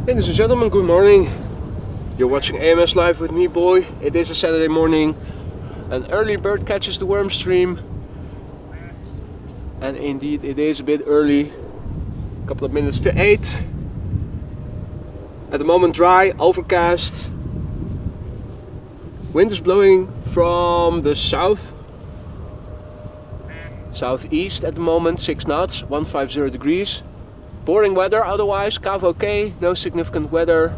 Ladies and gentlemen, good morning. You're watching AMS Live with me, boy. It is a Saturday morning. An early bird catches the worm stream. And indeed, it is a bit early. A couple of minutes to 8. At the moment, dry, overcast. Wind is blowing from the southeast at the moment, 6 knots, 150 degrees. Boring weather otherwise, Cav okay, no significant weather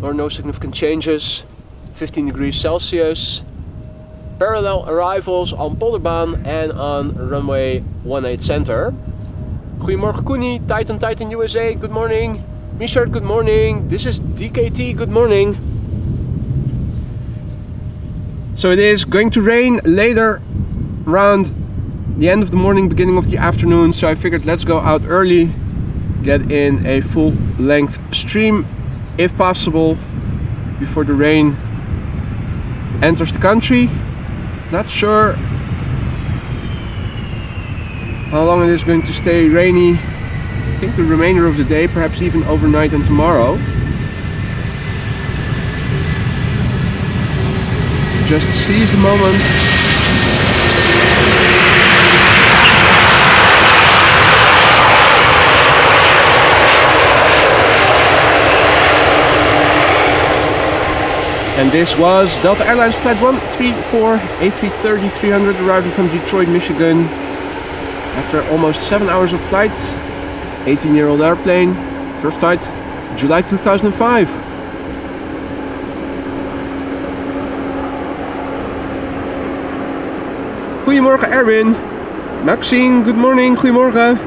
or no significant changes. 15 degrees Celsius. Parallel arrivals on Polderbaan and on runway 18 center. Goedemorgen Koenie, Titan USA, good morning. Michard, good morning. This is DKT, good morning. So it is going to rain later around the end of the morning, beginning of the afternoon, so I figured let's go out early, get in a full length stream if possible before the rain enters the country. Not sure how long it is going to stay rainy. I think the remainder of the day, perhaps even overnight and tomorrow. So just seize the moment. And this was Delta Airlines Flight 134 A330-300 arriving from Detroit, Michigan. After almost 7 hours of flight, 18-year-old airplane, first flight, July 2005. Goedemorgen Erwin. Maxine, good morning, goedemorgen.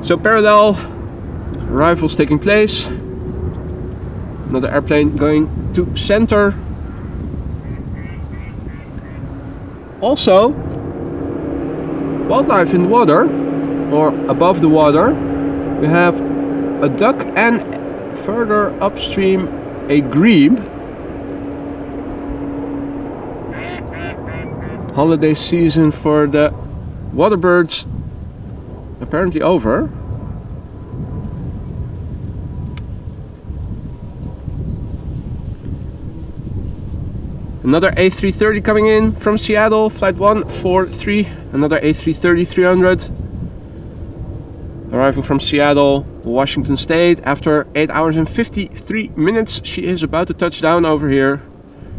So parallel arrivals taking place. Another airplane going to center. Also, wildlife in the water, or above the water. We have a duck and further upstream a grebe. Holiday season for the water birds apparently over. Another A330 coming in from Seattle, flight 143, another A330-300. Arrival from Seattle, Washington State. After 8 hours and 53 minutes, she is about to touch down over here.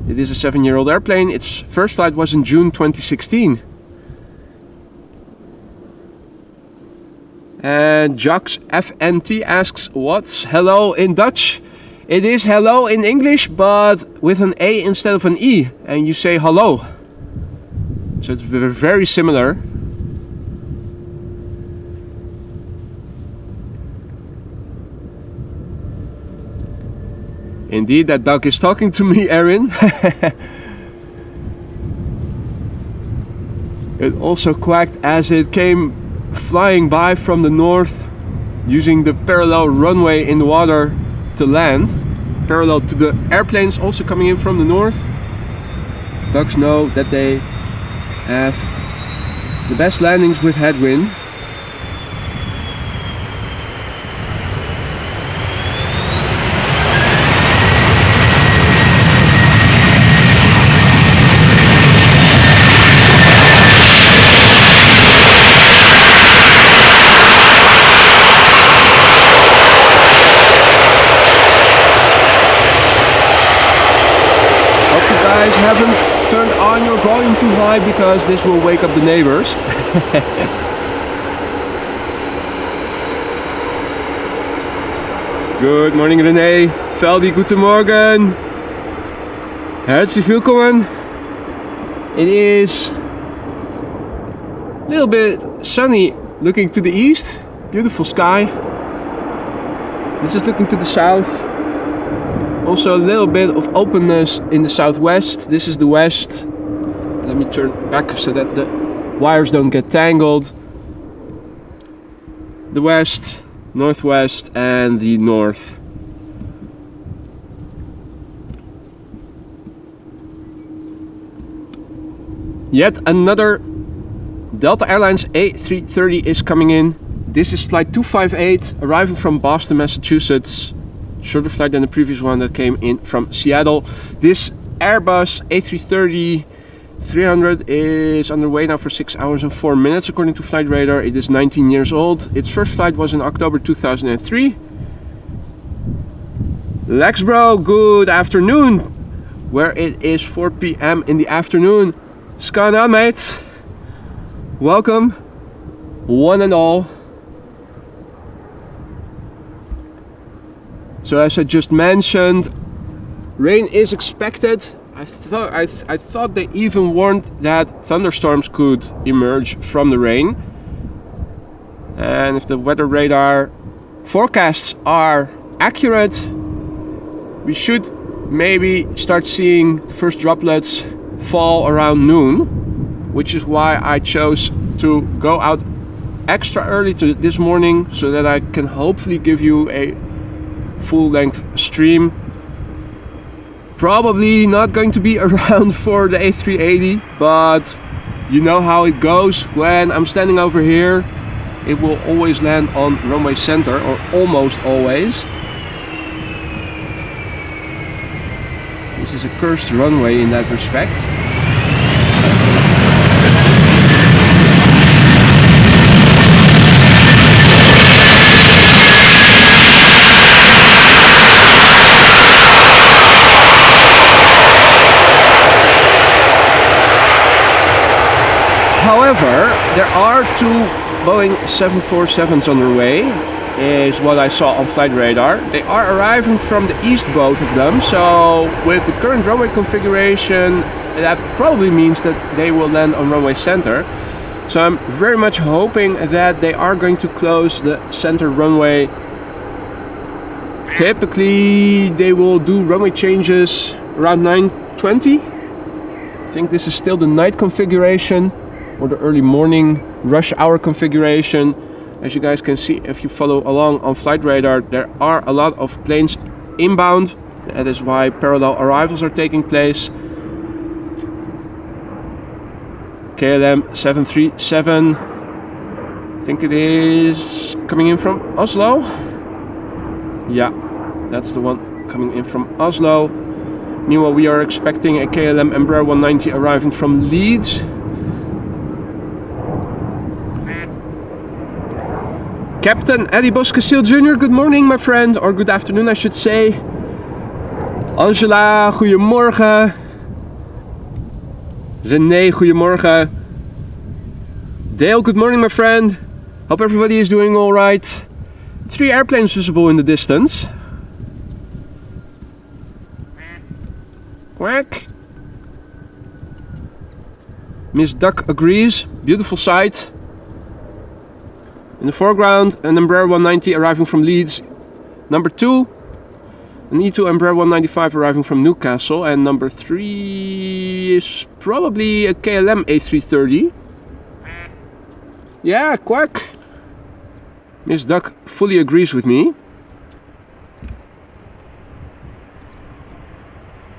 It is a 7-year-old airplane. Its first flight was in June 2016. And Jocks FNT asks, what's hello in Dutch? It is hello in English, but with an A instead of an E, and you say hello. So it's very similar. Indeed, that duck is talking to me, Erin. It also quacked as it came flying by from the north, using the parallel runway in the water to land, parallel to the airplanes also coming in from the north. Ducks know that they have the best landings with headwind. Haven't turned on your volume too high because this will wake up the neighbors. Good morning René, Veldi, guten Morgen. Herzlich willkommen. It is a little bit sunny looking to the east, beautiful sky. This is looking to the south. Also a little bit of openness in the southwest. This is the west. Let me turn back so that the wires don't get tangled. The west, northwest and the north. Yet another Delta Airlines A330 is coming in. This is flight 258, arriving from Boston, Massachusetts. Shorter flight than the previous one that came in from Seattle. This Airbus A330-300 is underway now for 6 hours and 4 minutes according to Flight Radar. It is 19 years old. Its first flight was in October 2003. Lex bro, good afternoon. Where it is 4 p.m. in the afternoon. What's going on, mates? Welcome, one and all. So as I just mentioned, rain is expected. I thought they even warned that thunderstorms could emerge from the rain. And if the weather radar forecasts are accurate, we should maybe start seeing the first droplets fall around noon, which is why I chose to go out extra early this morning so that I can hopefully give you a full-length stream. Probably not going to be around for the A380, but you know how it goes. When I'm standing over here, it will always land on runway center, or almost always. This is a cursed runway in that respect. However, there are two Boeing 747s on their way, is what I saw on Flight Radar. They are arriving from the east, both of them, so with the current runway configuration, that probably means that they will land on runway center. So I'm very much hoping that they are going to close the center runway. Typically, they will do runway changes around 9:20. I think this is still the night configuration, or the early morning rush hour configuration. As you guys can see if you follow along on Flight Radar, there are a lot of planes inbound. That is why parallel arrivals are taking place. KLM 737, I think it is coming in from Oslo. Yeah, that's the one coming in from Oslo. Meanwhile, we are expecting a KLM Embraer 190 arriving from Leeds. Captain Eddie Boskasiel Jr., good morning my friend, or good afternoon I should say. Angela, goedemorgen. René, goedemorgen. Dale, good morning my friend. Hope everybody is doing alright. 3 airplanes visible in the distance. Quack. Miss Duck agrees, beautiful sight. In the foreground, an Embraer 190 arriving from Leeds. Number 2, an E2 Embraer 195 arriving from Newcastle. And number 3 is probably a KLM A330. Yeah, quack. Miss Duck fully agrees with me.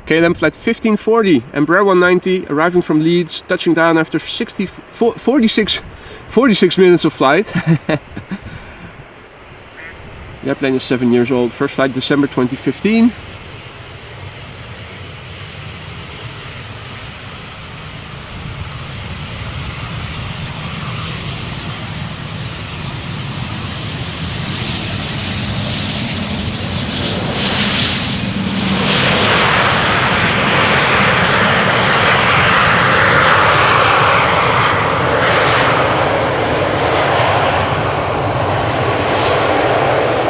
KLM flight 1540, Embraer 190 arriving from Leeds, touching down after 46 minutes of flight. The airplane is 7 years old. First flight December 2015.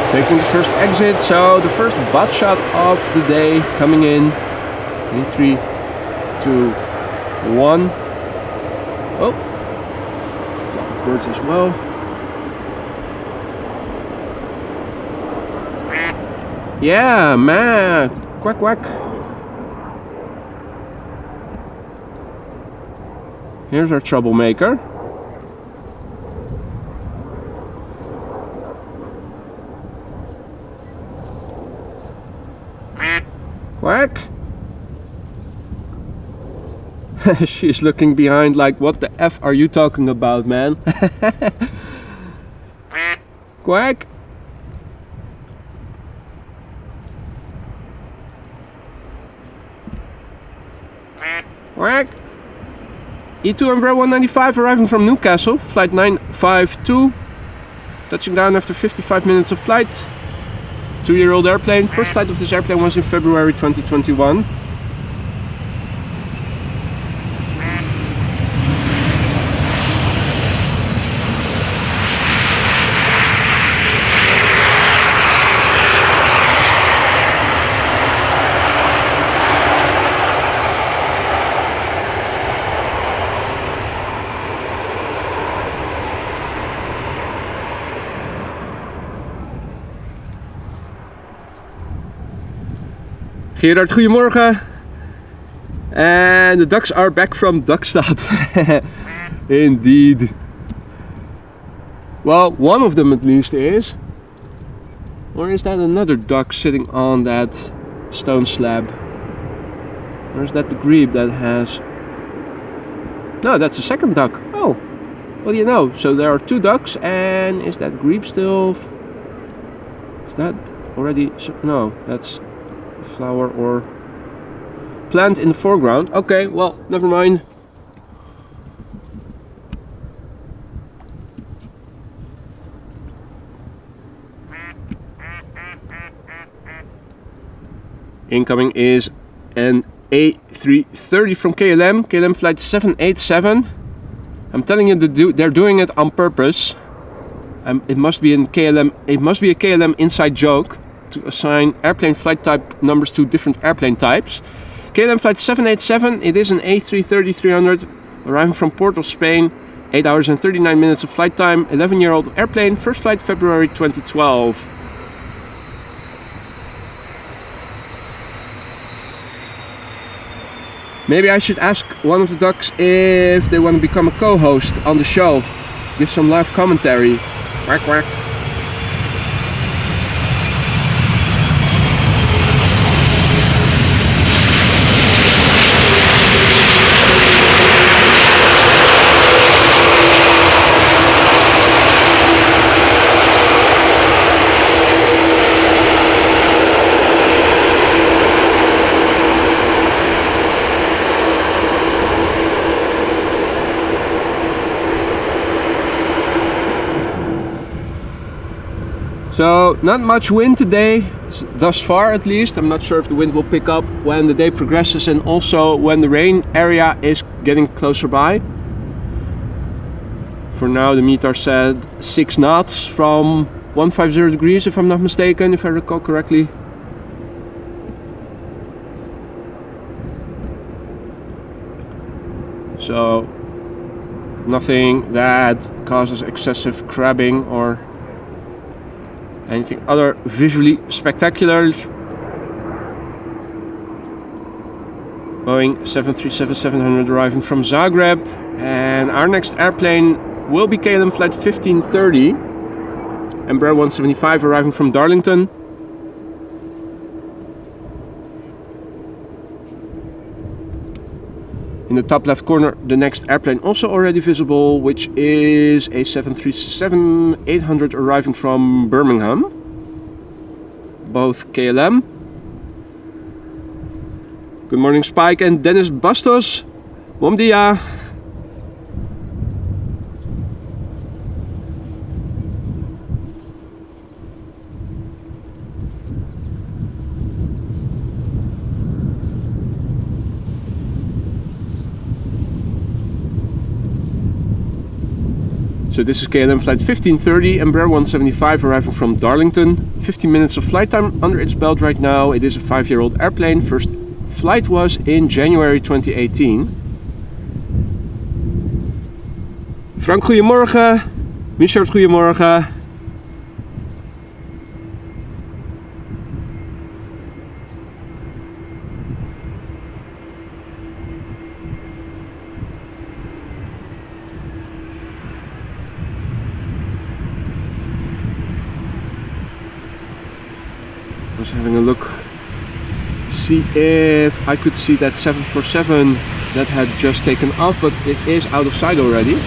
Taking the first exit, so the first butt shot of the day coming in 3, 2, 1. Oh, flock of birds as well. Yeah, man, quack quack. Here's our troublemaker. Quack. She's looking behind like, what the F are you talking about, man? Quack. Quack. E2 Embraer 195 arriving from Newcastle, flight 952. Touching down after 55 minutes of flight. 2-year-old airplane. First flight of this airplane was in February 2021. Gerard, goedemorgen. And the ducks are back from Duckstad. Indeed. Well, one of them at least is. Or is that another duck sitting on that stone slab? Or is that the grebe that has... No, that's the second duck. Oh, what do you know? So there are 2 ducks, and is that grebe still... Is that already... No, that's... flower or plant in the foreground. Okay, well, never mind. Incoming is an A330 from KLM flight 787. I'm telling you that they're doing it on purpose. It must be in KLM. It must be a KLM inside joke to assign airplane flight type numbers to different airplane types. KLM flight 787, it is an A330-300 arriving from Port of Spain, 8 hours and 39 minutes of flight time, 11-year-old airplane, first flight February 2012. Maybe I should ask one of the ducks if they want to become a co-host on the show, give some live commentary. Quack quack. So not much wind today, thus far at least. I'm not sure if the wind will pick up when the day progresses and also when the rain area is getting closer by. For now the meter said 6 knots from 150 degrees if I'm not mistaken, if I recall correctly. So nothing that causes excessive crabbing or anything other visually spectacular. Boeing 737-700 arriving from Zagreb, and our next airplane will be KLM flight 1530, Embraer 175 arriving from Darlington. In the top left corner, the next airplane also already visible, which is a 737-800 arriving from Birmingham. Both KLM. Good morning, Spike and Dennis Bastos. Bom dia. So this is KLM flight 1530, Embraer 175 arriving from Darlington. 15 minutes of flight time under its belt right now. It is a 5-year-old airplane. First flight was in January 2018. Frank, goedemorgen. Richard, goedemorgen. I was having a look to see if I could see that 747 that had just taken off, but it is out of sight already.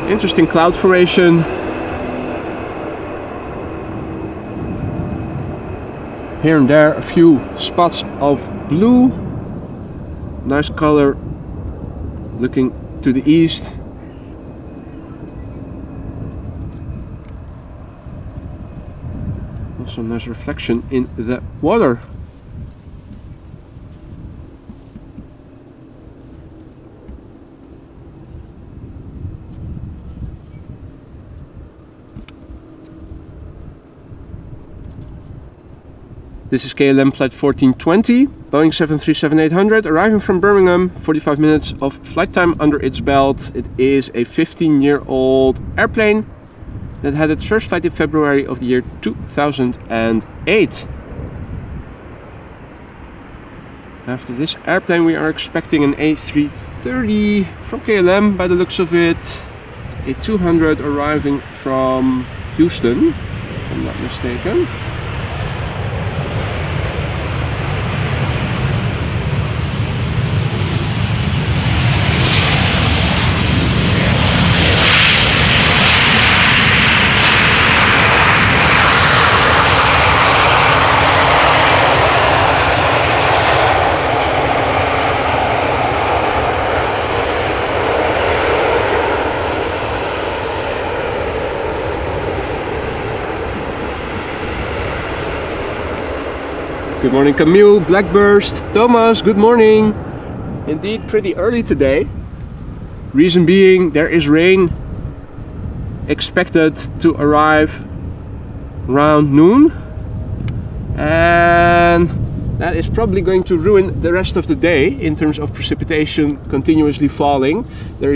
Interesting cloud formation. Here and there a few spots of blue. Nice color looking to the east. Also nice reflection in the water. This is KLM flight 1420, Boeing 737-800, arriving from Birmingham, 45 minutes of flight time under its belt. It is a 15-year-old airplane that had its first flight in February of the year 2008. After this airplane we are expecting an A330 from KLM by the looks of it. A 200 arriving from Houston, if I'm not mistaken. Good morning Camille, Blackburst, Thomas, good morning. Indeed pretty early today. Reason being there is rain expected to arrive around noon. And that is probably going to ruin the rest of the day in terms of precipitation continuously falling. There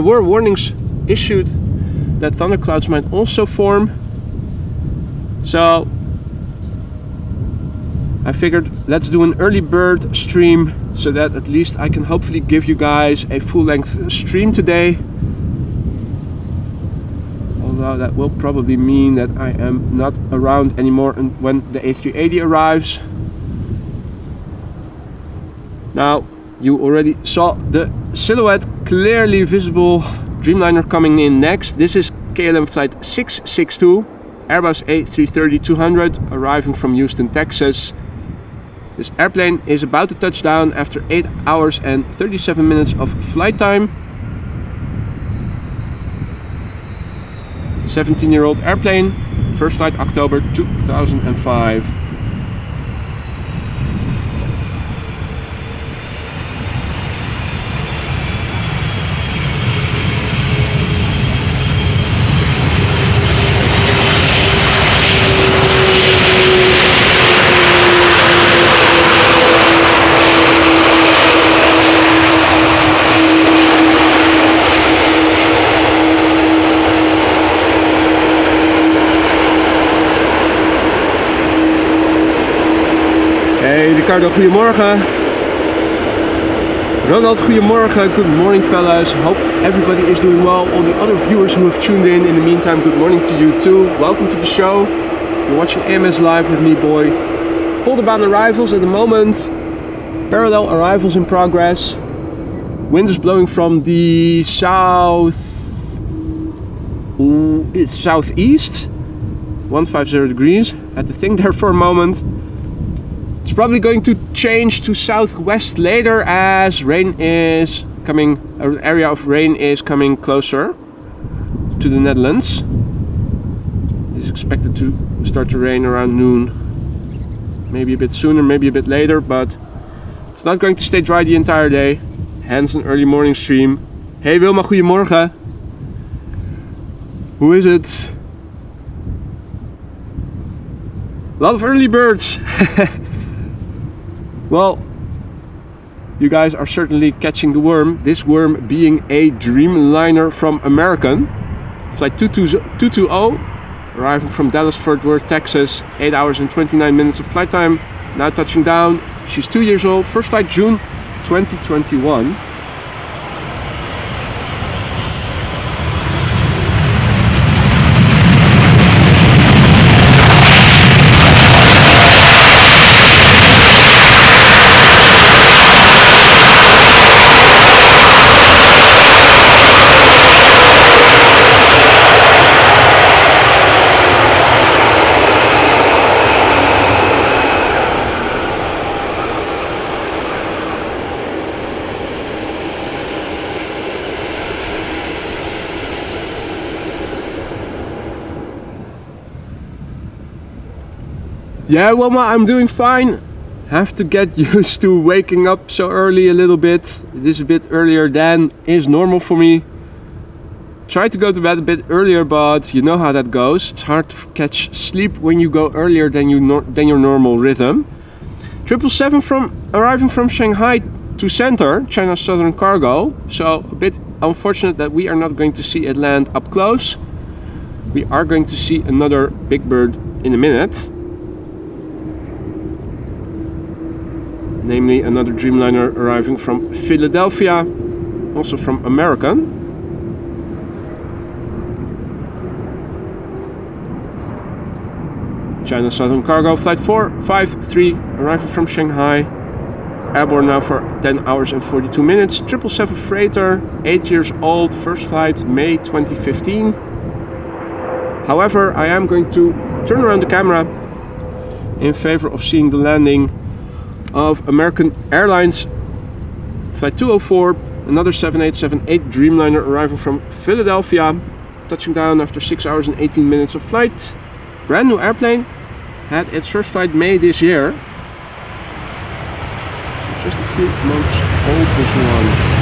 were warnings issued that thunderclouds might also form. So I figured let's do an early bird stream so that at least I can hopefully give you guys a full-length stream today. Although that will probably mean that I am not around anymore when the A380 arrives. Now, you already saw the silhouette clearly visible. Dreamliner coming in next. This is KLM flight 662, Airbus A330-200, arriving from Houston, Texas. This airplane is about to touch down after 8 hours and 37 minutes of flight time. 17-year-old airplane, first flight October 2005. Hey Ricardo, goedemorgen. Ronald, goedemorgen. Good morning fellas. Hope everybody is doing well. All the other viewers who have tuned in the meantime, good morning to you too. Welcome to the show. You're watching AMS live with me, boy. Polderbaan arrivals at the moment. Parallel arrivals in progress. Wind is blowing from the southeast. 150 degrees. Had to think there for a moment. It's probably going to change to southwest later as rain is coming, an area of rain is coming closer to the Netherlands. It's expected to start to rain around noon. Maybe a bit sooner, maybe a bit later, but it's not going to stay dry the entire day. Hence an early morning stream. Hey Wilma, goedemorgen. Who is it? A lot of early birds. Well, you guys are certainly catching the worm. This worm being a Dreamliner from American. flight 220, arriving from Dallas-Fort Worth, Texas, 8 hours and 29 minutes of flight time. Now touching down. She's 2 years old. First flight June 2021. Yeah, well, I'm doing fine. Have to get used to waking up so early a little bit. It is a bit earlier than is normal for me. Try to go to bed a bit earlier, but you know how that goes. It's hard to catch sleep when you go earlier than your normal rhythm. 777 arriving from Shanghai to Center, China Southern Cargo. So a bit unfortunate that we are not going to see it land up close. We are going to see another big bird in a minute. Namely another Dreamliner arriving from Philadelphia, also from American. China Southern Cargo, flight 453, arriving from Shanghai. Airborne now for 10 hours and 42 minutes. 777 freighter, 8 years old, first flight May 2015. However, I am going to turn around the camera in favor of seeing the landing of American Airlines flight 204, another 7878 Dreamliner arriving from Philadelphia, touching down after 6 hours and 18 minutes of flight. Brand new airplane, had its first flight May this year, so just a few months old, this one.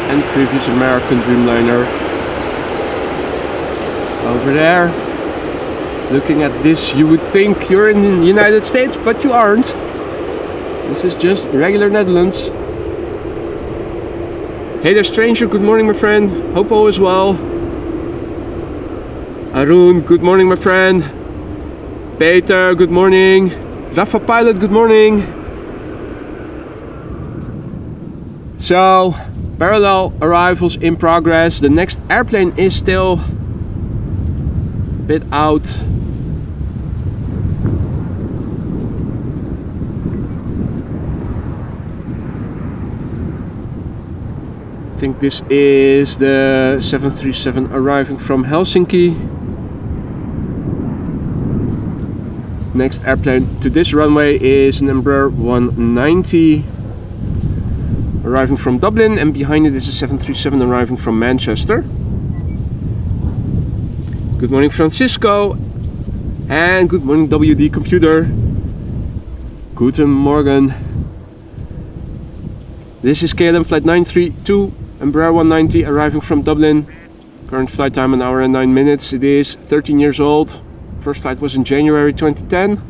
And previous American Dreamliner over there. Looking at this, you would think you're in the United States, but you aren't. This is just regular Netherlands. Hey there, stranger. Good morning, my friend. Hope all is well. Arun, good morning, my friend. Peter, good morning. Rafa Pilot, good morning. So, parallel arrivals in progress. The next airplane is still a bit out. I think this is the 737 arriving from Helsinki. Next airplane to this runway is an Embraer 190 arriving from Dublin, and behind it is a 737 arriving from Manchester. Good morning, Francisco, and good morning, WD Computer. Guten Morgen. This is KLM flight 932, Embraer 190 arriving from Dublin. Current flight time 1 hour and 9 minutes. It is 13 years old. First flight was in January 2010.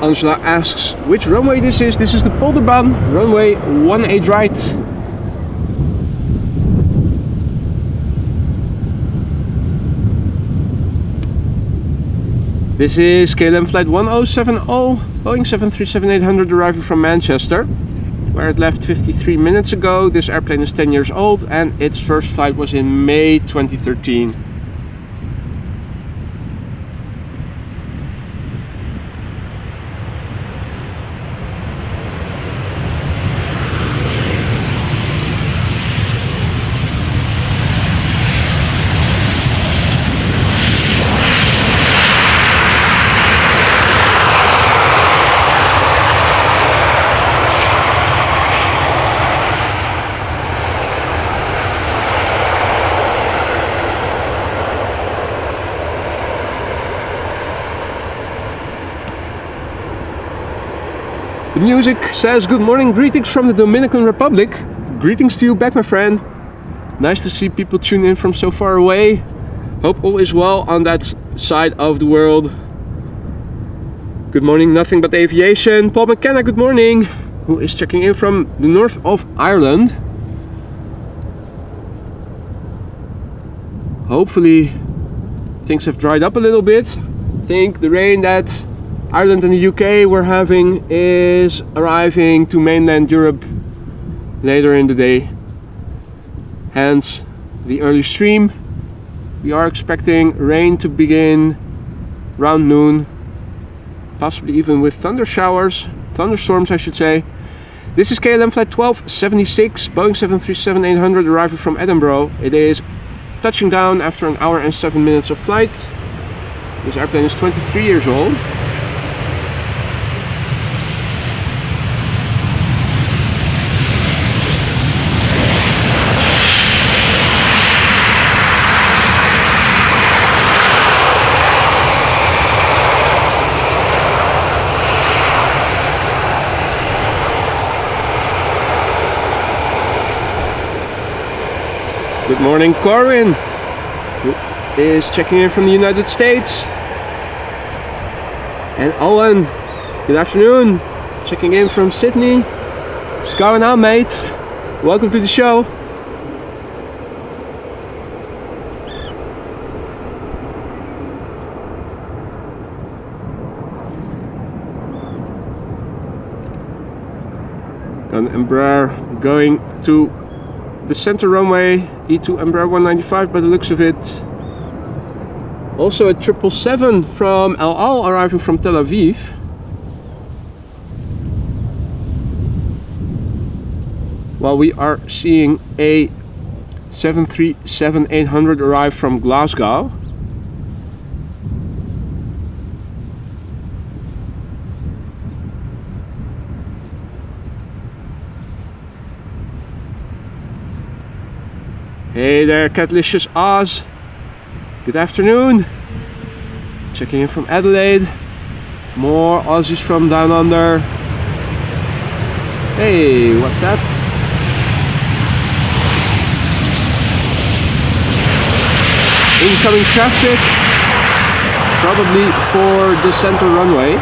Angela asks which runway this is. This is the Polderbaan, runway 18 right. This is KLM flight 1070, Boeing 737-800 arriving from Manchester, where it left 53 minutes ago. This airplane is 10 years old and its first flight was in May 2013. The music says good morning, greetings from the Dominican Republic. Greetings to you back, my friend. Nice to see people tune in from so far away. Hope all is well on that side of the world. Good morning, nothing but aviation. Paul McKenna, good morning. Who is checking in from the north of Ireland. Hopefully things have dried up a little bit. I think the rain that Ireland and the UK we're having is arriving to mainland Europe later in the day. Hence the early stream. We are expecting rain to begin around noon, possibly even with thunderstorms I should say. This is KLM flight 1276, Boeing 737-800 arriving from Edinburgh. It is touching down after an hour and 7 minutes of flight. This airplane is 23 years old. Good morning, Corwin, who is checking in from the United States. And Owen, good afternoon, checking in from Sydney. What's going on, mate? Welcome to the show. An Embraer going to the center runway, E2 Embraer 195 by the looks of it. Also a 777 from El Al arriving from Tel Aviv. While we are seeing a 737-800 arrive from Glasgow. Hey there, Catlicious Oz. Good afternoon. Checking in from Adelaide. More Aussies from down under. Hey, what's that? Incoming traffic. Probably for the center runway.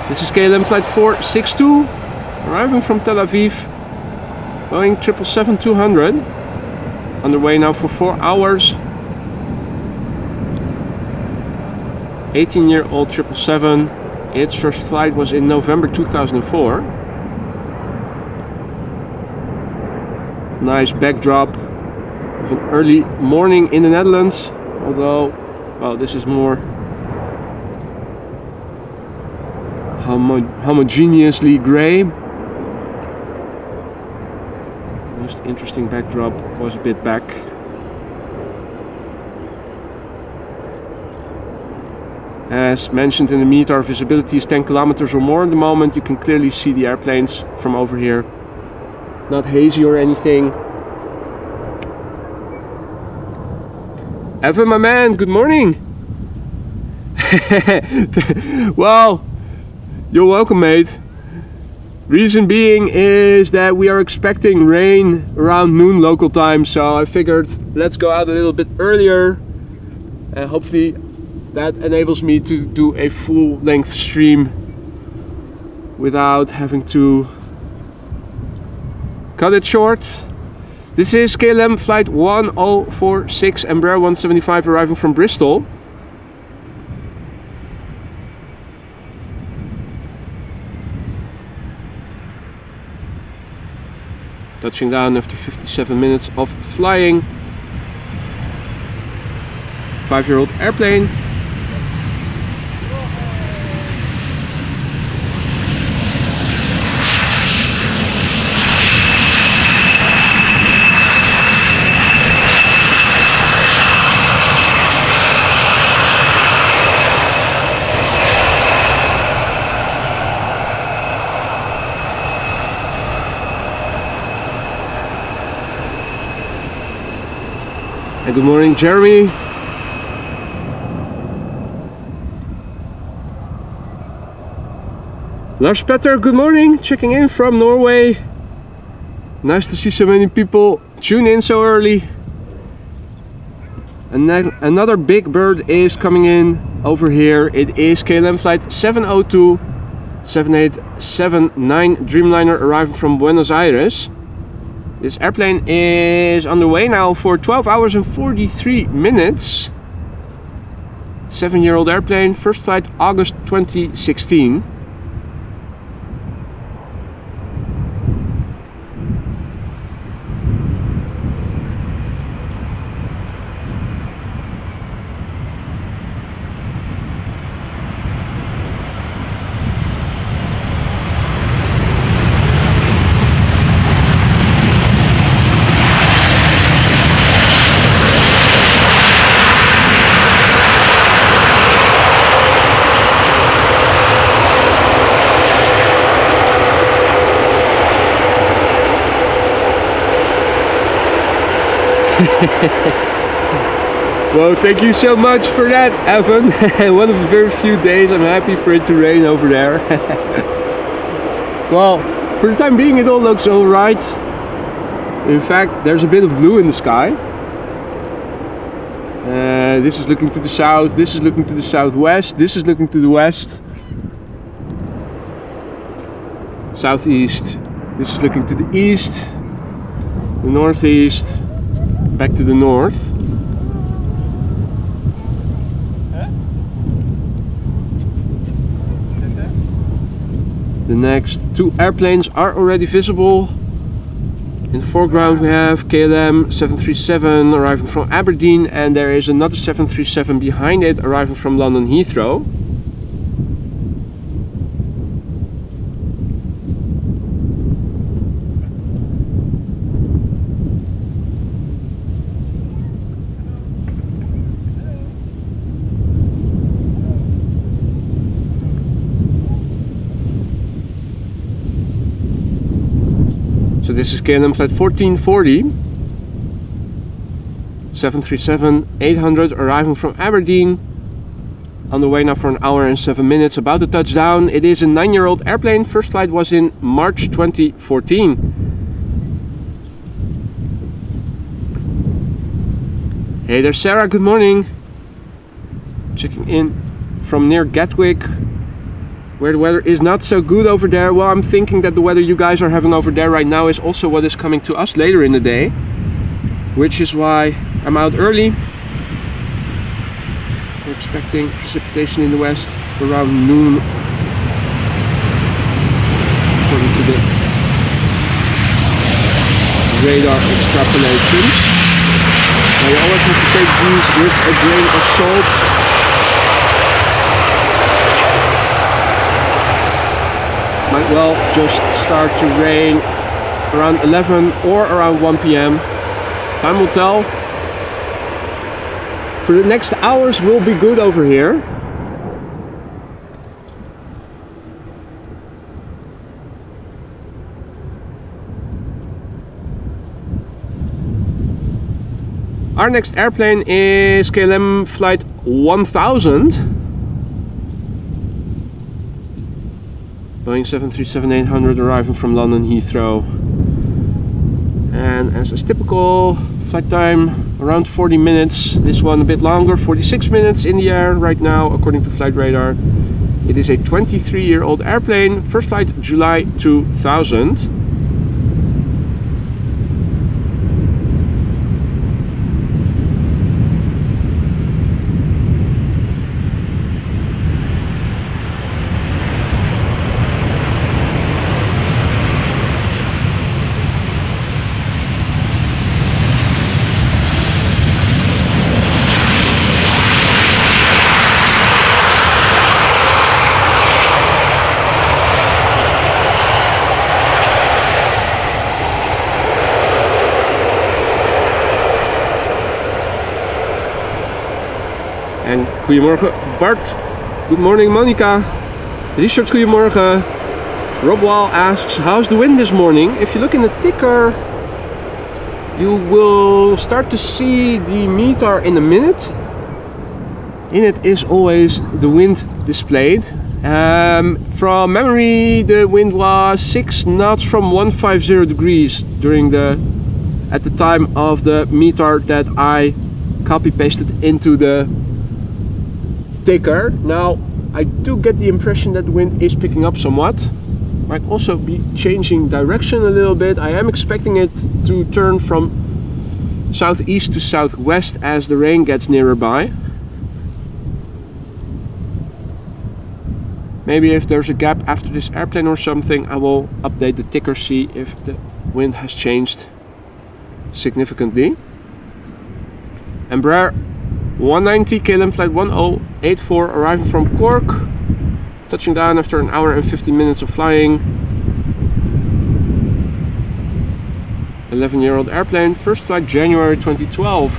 This is KLM flight 462. Arriving from Tel Aviv. Boeing 777-200, underway now for 4 hours. 18-year-old 777. Its first flight was in November 2004. Nice backdrop of an early morning in the Netherlands. Although, well, this is more homogeneously grey. Most interesting backdrop was a bit back. As mentioned in the meet, our visibility is 10 kilometers or more at the moment. You can clearly see the airplanes from over here. Not hazy or anything. Evan, my man, good morning. Well, you're welcome, mate. Reason being is that we are expecting rain around noon local time, so I figured let's go out a little bit earlier and hopefully that enables me to do a full length stream without having to cut it short. This is KLM flight 1046 Embraer 175 arriving from Bristol. Touching down after 57 minutes of flying. 5-year-old airplane. And good morning, Jeremy. Lars Petter, good morning, checking in from Norway. Nice to see so many people tune in so early. And then another big bird is coming in over here. It is KLM flight 702 7879 Dreamliner arriving from Buenos Aires. This airplane is underway now for 12 hours and 43 minutes. 7-year-old airplane, first flight August 2016. Well, thank you so much for that, Evan. One of the very few days I'm happy for it to rain over there. Well, for the time being it all looks alright. In fact, there's a bit of blue in the sky. This is looking to the south, this is looking to the southwest, this is looking to the west. Southeast, this is looking to the east, the northeast, back to the north. The next two airplanes are already visible. In the foreground we have KLM 737 arriving from Aberdeen, and there is another 737 behind it arriving from London Heathrow. So this is KLM flight 1440, 737-800 arriving from Aberdeen, on the way now for an hour and 7 minutes, about to touch down. It is a 9-year-old airplane, first flight was in March 2014. Hey there Sarah, good morning. Checking in from near Gatwick, where the weather is not so good over there. Well, I'm thinking that the weather you guys are having over there right now is also what is coming to us later in the day, which is why I'm out early. We're expecting precipitation in the west around noon, according to the radar extrapolations. Now you always have to take these with a grain of salt. Might well just start to rain around 11 or around 1 p.m. Time will tell. For the next hours will be good over here. Our next airplane is KLM flight 1000. Boeing 737-800 arriving from London Heathrow. And as is typical, flight time around 40 minutes. This one a bit longer, 46 minutes in the air right now, according to flight radar. It is a 23-year-old airplane, first flight July 2000. En goedemorgen Bart. Good morning Monica. Richard, goedemorgen. Rob Wall asks, how's the wind this morning? If you look in the ticker, you will start to see the meter in a minute. In it is always the wind displayed. From memory, the wind was 6 knots from 150 degrees at the time of the meter that I copy pasted into the ticker. Now I do get the impression that the wind is picking up somewhat. Might also be changing direction a little bit. I am expecting it to turn from southeast to southwest as the rain gets nearer by. Maybe if there's a gap after this airplane or something, I will update the ticker, see if the wind has changed significantly. Embraer 190 KLM flight 1084 arriving from Cork, touching down after an hour and 15 minutes of flying. 11-year-old airplane, first flight January 2012.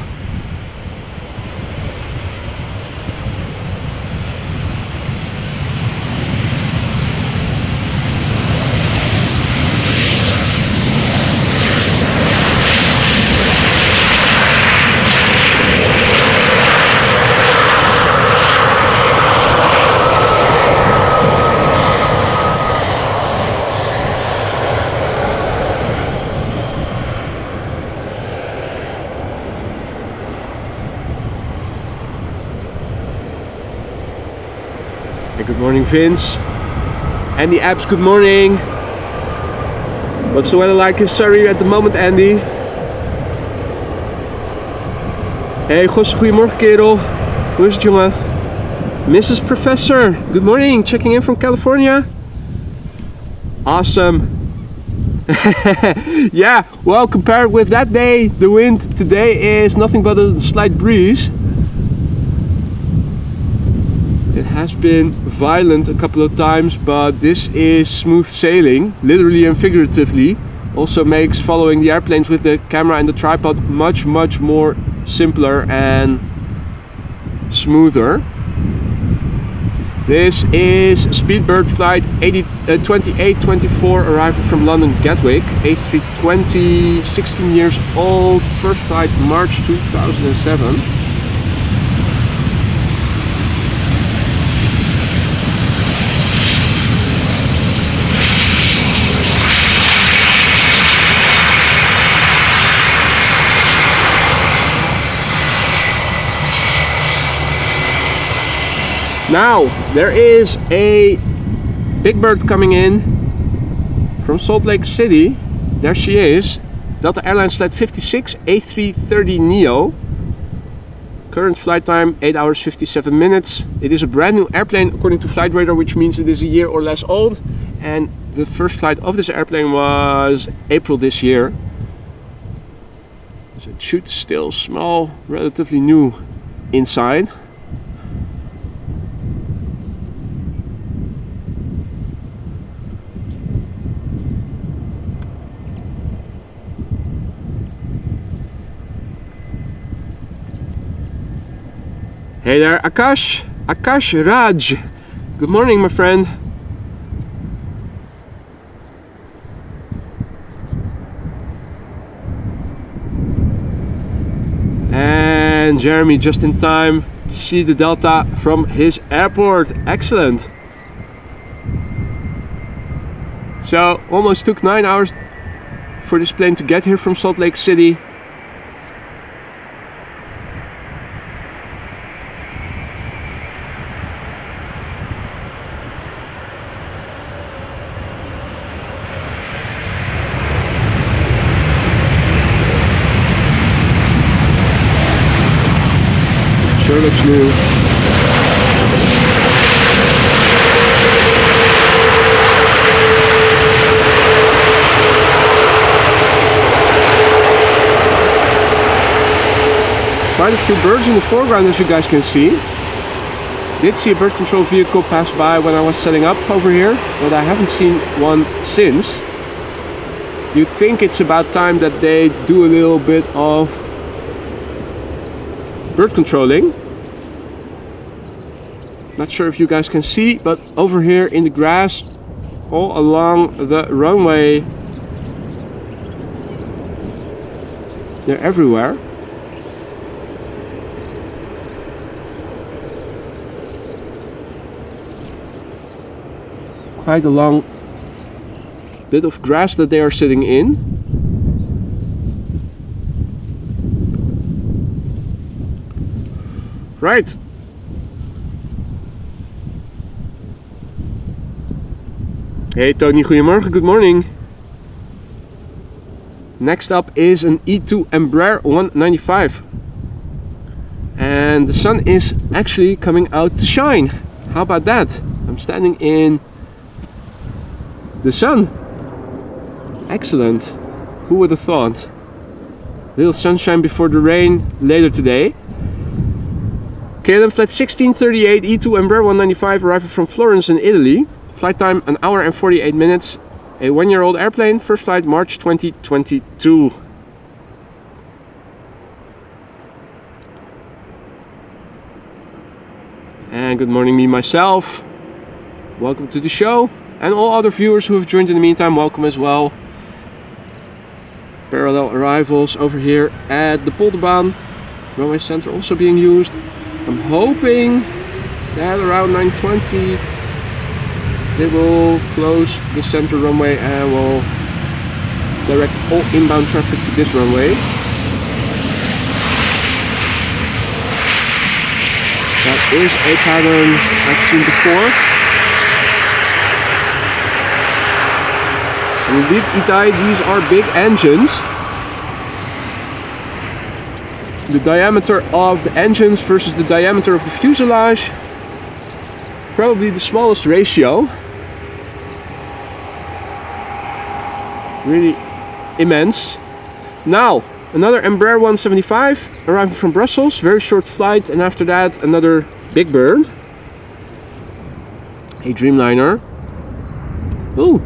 Good morning Vince. Andy Apps, good morning. What's the weather like in Surrey at the moment, Andy? Hey Gosse, goedemorgen kerel. Hoe is het jongen? Mrs. Professor, good morning. Checking in from California. Awesome. Yeah, well, compared with that day, the wind today is nothing but a slight breeze. It has been violent a couple of times, but this is smooth sailing, literally and figuratively. Also makes following the airplanes with the camera and the tripod much more simpler and smoother. This is Speedbird flight 2824 arriving from London Gatwick, A320, 16 years old, first flight March 2007. Now, there is a big bird coming in from Salt Lake City. There she is. Delta Airlines flight 56, A330neo. Current flight time 8 hours 57 minutes. It is a brand new airplane according to flight radar, which means it is a year or less old. And the first flight of this airplane was April this year. So it should still smell relatively new inside. Hey there, Akash Raj. Good morning, my friend. And Jeremy just in time to see the Delta from his airport. Excellent. So almost took 9 hours for this plane to get here from Salt Lake City. sure looks new. Quite a few birds in the foreground, as you guys can see. Did see a bird control vehicle pass by when I was setting up over here, but I haven't seen one since. You'd think it's about time that they do a little bit of bird controlling. Not sure if you guys can see, but over here in the grass, all along the runway, they're everywhere. Quite a long bit of grass that they are sitting in. Right. Hey Tony, goedemorgen, good morning. Next up is an E2 Embraer 195. And the sun is actually coming out to shine. How about that? I'm standing in the sun. Excellent. Who would have thought? Little sunshine before the rain later today. KLM flight 1638 E2 Embraer 195 arriving from Florence in Italy. Flight time 1 hour and 48 minutes. A 1-year-old airplane. First flight March 2022. And good morning me myself. Welcome to the show. And all other viewers who have joined in the meantime, welcome as well. Parallel arrivals over here at the Polderbaan runway center also being used. I'm hoping that around 9:20 they will close the center runway and will direct all inbound traffic to this runway. That is a pattern I've seen before. And indeed, Itai, these are big engines. The diameter of the engines versus the diameter of the fuselage, probably the smallest ratio. Really immense. Now, another Embraer 175 arriving from Brussels, very short flight, and after that another big bird. A Dreamliner. Ooh.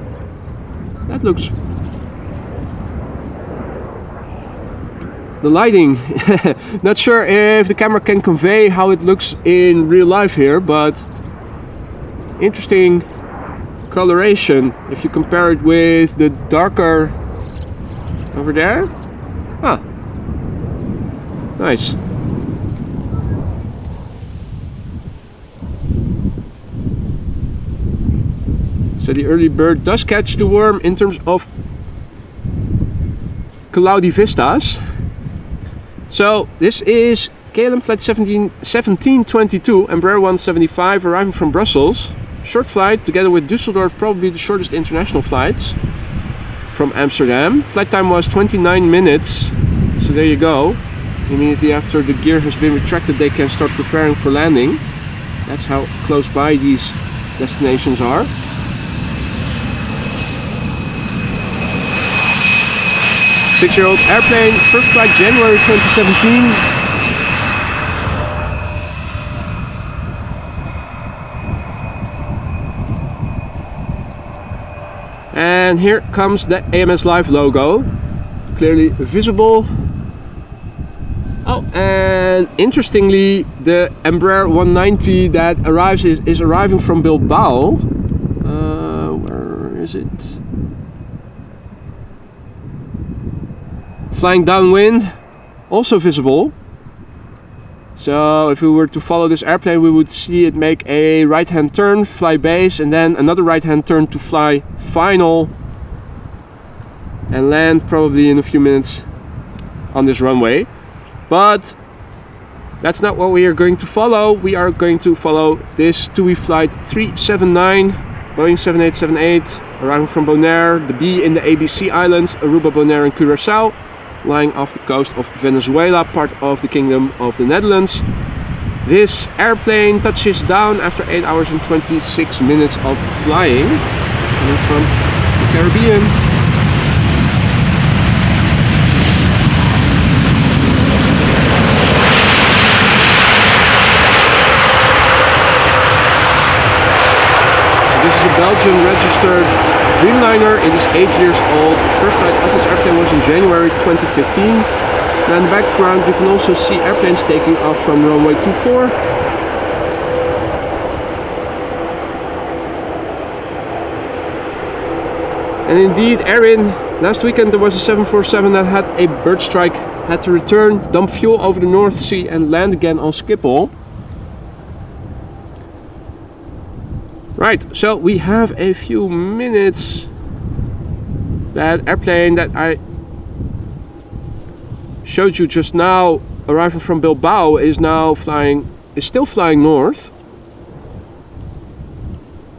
That looks... The lighting, not sure if the camera can convey how it looks in real life here, but interesting coloration if you compare it with the darker over there. Ah, nice. So the early bird does catch the worm in terms of cloudy vistas. So this is KLM flight 1722 Embraer 175 arriving from Brussels. Short flight together with Düsseldorf, probably the shortest international flights from Amsterdam. Flight time was 29 minutes. So there you go. Immediately after the gear has been retracted, they can start preparing for landing. That's how close by these destinations are. Six-year-old airplane, first flight January 2017. And here comes the AMS Live logo, clearly visible. Oh, and interestingly, the Embraer 190 that arrives is arriving from Bilbao. Where is it? Flying downwind, also visible. So if we were to follow this airplane, we would see it make a right-hand turn, fly base, and then another right-hand turn to fly final and land probably in a few minutes on this runway. But that's not what we are going to follow. We are going to follow this TUI flight 379, Boeing 7878, arriving from Bonaire, the B in the ABC Islands, Aruba, Bonaire and Curaçao, lying off the coast of Venezuela, part of the Kingdom of the Netherlands. This airplane touches down after 8 hours and 26 minutes of flying, coming from the Caribbean. So this is a Belgian registered Dreamliner. It is 8 years old. First flight of this airplane was in January 2015. Now in the background you can also see airplanes taking off from runway 24. And indeed, Erin, last weekend there was a 747 that had a bird strike, had to return, dump fuel over the North Sea and land again on Schiphol. Right, so we have a few minutes. That airplane that I showed you just now, arriving from Bilbao, is still flying north.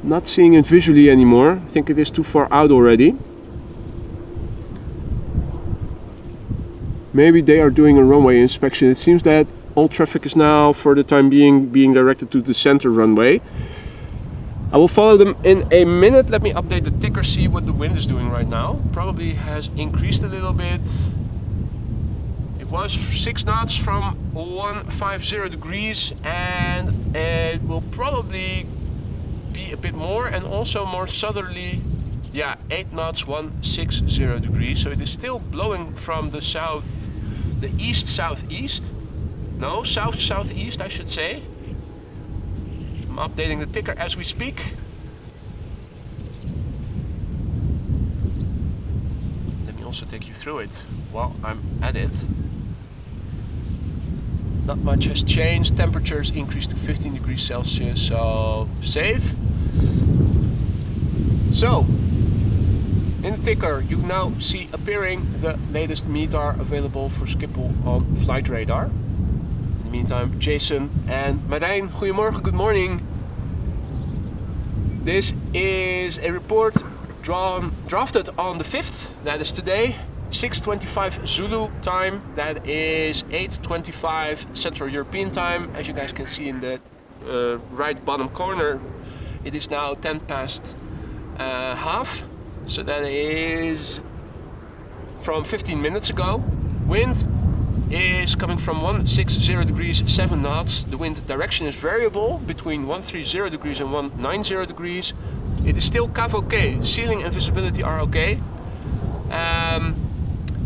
Not seeing it visually anymore. I think it is too far out already. Maybe they are doing a runway inspection. It seems that all traffic is now, for the time being directed to the center runway. I will follow them in a minute. Let me update the ticker, see what the wind is doing right now. Probably has increased a little bit. Was 6 knots from 150 degrees, and it will probably be a bit more, and also more southerly. Yeah, 8 knots, 160 degrees. So it is still blowing from the south, the east southeast. No, south southeast, I should say. I'm updating the ticker as we speak. Let me also take you through it while I'm at it. Not much has changed. Temperatures increased to 15 degrees Celsius, so safe. So, in the ticker you now see appearing the latest METAR available for Schiphol on flight radar. In the meantime, Jason and Marijn, goedemorgen, good morning. This is a report drafted on the 5th, that is today. 6:25 Zulu time, that is 8:25 Central European time. As you guys can see in the right bottom corner, it is now 10 past half, so that is from 15 minutes ago. Wind is coming from 160 degrees, 7 knots. The wind direction is variable between 130 degrees and 190 degrees. It is still CAV okay, ceiling and visibility are okay.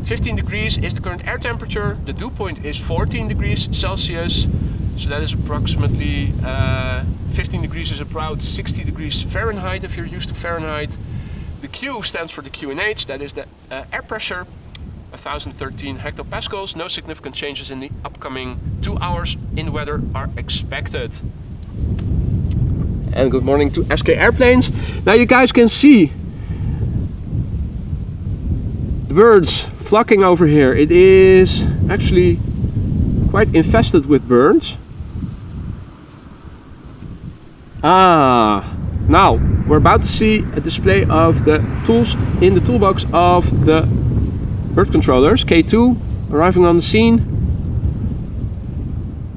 15 degrees is the current air temperature. The dew point is 14 degrees Celsius. So that is approximately 15 degrees is about 60 degrees Fahrenheit if you're used to Fahrenheit. The Q stands for the QNH, that is the air pressure, 1013 hectopascals. No significant changes in the upcoming 2 hours in weather are expected. And good morning to SK Airplanes. Now you guys can see the birds flocking over here. It is actually quite infested with birds. Now we're about to see a display of the tools in the toolbox of the bird controllers. K2 arriving on the scene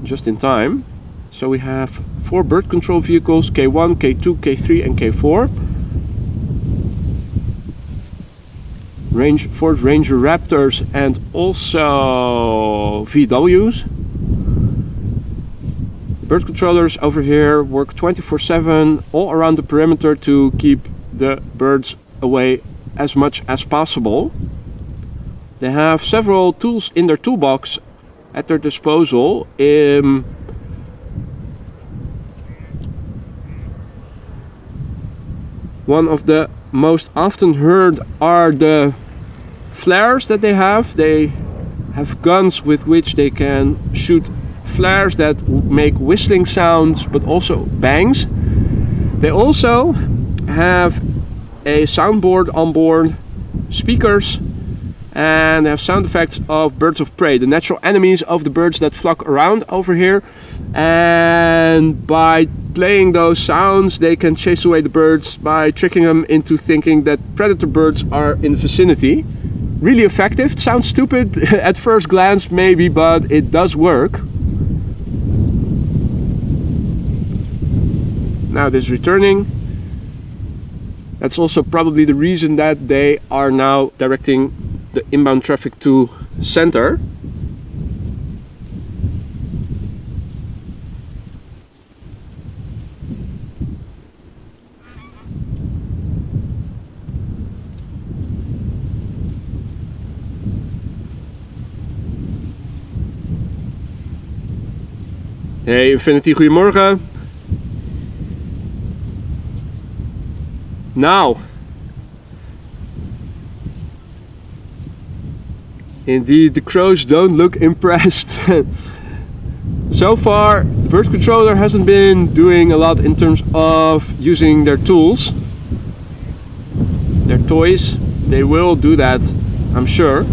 just in time. So we have 4 bird control vehicles, K1, K2, K3 and K4. Ford Ranger Raptors and also VWs. Bird controllers over here work 24/7 all around the perimeter to keep the birds away as much as possible. They have several tools in their toolbox at their disposal. One of the most often heard are the flares that they have. They have guns with which they can shoot flares that make whistling sounds but also bangs. They also have a soundboard on board, speakers, and they have sound effects of birds of prey, the natural enemies of the birds that flock around over here. And by playing those sounds they can chase away the birds by tricking them into thinking that predator birds are in the vicinity. Really effective. It sounds stupid at first glance maybe, but it does work. now it is returning. That's also probably the reason that they are now directing the inbound traffic to center. Hey Infinity, goedemorgen. Now, indeed, the crows don't look impressed. So far, the bird controller hasn't been doing a lot in terms of using their tools, their toys. They will do that, I'm sure.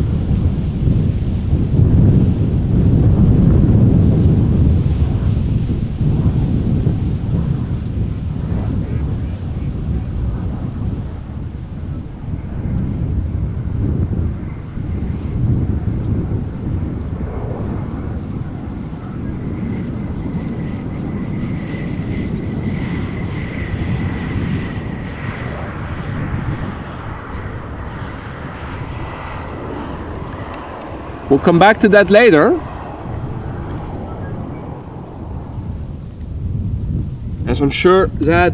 We'll come back to that later, as I'm sure that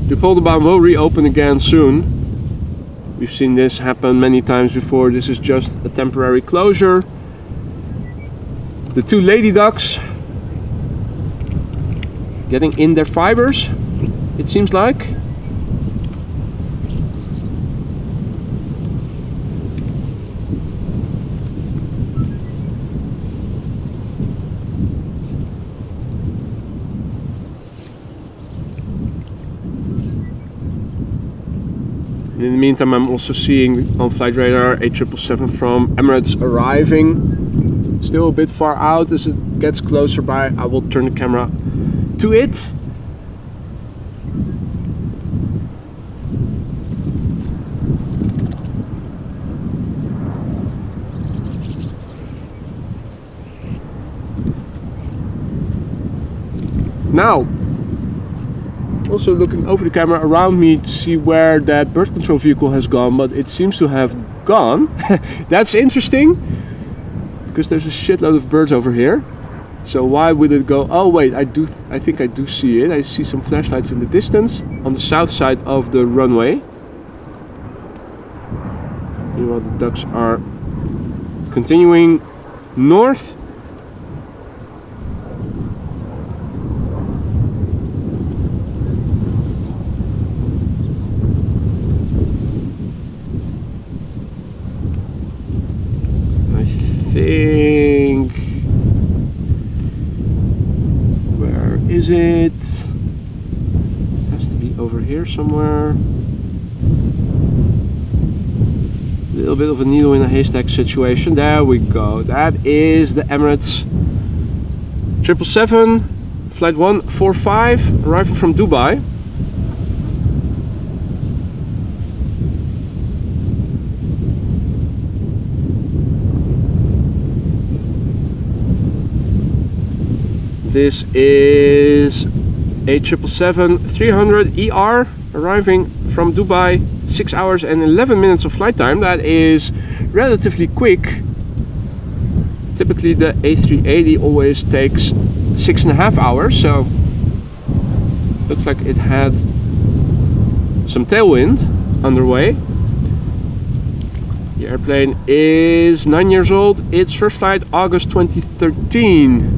the Polderbaan will reopen again soon. We've seen this happen many times before. This is just a temporary closure. The two lady ducks getting in their fibers, it seems like. In the meantime, I'm also seeing on flight radar A777 from Emirates arriving. Still a bit far out. As it gets closer by, I will turn the camera to it. Now, also looking over the camera around me to see where that bird control vehicle has gone, but it seems to have gone. That's interesting, because there's a shitload of birds over here. So why would it go? Oh wait, I think I do see it. I see some flashlights in the distance on the south side of the runway. Meanwhile, the ducks are continuing north. Where is it? Has to be over here somewhere. A little bit of a needle in a haystack situation. There we go. That is the Emirates 777 flight 145 arriving from Dubai. This is A777-300ER arriving from Dubai, 6 hours and 11 minutes of flight time. That is relatively quick. Typically the A380 always takes 6.5 hours, so looks like it had some tailwind underway. The airplane is 9 years old. Its first flight August 2013.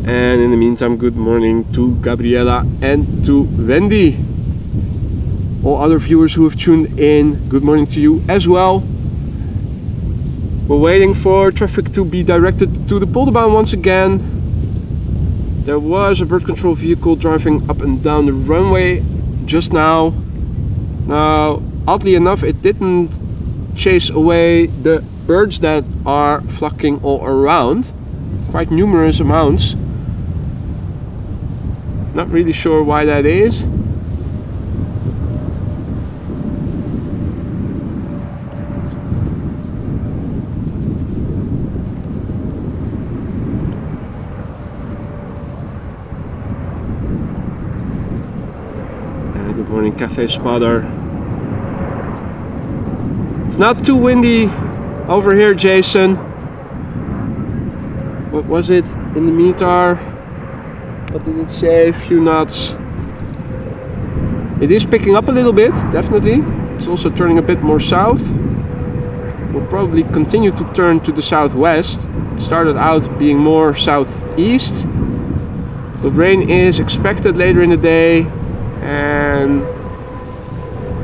And in the meantime, good morning to Gabriela and to Wendy. All other viewers who have tuned in, good morning to you as well. We're waiting for traffic to be directed to the Polderbaan once again. There was a bird control vehicle driving up and down the runway just now. Now, oddly enough, it didn't chase away the birds that are flocking all around, quite numerous amounts. Not really sure why that is. Good morning, Cafe Spotter. It's not too windy over here, Jason. What was it in the meter? What did it say? A few knots. It is picking up a little bit, definitely. It's also turning a bit more south. We'll probably continue to turn to the southwest. It started out being more southeast. The rain is expected later in the day, and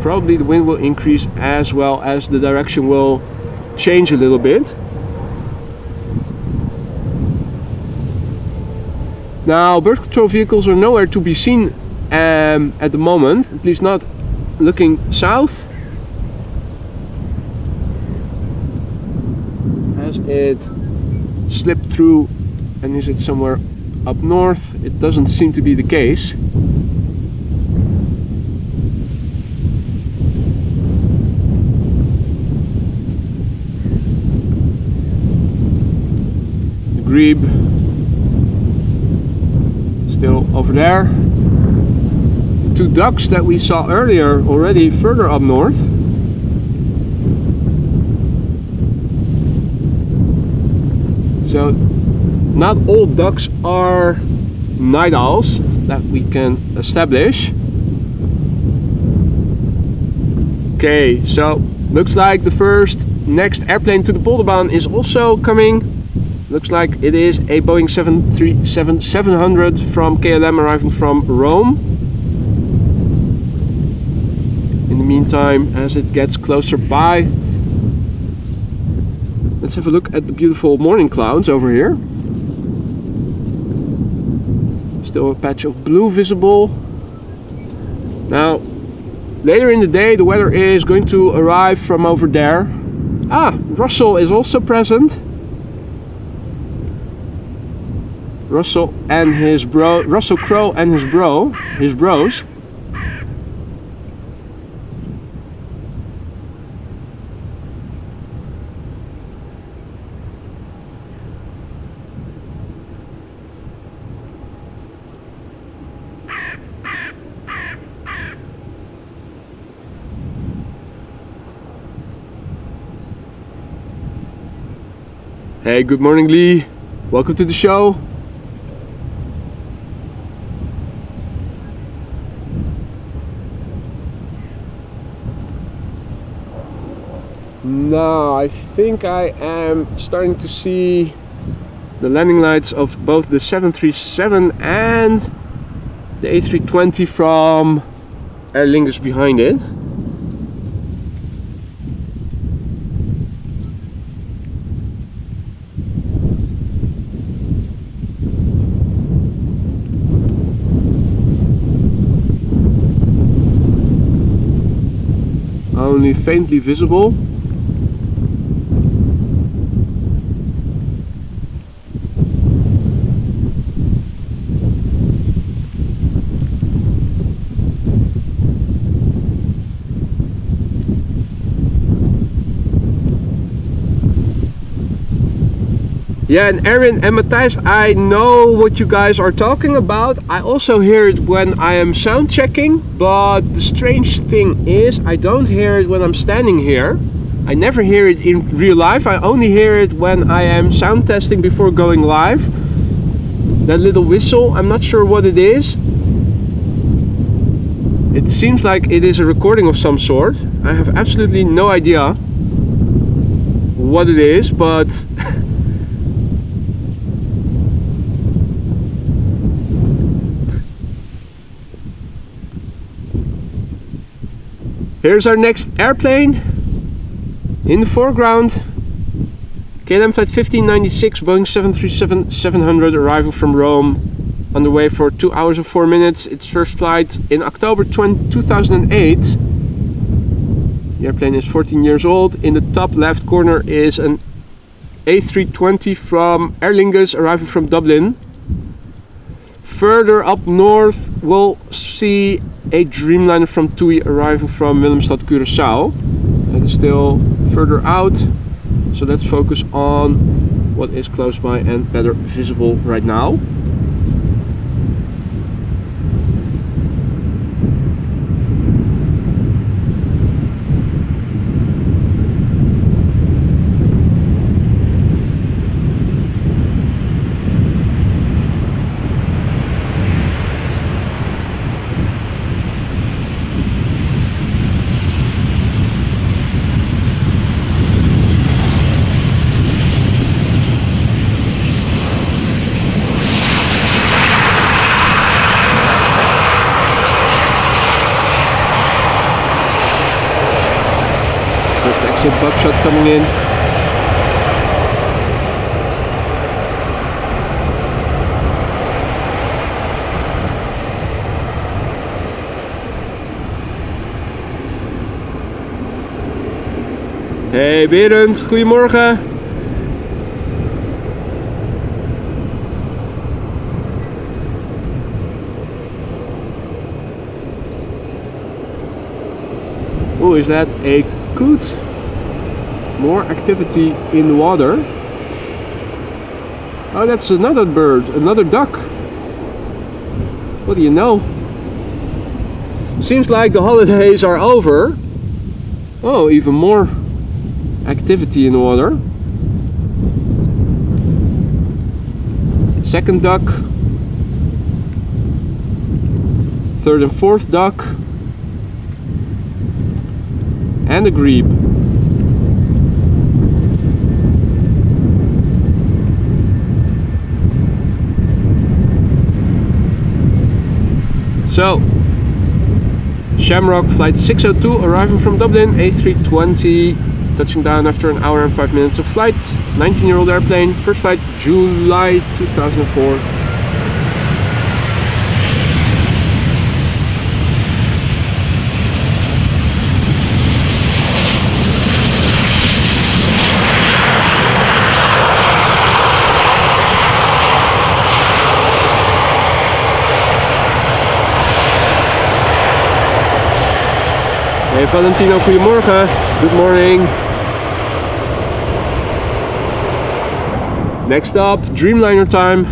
probably the wind will increase as well as the direction will change a little bit. Now, bird control vehicles are nowhere to be seen at the moment, at least not looking south. Has it slipped through and is it somewhere up north? It doesn't seem to be the case. The grebe still over there. The two ducks that we saw earlier already further up north. So not all ducks are night owls that we can establish. Okay, so looks like the first next airplane to the Polderbaan is also coming. Looks like it is a Boeing 737-700 from KLM arriving from Rome. In the meantime, as it gets closer by, let's have a look at the beautiful morning clouds over here. Still a patch of blue visible. Now, later in the day, the weather is going to arrive from over there. Ah, Russell is also present. Russell and his bro, Russell Crowe and his bros. Hey, good morning, Lee. Welcome to the show. Now I think I am starting to see the landing lights of both the 737 and the A320 from Aer Lingus behind it. Only faintly visible. Yeah, and Erin and Matthijs, I know what you guys are talking about. I also hear it when I am sound checking, but the strange thing is I don't hear it when I'm standing here. I never hear it in real life. I only hear it when I am sound testing before going live. That little whistle, I'm not sure what it is. It seems like it is a recording of some sort. I have absolutely no idea what it is, but here's our next airplane in the foreground. KLM flight 1596, Boeing 737-700 arrival from Rome, underway for 2 hours and 4 minutes. Its first flight in October 2008. The airplane is 14 years old. In the top left corner is an A320 from Aer Lingus arriving from Dublin. Further up north we'll see a Dreamliner from TUI arriving from Willemstad, Curaçao. That is still further out, so let's focus on what is close by and better visible right now. Exit buckshot coming in. Hey Berend, goedemorgen. Oh, is that a coot? More activity in the water. Oh, that's another bird, another duck. What do you know? Seems like the holidays are over. Oh, even more activity in the water. Second duck. Third and fourth duck. And a grebe. So, Shamrock flight 602 arriving from Dublin, A320, touching down after an hour and 5 minutes of flight. 19-year-old airplane, first flight July 2004. Hey Valentino, goedemorgen. Good morning. Next up, Dreamliner time.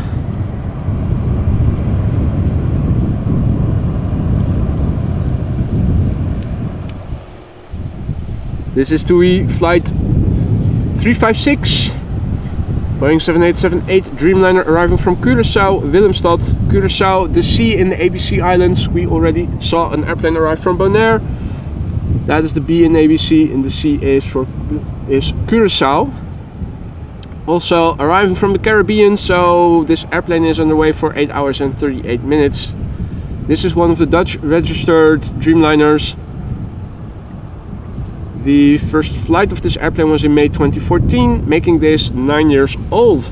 This is TUI flight 356. Boeing 7878 Dreamliner arriving from Curaçao, Willemstad. Curaçao, the sea in the ABC Islands. We already saw an airplane arrive from Bonaire. That is the B in ABC, and the C is Curaçao. Also arriving from the Caribbean, so this airplane is underway for 8 hours and 38 minutes. This is one of the Dutch registered Dreamliners. The first flight of this airplane was in May 2014, making this 9 years old.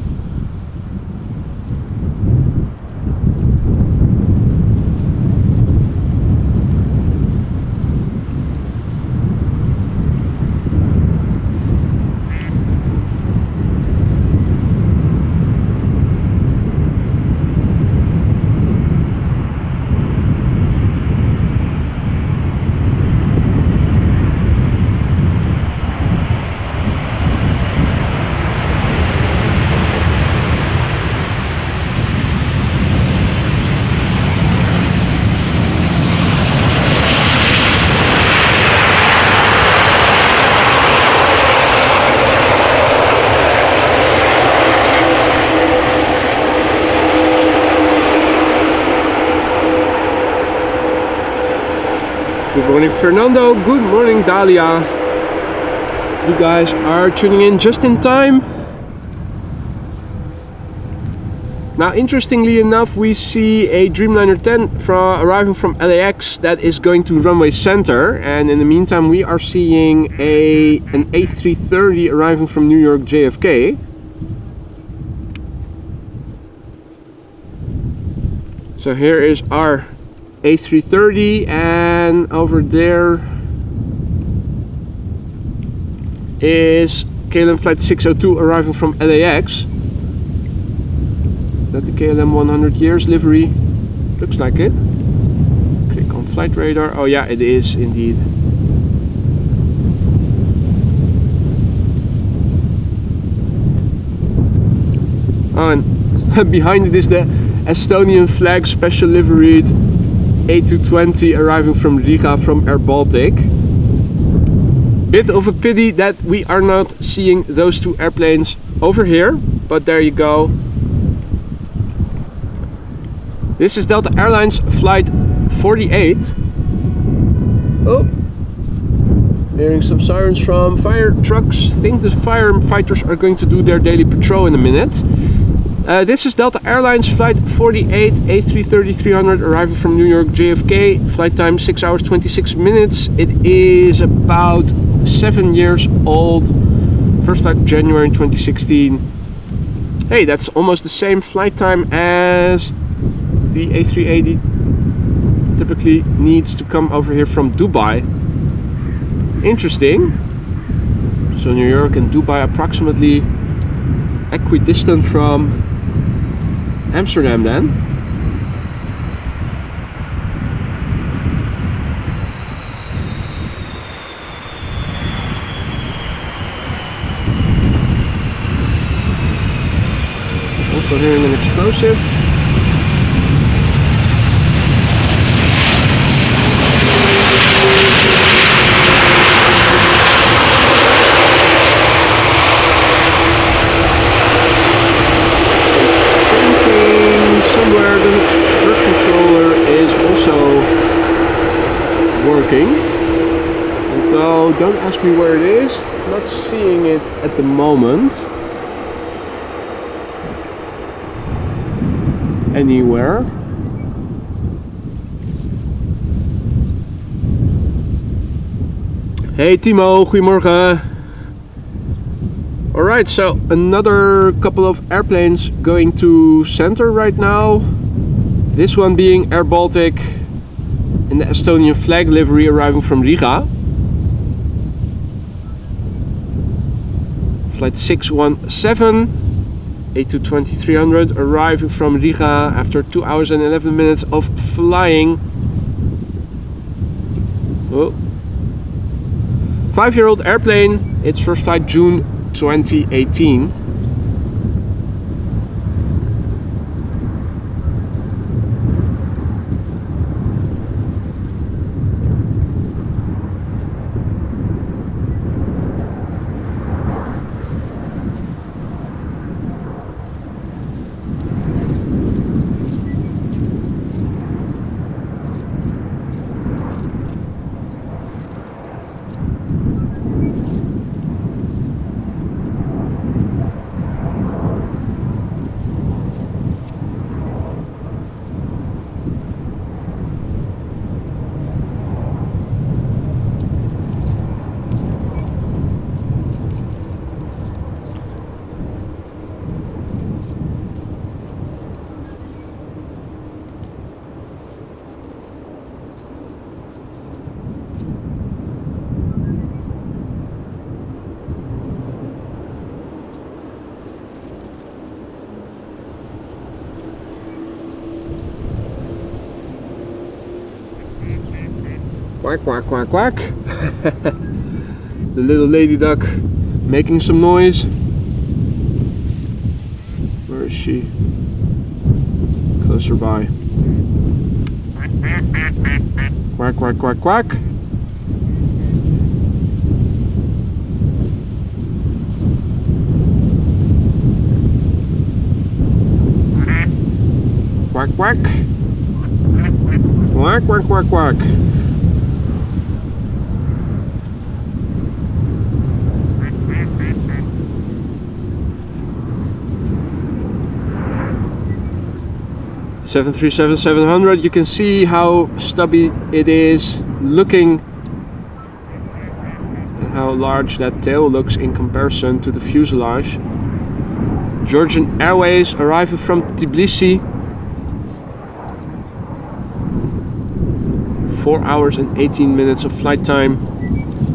Good morning Fernando, good morning Dalia. You guys are tuning in just in time. Now interestingly enough, we see a Dreamliner 10 arriving from LAX that is going to runway center, and in the meantime we are seeing an A330 arriving from New York JFK. So here is our A330, and over there is KLM flight 602 arriving from LAX. That the KLM 100 years livery? Looks like it. Click on flight radar. Oh yeah, it is indeed. Oh, and behind it is the Estonian flag special liveried A220 arriving from Riga from Air Baltic. Bit of a pity that we are not seeing those two airplanes over here, but there you go. This is Delta Airlines flight 48. Oh, hearing some sirens from fire trucks. I think the firefighters are going to do their daily patrol in a minute. This is Delta Airlines flight 48 A330-300 arriving from New York JFK. Flight time 6 hours 26 minutes. It is about 7 years old. First flight January 2016. Hey, that's almost the same flight time as the A380 typically needs to come over here from Dubai. Interesting. So New York and Dubai approximately equidistant from Amsterdam then. Also hearing an explosive. Although don't ask me where it is, I'm not seeing it at the moment anywhere. Hey Timo, goedemorgen. Alright, so another couple of airplanes going to center right now. This one being Air Baltic in the Estonian flag livery arriving from Riga. Flight 617 A220-300 arriving from Riga after 2 hours and 11 minutes of flying. Oh. 5-year-old airplane. Its first flight June 2018. Quack, quack, quack, quack. The little lady duck making some noise. Where is she? Closer by. Quack, quack, quack, quack. Quack, quack. Quack, quack, quack, quack. Seven 737-700, you can see how stubby it is looking and how large that tail looks in comparison to the fuselage. Georgian Airways arriving from Tbilisi. 4 hours and 18 minutes of flight time.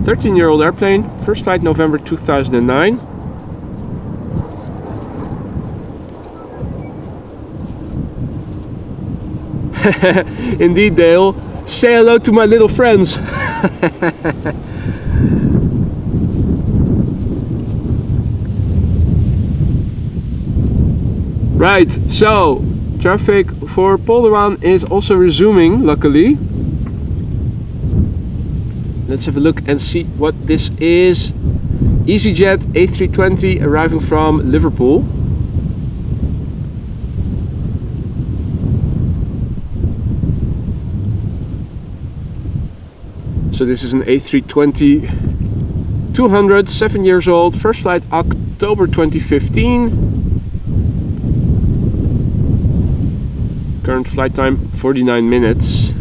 13-year-old airplane, first flight November 2009. Indeed, Dale. Say hello to my little friends. Right, so traffic for Polderaan is also resuming, luckily. Let's have a look and see what this is. EasyJet A320 arriving from Liverpool. So this is an A320-200, 7 years old, first flight October 2015. Current flight time 49 minutes.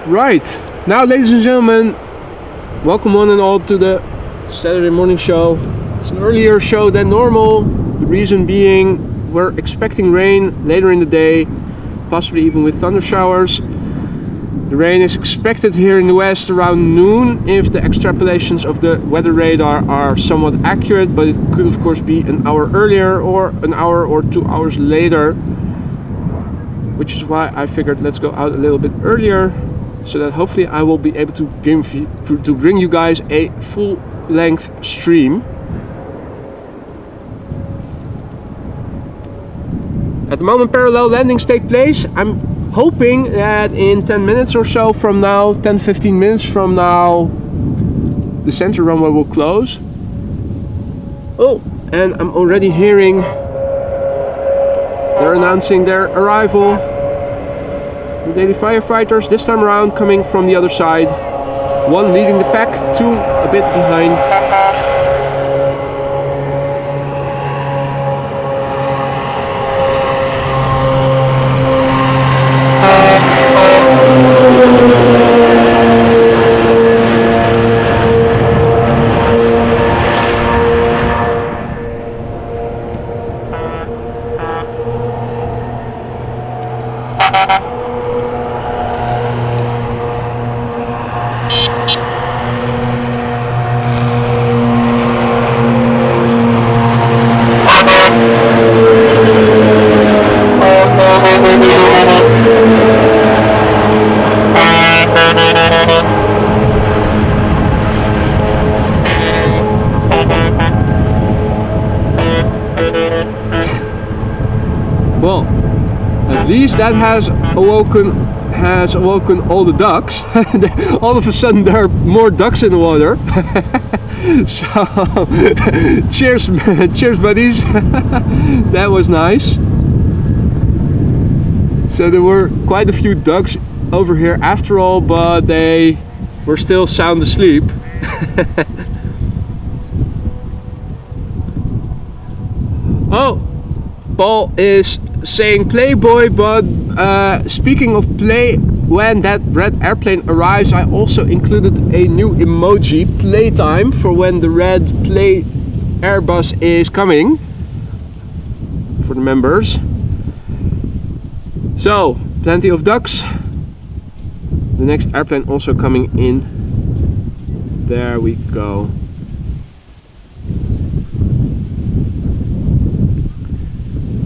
Right, now ladies and gentlemen, welcome one and all to the Saturday morning show. It's an earlier show than normal, the reason being we're expecting rain later in the day, possibly even with thunder showers. The rain is expected here in the west around noon if the extrapolations of the weather radar are somewhat accurate, but it could of course be an hour earlier or an hour or 2 hours later, which is why I figured let's go out a little bit earlier, so that hopefully I will be able to bring you guys a full length stream. At the moment parallel landings take place. I'm hoping that in 10 minutes or so from now, 10-15 minutes from now, the center runway will close. Oh, and I'm already hearing they're announcing their arrival. The daily firefighters, this time around coming from the other side. One leading the pack, two a bit behind. Well, at least that has awoken all the ducks. All of a sudden there are more ducks in the water. So cheers buddies. That was nice. So there were quite a few ducks over here after all, but they were still sound asleep. Oh, Paul is saying Playboy, but speaking of play, when that red airplane arrives, I also included a new emoji, playtime, for when the red play Airbus is coming. for the members. So, plenty of ducks. The next airplane also coming in. There we go.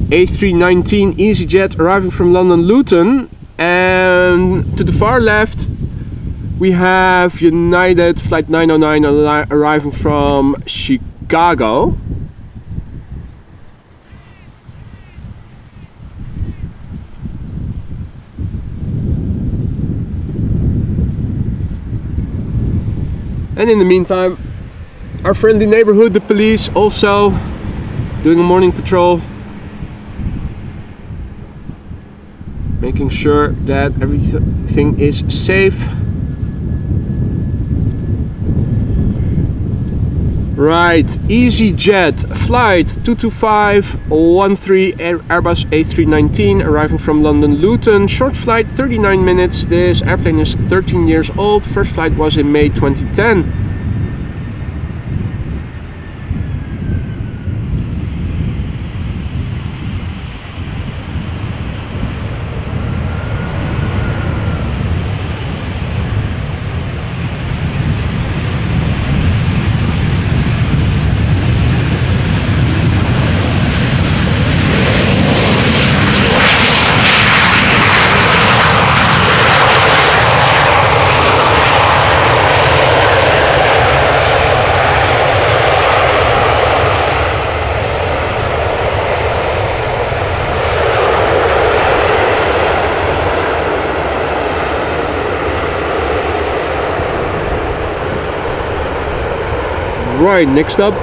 A319 EasyJet arriving from London Luton, and to the far left we have United Flight 909 arriving from Chicago. And in the meantime, our friendly neighborhood, the police, also doing a morning patrol, making sure that everything is safe. Right, EasyJet flight 22513 Airbus A319 arriving from London Luton. Short flight, 39 minutes. This airplane is 13 years old. First flight was in May 2010. Right, next up,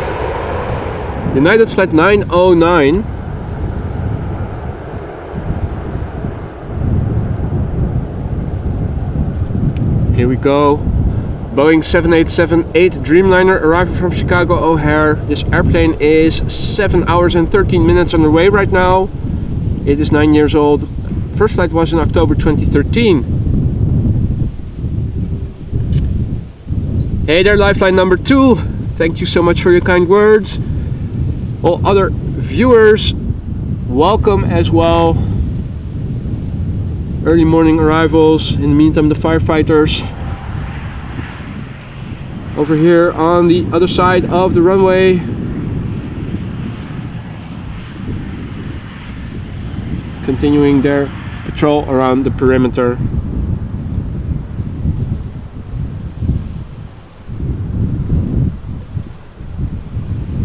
United Flight 909. Here we go. Boeing 7878 Dreamliner arriving from Chicago O'Hare. This airplane is 7 hours and 13 minutes on the way right now. It is 9 years old. First flight was in October 2013. Hey there, Lifeline number 2. Thank you so much for your kind words. All other viewers, welcome as well. Early morning arrivals. In the meantime, the firefighters over here on the other side of the runway. Continuing their patrol around the perimeter.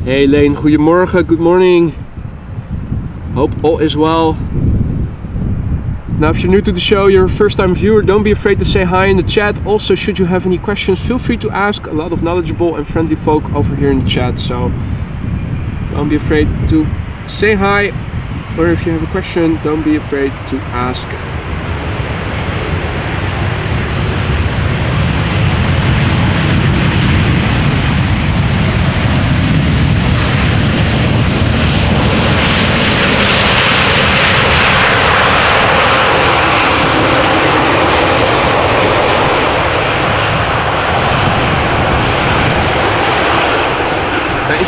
Hey Lane, goedemorgen, good morning. Hope all is well. Now if you're new to the show, you're a first time viewer, don't be afraid to say hi in the chat. Also, should you have any questions, feel free to ask. A lot of knowledgeable and friendly folk over here in the chat, so don't be afraid to say hi. Or if you have a question, don't be afraid to ask.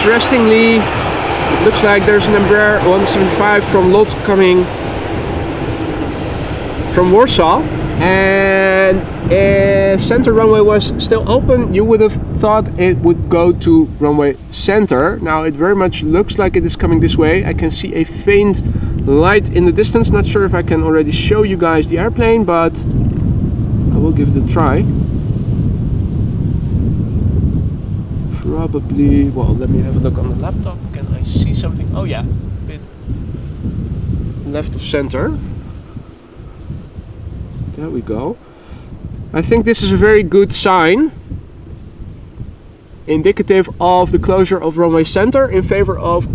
Interestingly, it looks like there's an Embraer 175 from Lot coming from Warsaw, and if center runway was still open, you would have thought it would go to runway center. Now it very much looks like it is coming this way. I can see a faint light in the distance. Not sure if I can already show you guys the airplane, but I will give it a try. Probably, well, let me have a look on the laptop. Can I see something? Oh yeah, a bit left of center. There we go. I think this is a very good sign, indicative of the closure of runway center in favor of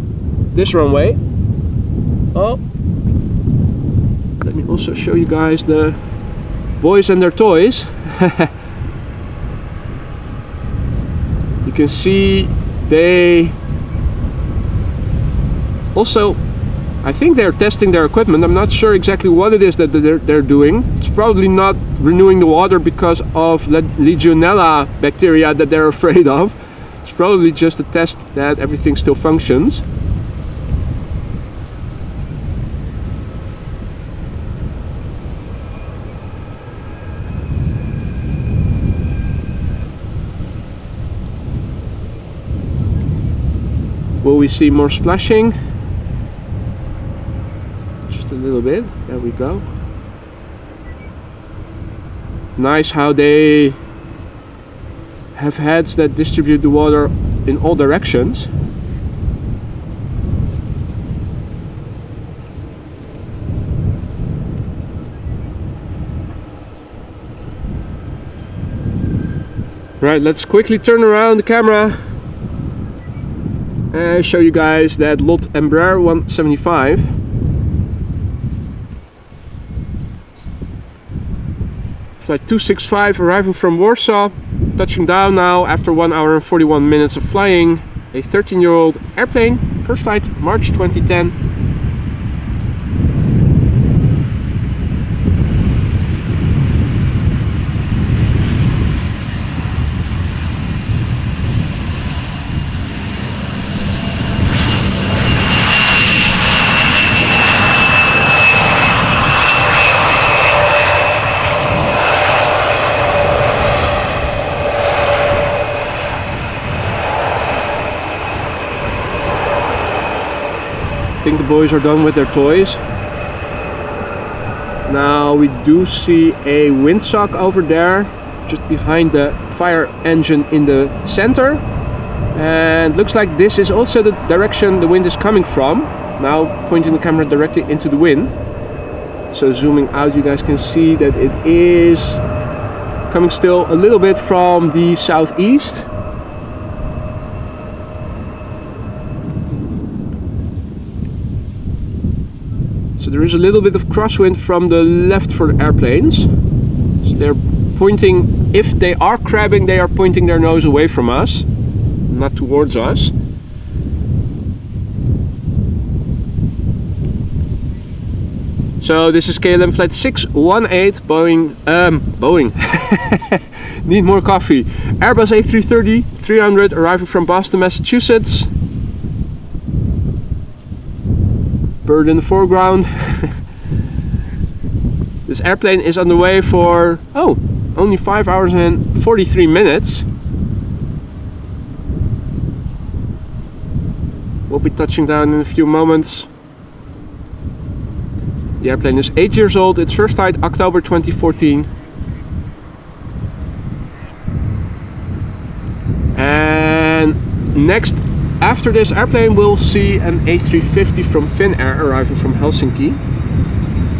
this runway. Oh, let me also show you guys the boys and their toys. You can see they also, I think they're testing their equipment. I'm not sure exactly what it is that they're doing. It's probably not renewing the water because of Legionella bacteria that they're afraid of. It's probably just a test that everything still functions. we see more splashing. Just a little bit. There we go. Nice how they have heads that distribute the water in all directions. Right, let's quickly turn around the camera and show you guys that lot Embraer 175. Flight 265 arrival from Warsaw, touching down now after 1 hour and 41 minutes of flying. A 13-year-old airplane, first flight March 2010. I think the boys are done with their toys. Now we do see a windsock over there, just behind the fire engine in the center. And looks like this is also the direction the wind is coming from. Now pointing the camera directly into the wind. So zooming out, you guys can see that it is coming still a little bit from the southeast. So there is a little bit of crosswind from the left for the airplanes. So they're pointing, if they are crabbing, they are pointing their nose away from us, not towards us. So this is KLM flight 618, Boeing, need more coffee. Airbus A330-300 arriving from Boston, Massachusetts. Bird in the foreground. This airplane is on the way for, only 5 hours and 43 minutes. We'll be touching down in a few moments. The airplane is 8 years old. Its first flight October 2014. And next, after this airplane, we'll see an A350 from Finnair arriving from Helsinki.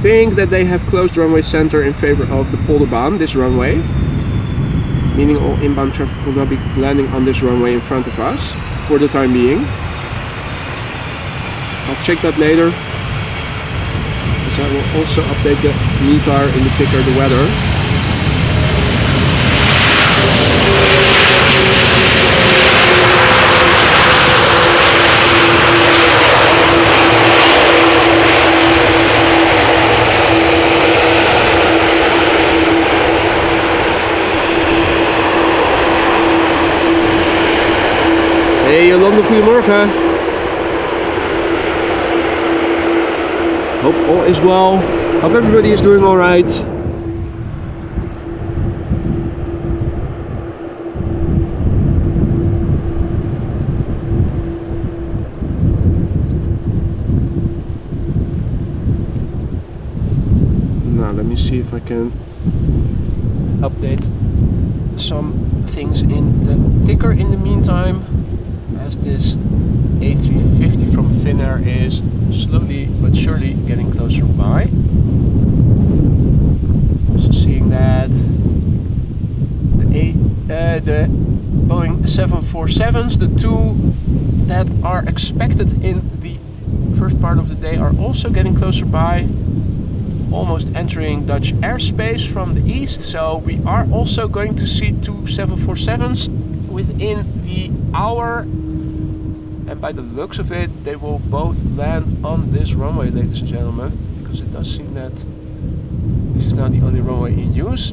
Think that they have closed runway center in favor of the Polderbaan, this runway. Meaning all inbound traffic will not be landing on this runway in front of us for the time being. I'll check that later. I will also update the METAR in the ticker, the weather. Hey Jolande, goedemorgen. Hope all is well. Hope everybody is doing alright. Now let me see if I can update some things in the ticker in the meantime, as this A350 from Finnair is slowly but surely getting closer by. Also seeing that the Boeing 747s, the two that are expected in the first part of the day, are also getting closer by, almost entering Dutch airspace from the east. So we are also going to see two 747s within the hour. And by the looks of it, they will both land on this runway, ladies and gentlemen, because it does seem that this is now the only runway in use.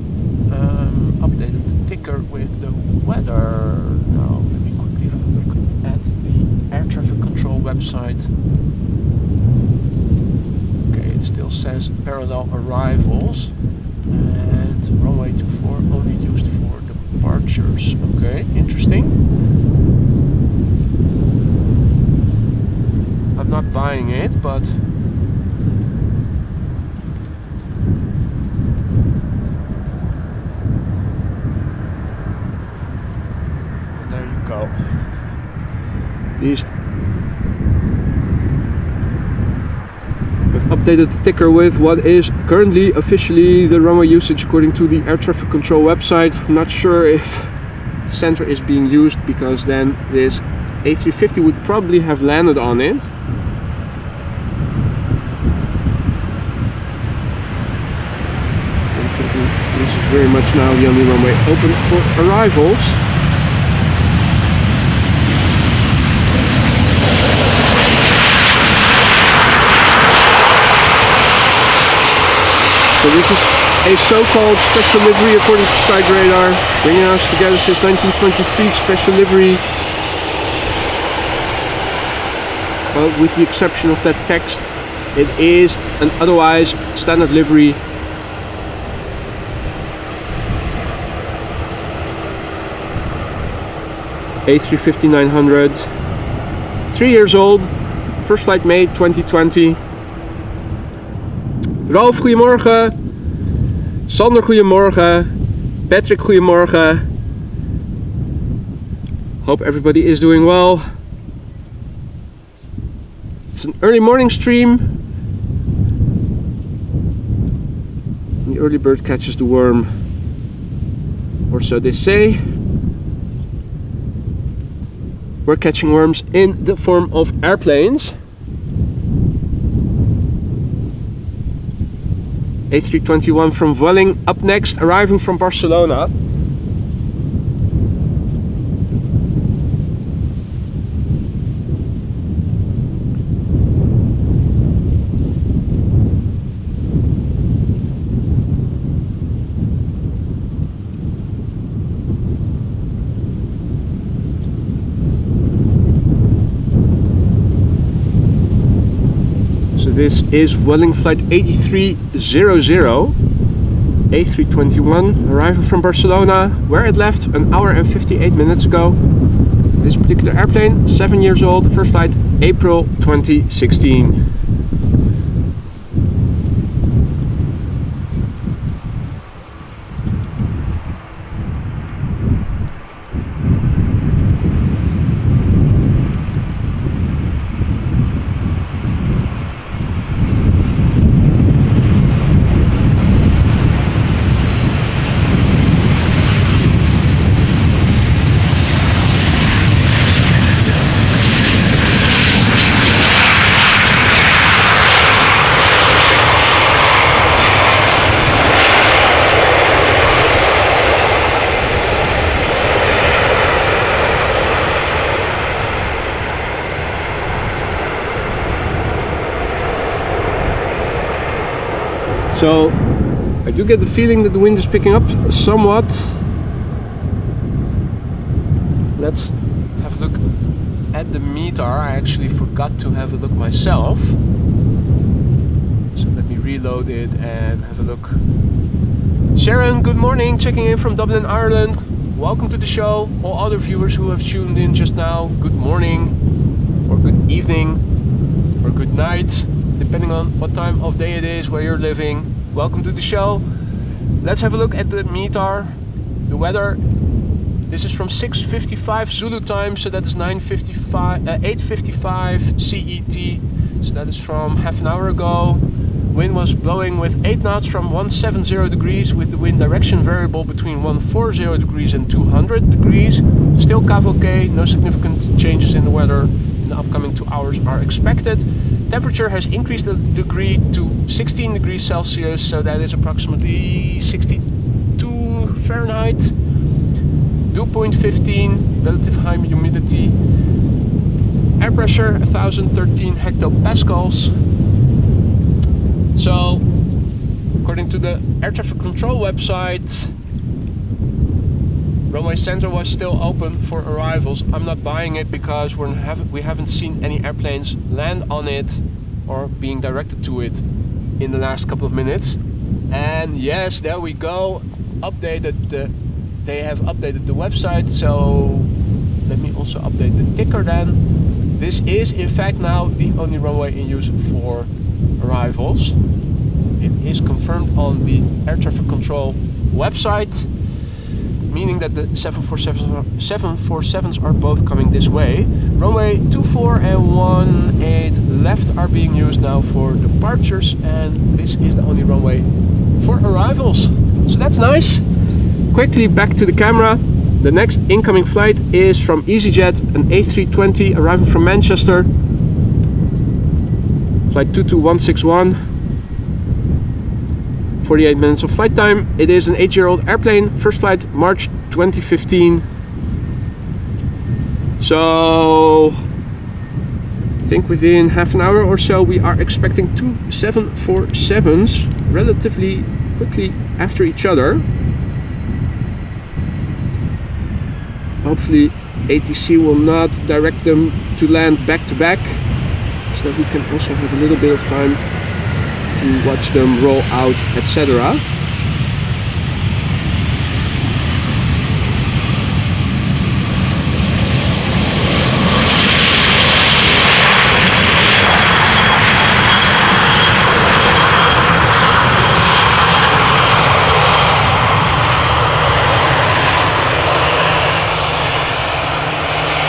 Updated the ticker with the weather. Now let me quickly have a look at the air traffic control website. Okay, it still says parallel arrivals, and runway 24 only used for departures. Okay, interesting. not buying it, but there you go. At least we've updated the ticker with what is currently officially the runway usage according to the air traffic control website. I'm not sure if center is being used, because then this A350 would probably have landed on it. I'm thinking this is very much now the only runway open for arrivals. So this is a so-called special livery according to Strike Radar, bringing us together since 1923, special livery. Well, with the exception of that text, it is an otherwise standard livery. A359, 3 years old, first flight May 2020. Rolf, goedemorgen. Sander, goedemorgen. Patrick, goedemorgen. Hope everybody is doing well. It's an early morning stream. The early bird catches the worm, or so they say. We're catching worms in the form of airplanes. A321 from Vueling up next, arriving from Barcelona. This is Vueling flight 8300, A321, arriving from Barcelona, where it left an hour and 58 minutes ago. This particular airplane, 7 years old, first flight April 2016. So I do get the feeling that the wind is picking up somewhat. Let's have a look at the meter. I actually forgot to have a look myself. So let me reload it and have a look. Sharon, good morning, checking in from Dublin, Ireland. Welcome to the show. All other viewers who have tuned in just now, good morning, or good evening, or good night, depending on what time of day it is where you're living. Welcome to the show. Let's have a look at the meter, the weather. This is from 6:55 Zulu time, so that is 8:55 CET. So that is from half an hour ago. Wind was blowing with 8 knots from 170 degrees, with the wind direction variable between 140 degrees and 200 degrees. Still okay, no significant changes in the weather in the upcoming 2 hours are expected. Temperature has increased a degree to 16 degrees Celsius, so that is approximately 62 Fahrenheit. Dew point 15, relative high humidity. Air pressure 1013 hectopascals. So, according to the air traffic control website, runway center was still open for arrivals. I'm not buying it because we haven't seen any airplanes land on it or being directed to it in the last couple of minutes. And yes, there we go. They have updated the website. So let me also update the ticker then. This is in fact now the only runway in use for arrivals. It is confirmed on the air traffic control website, meaning that the 747s are both coming this way. Runway 24 and 18 left are being used now for departures, and this is the only runway for arrivals. So that's nice. Quickly back to the camera. The next incoming flight is from EasyJet, an A320 arriving from Manchester. Flight 22161. 48 minutes of flight time. It is an 8-year-old airplane. First flight March 2015. So I think within half an hour or so we are expecting 2 747s relatively quickly after each other. Hopefully ATC will not direct them to land back to back, so that we can also have a little bit of time to watch them roll out, etc.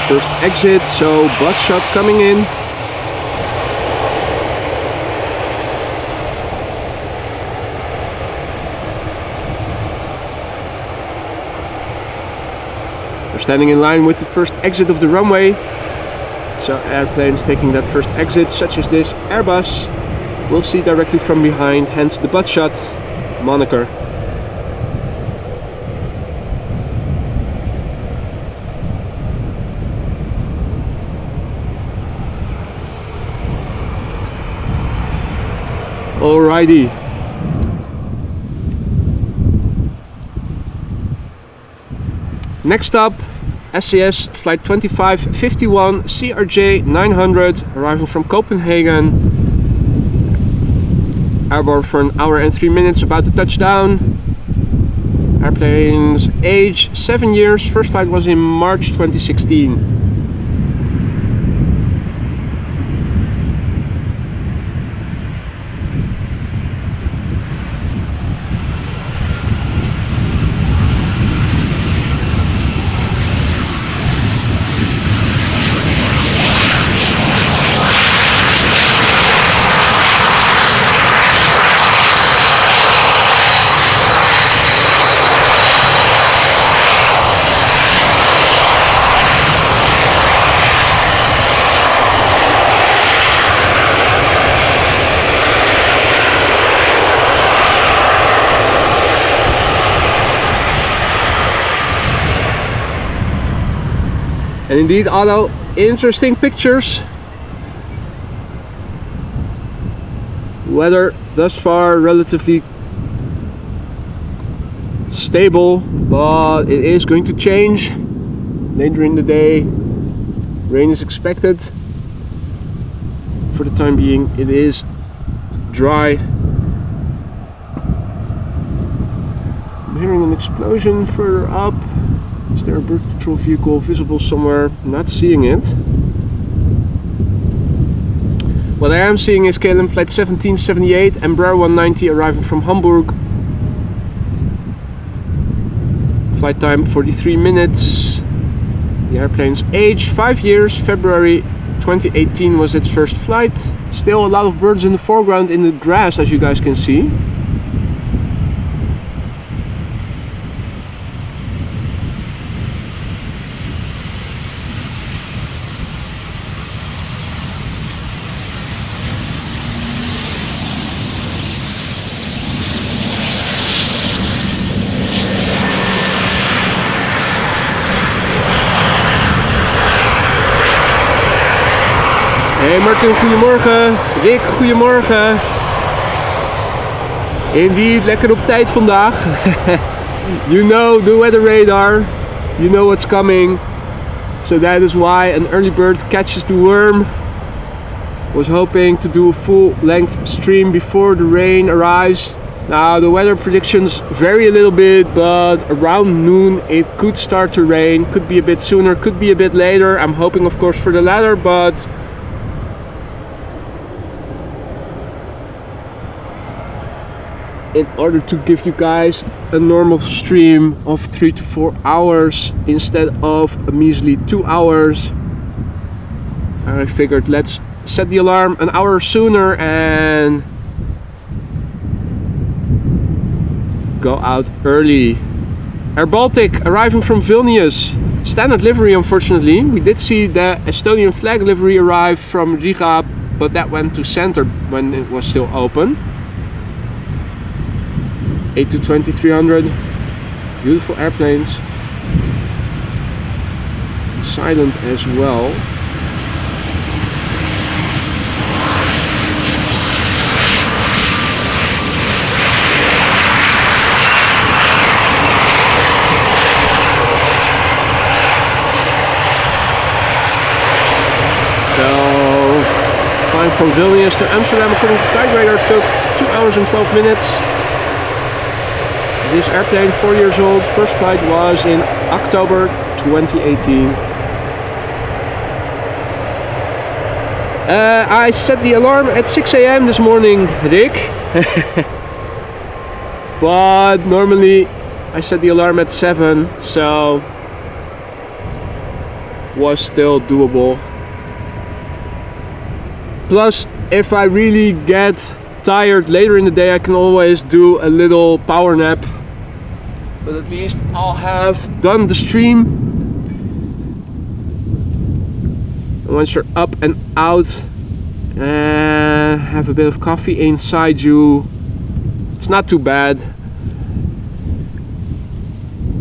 First exit, so butt shot coming in. We're standing in line with the first exit of the runway. So airplanes taking that first exit, such as this Airbus, we'll see directly from behind, hence the butt shot moniker. Alrighty. Next up, SAS flight 2551 CRJ 900 arriving from Copenhagen. Airborne for an hour and 3 minutes, about to touch down. Airplane's age 7 years. First flight was in March 2016. And indeed, Otto, interesting pictures. Weather thus far relatively stable, but it is going to change later in the day. Rain is expected. For the time being, it is dry. I'm hearing an explosion further up. Is there a bird control vehicle visible somewhere? Not seeing it. What I am seeing is KLM flight 1778, Embraer 190 arriving from Hamburg. Flight time 43 minutes. The airplane's age 5 years, February 2018 was its first flight. Still a lot of birds in the foreground in the grass, as you guys can see. Hey Martin, goedemorgen. Rick, goedemorgen. Indeed, lekker op tijd vandaag. You know the weather radar. You know what's coming. So that is why an early bird catches the worm. Was hoping to do a full length stream before the rain arrives. Now the weather predictions vary a little bit, but around noon it could start to rain. Could be a bit sooner, could be a bit later. I'm hoping of course for the latter, but in order to give you guys a normal stream of 3 to 4 hours instead of a measly 2 hours, I figured let's set the alarm an hour sooner and go out early. Air Baltic arriving from Vilnius. Standard livery, unfortunately. We did see the Estonian flag livery arrive from Riga, but that went to center when it was still open. A220-300, beautiful airplanes, silent as well. So, flying from Vilnius to Amsterdam according to flight radar took 2 hours and 12 minutes. This airplane, 4 years old, first flight was in October 2018. I set the alarm at 6 AM this morning, Rick. But normally I set the alarm at 7, so was still doable. Plus, if I really get tired later in the day, I can always do a little power nap. But at least I'll have done the stream. And once you're up and out and have a bit of coffee inside you, it's not too bad.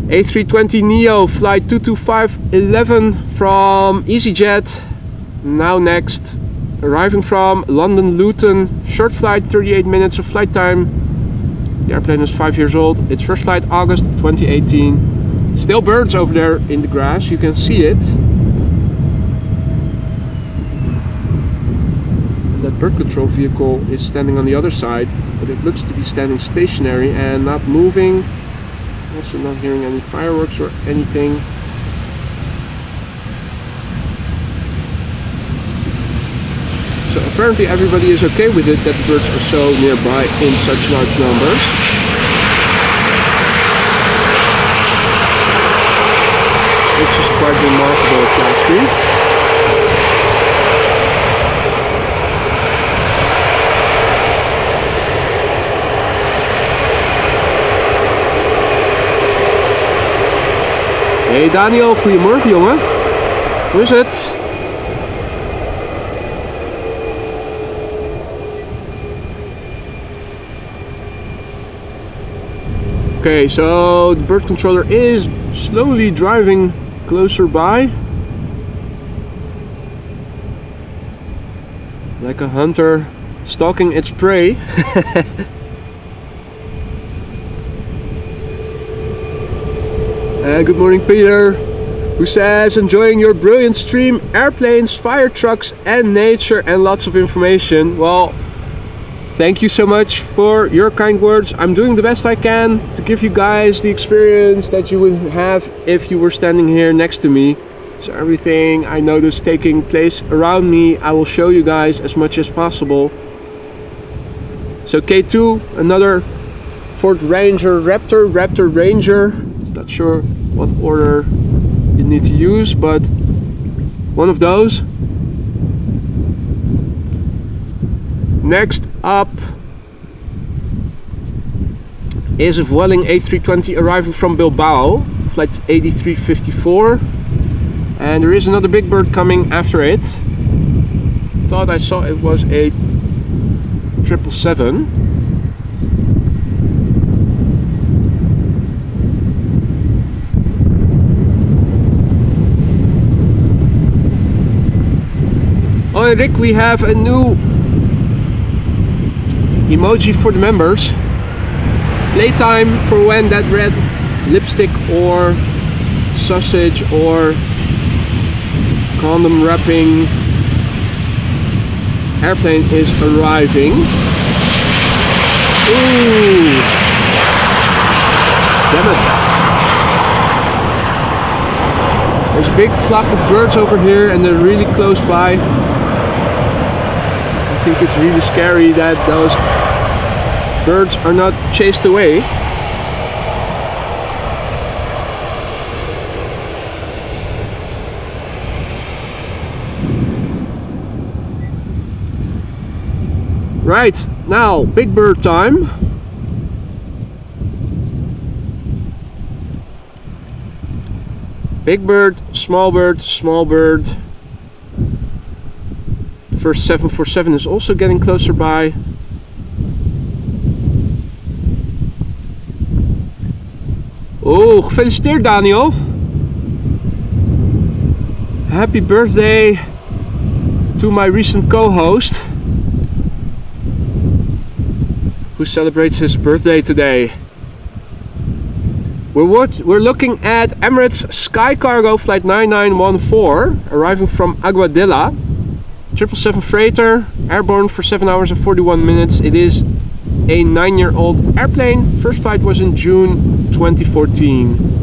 A320neo flight 22511 from EasyJet. Now next, arriving from London Luton, short flight, 38 minutes of flight time. The airplane is 5 years old. Its first flight August 2018. Still birds over there in the grass, you can see it. That bird control vehicle is standing on the other side, but it looks to be standing stationary and not moving. Also not hearing any fireworks or anything. So apparently everybody is okay with it that the birds are so nearby in such large numbers. Which is quite remarkable if you ask me. Hey Daniel, goedemorgen jongen. Hoe is het? Okay, so the bird controller is slowly driving closer by. Like a hunter stalking its prey. Good morning Peter, who says enjoying your brilliant stream, airplanes, fire trucks and nature and lots of information. Well, thank you so much for your kind words. I'm doing the best I can to give you guys the experience that you would have if you were standing here next to me. So everything I notice taking place around me, I will show you guys as much as possible. So K2, another Ford Ranger Raptor Ranger. Not sure what order you need to use, but one of those. Next up is a Vueling A320 arriving from Bilbao, flight 8354, and there is another big bird coming after it. Thought I saw it was a 777. Oh, and Rick, we have a new emoji for the members. Playtime for when that red lipstick or sausage or condom wrapping airplane is arriving. Ooh. damn it. There's a big flock of birds over here and they're really close by. I think it's really scary that those birds are not chased away. Right, now big bird time. Big bird, small bird, small bird. The first 747 is also getting closer by. Oh, gefeliciteerd Daniel. Happy birthday to my recent co-host who celebrates his birthday today. We're looking at Emirates Sky Cargo flight 9914 arriving from Aguadilla. 777 freighter, airborne for 7 hours and 41 minutes. It is a 9-year-old airplane. First flight was in June 2014.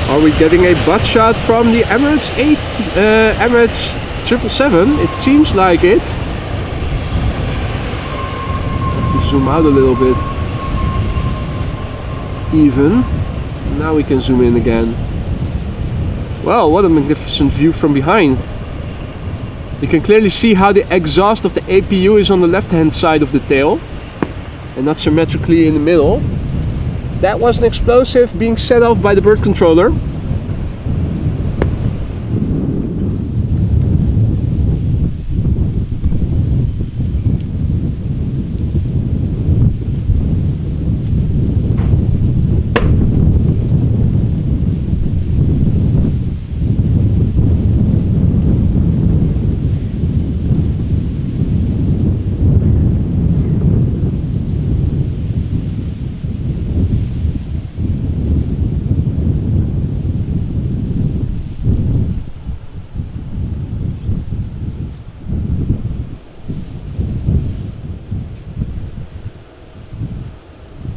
Are we getting a butt shot from the Emirates 777? It seems like it. Have to zoom out a little bit. Even. Now we can zoom in again. Wow, what a magnificent view from behind. You can clearly see how the exhaust of the APU is on the left hand side of the tail and not symmetrically in the middle. That was an explosive being set off by the bird controller.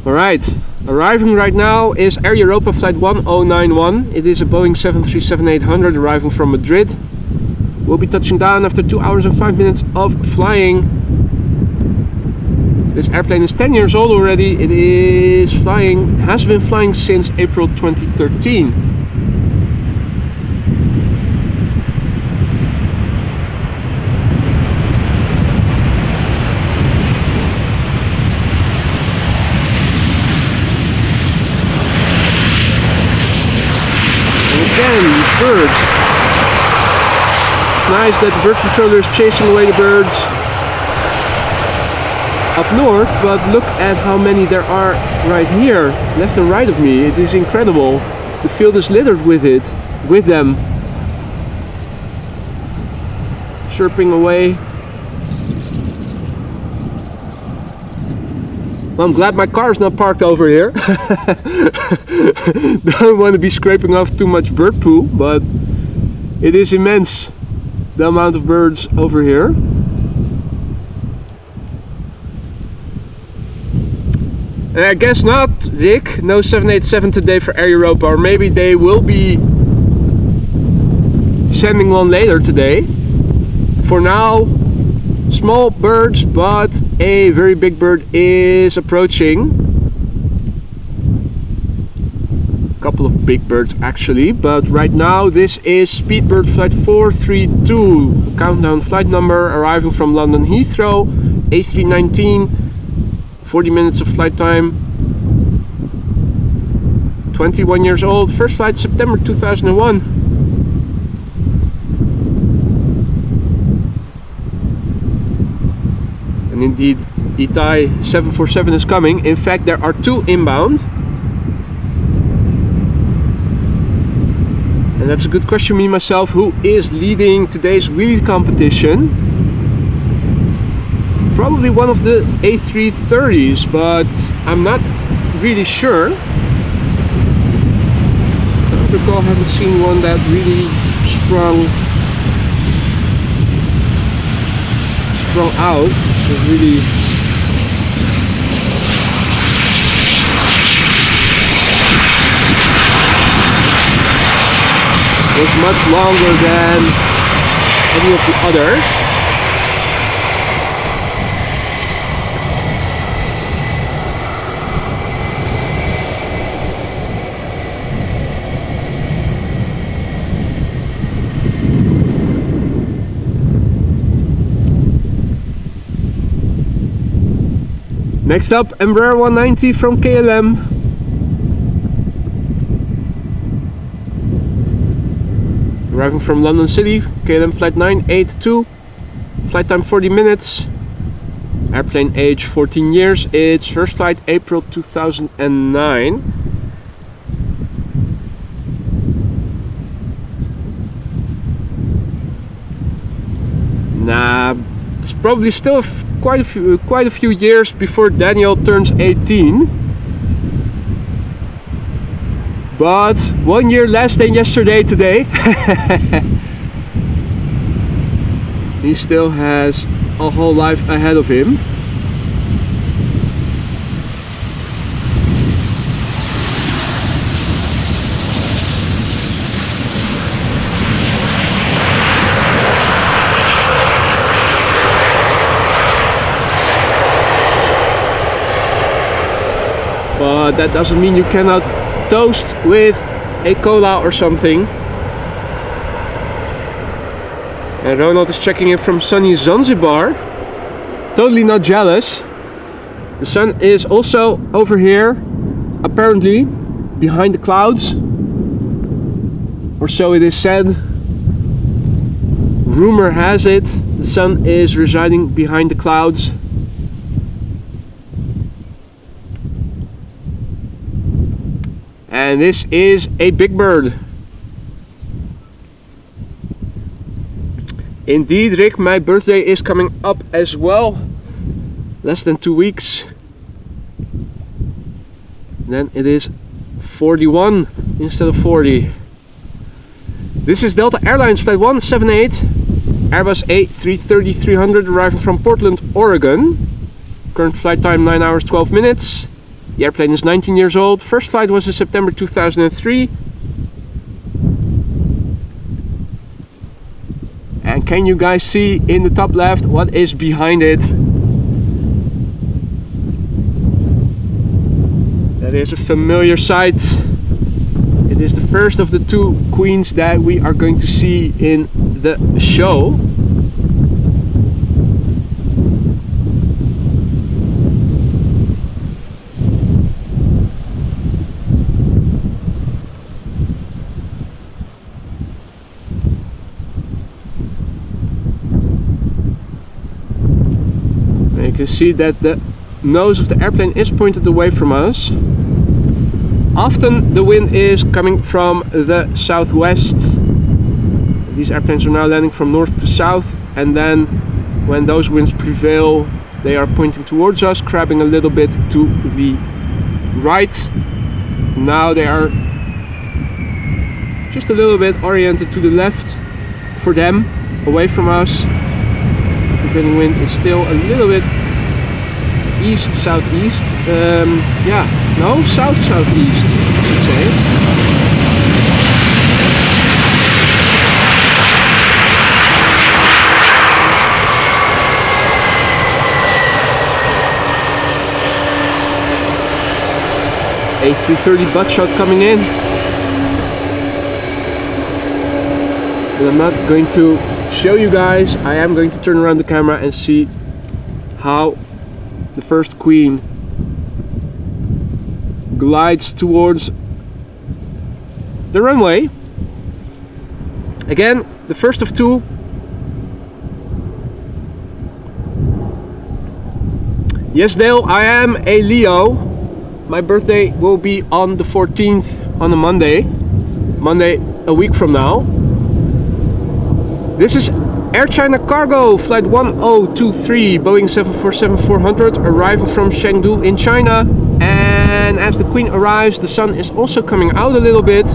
Alright, arriving right now is Air Europa flight 1091. It is a Boeing 737-800 arriving from Madrid. We'll be touching down after 2 hours and 5 minutes of flying. This airplane is 10 years old already. It is flying, has been flying since April 2013. Birds. It's nice that the bird controller is chasing away the birds up north, but look at how many there are right here, left and right of me. It is incredible. The field is littered with them. Chirping away. Well, I'm glad my car is not parked over here. Don't want to be scraping off too much bird poo, but it is immense, the amount of birds over here. And I guess not, Rick. No 787 today for Air Europa, or maybe they will be sending one later today. For now, small birds, but a very big bird is approaching. A couple of big birds actually, but right now this is Speedbird flight 432, countdown flight number, arriving from London Heathrow, A319, 40 minutes of flight time. 21 years old, first flight September 2001. And indeed, Itai 747 is coming. In fact, there are 2 inbound. And that's a good question, me myself, who is leading today's wheelie competition? Probably one of the A330s, but I'm not really sure. I recall, haven't seen one that really sprung out. It really was much longer than any of the others. Next up, Embraer 190 from KLM. Arriving from London City, KLM flight 982, flight time 40 minutes, airplane age 14 years, its first flight April 2009. Nah, it's probably still quite a few years before Daniel turns 18. But 1 year less than yesterday today. He still has a whole life ahead of him. But that doesn't mean you cannot toast with a cola or something. And Ronald is checking in from sunny Zanzibar. Totally not jealous. The sun is also over here, apparently behind the clouds, or so it is said. Rumor has it the sun is residing behind the clouds. And this is a big bird. Indeed, Rick, my birthday is coming up as well. Less than 2 weeks. Then it is 41 instead of 40. This is Delta Airlines flight 178, Airbus A330-300, arriving from Portland, Oregon. Current flight time 9 hours 12 minutes. The airplane is 19 years old. First flight was in September 2003. And can you guys see in the top left what is behind it? That is a familiar sight. It is the first of the 2 queens that we are going to see in the show. You can see that the nose of the airplane is pointed away from us. Often the wind is coming from the southwest. These airplanes are now landing from north to south, and then when those winds prevail, they are pointing towards us, crabbing a little bit to the right. Now they are just a little bit oriented to the left for them, away from us. The prevailing wind is still a little bit east southeast. South southeast, I should say. A330 butt shot coming in. But I'm not going to show you guys. I am going to turn around the camera and see how the first queen glides towards the runway. Again, the first of two. Yes, Dale, I am a Leo. My birthday will be on the 14th, on a Monday a week from now. This is Air China Cargo, flight 1023, Boeing 747-400, arrival from Chengdu in China. And as the Queen arrives, the sun is also coming out a little bit.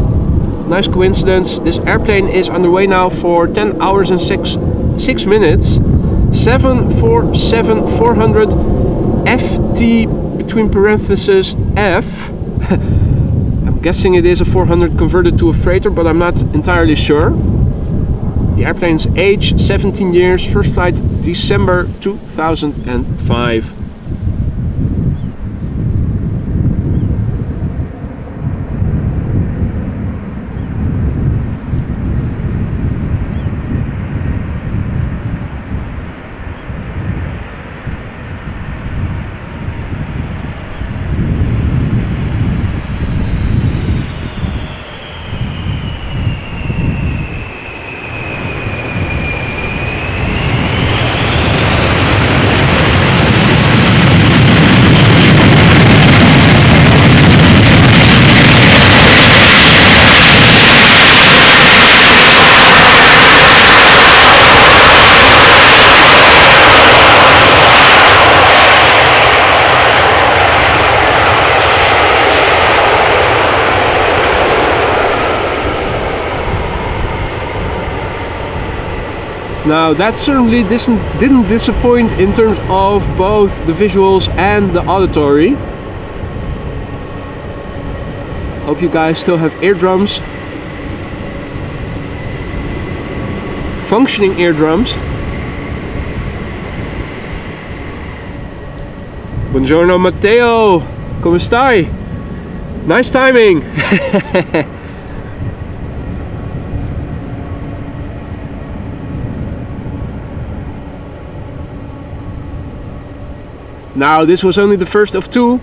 Nice coincidence. This airplane is underway now for 10 hours and 6 minutes. 747-400 FT between parentheses F. I'm guessing it is a 400 converted to a freighter, but I'm not entirely sure. The airplane's age 17 years, first flight December 2005. Now that certainly didn't disappoint in terms of both the visuals and the auditory. Hope you guys still have eardrums. Functioning eardrums. Buongiorno Matteo, come stai? Nice timing. Now this was only the first of two,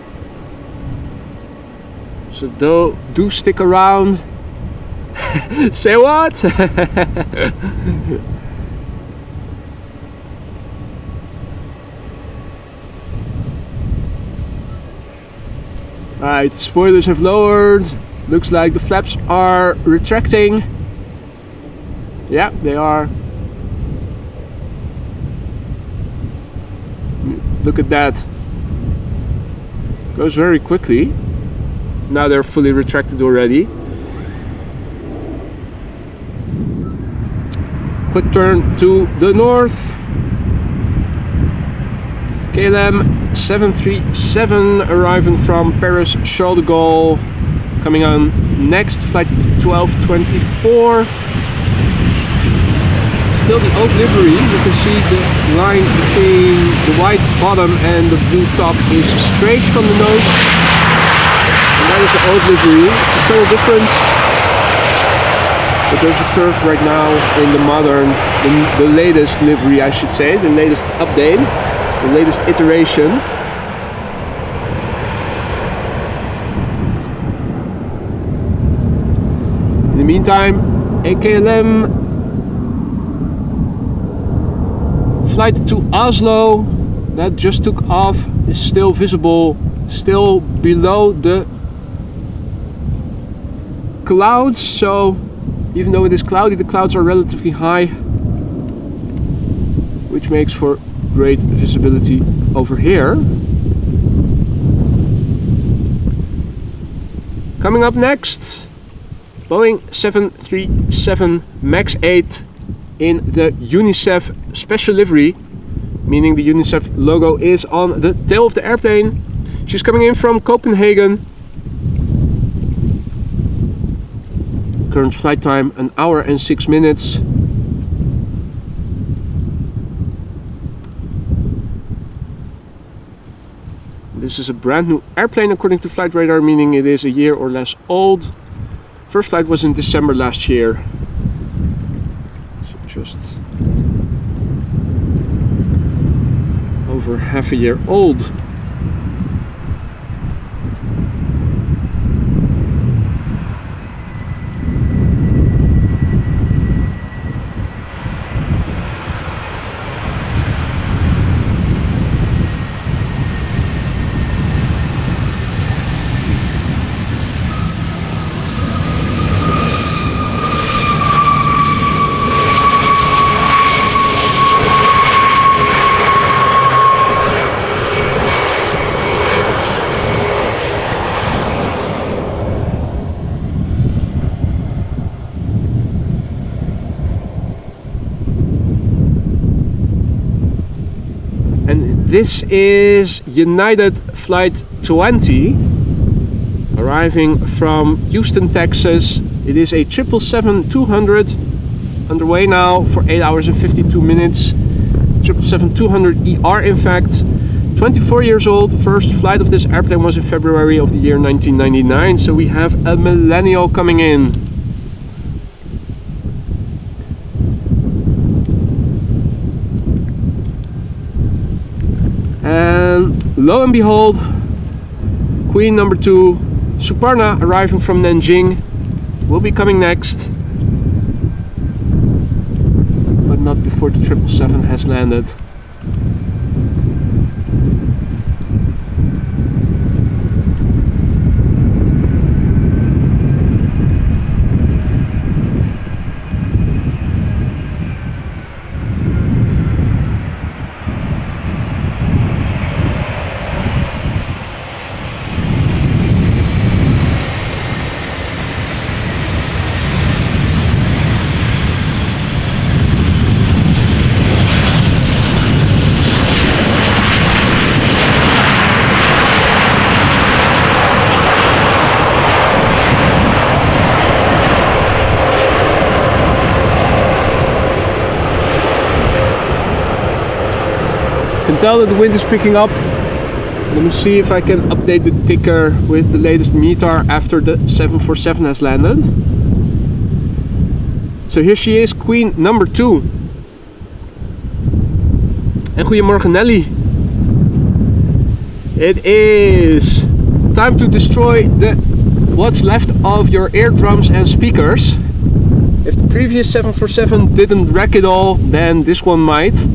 so do stick around. Say what? Alright, spoilers have lowered. Looks like the flaps are retracting. Yeah, they are. Look at that. Goes very quickly. Now they're fully retracted already. Quick turn to the north. KLM 737 arriving from Paris Charles de Gaulle. Coming on next, flight 1224. Still the old livery. You can see the line between the white bottom and the blue top is straight from the nose. And that is the old livery. It's a subtle difference. But there's a curve right now in the modern, the latest livery, I should say, the latest update, the latest iteration. In the meantime, KLM flight to Oslo that just took off is still visible, still below the clouds. So even though it is cloudy, the clouds are relatively high, which makes for great visibility over here. Coming up next, Boeing 737 MAX 8 in the Unicef special livery, meaning the Unicef logo is on the tail of the airplane. She's coming in from Copenhagen. Current flight time 1 hour and 6 minutes. This is a brand new airplane according to Flight Radar, meaning it is a year or less old. First flight was in December last year. So just over half a year old. This is United Flight 20, arriving from Houston, Texas. It is a 777-200, underway now for 8 hours and 52 minutes. 777-200 ER, in fact. 24 years old. First flight of this airplane was in February of the year 1999, so we have a millennial coming in. And lo and behold, Queen number 2, Suparna, arriving from Nanjing, will be coming next, but not before the 777 has landed. Can tell that the wind is picking up. Let me see if I can update the ticker with the latest METAR after the 747 has landed. So here she is, Queen number 2. En goedemorgen Nelly. It is time to destroy what's left of your eardrums and speakers. If the previous 747 didn't wreck it all, then this one might.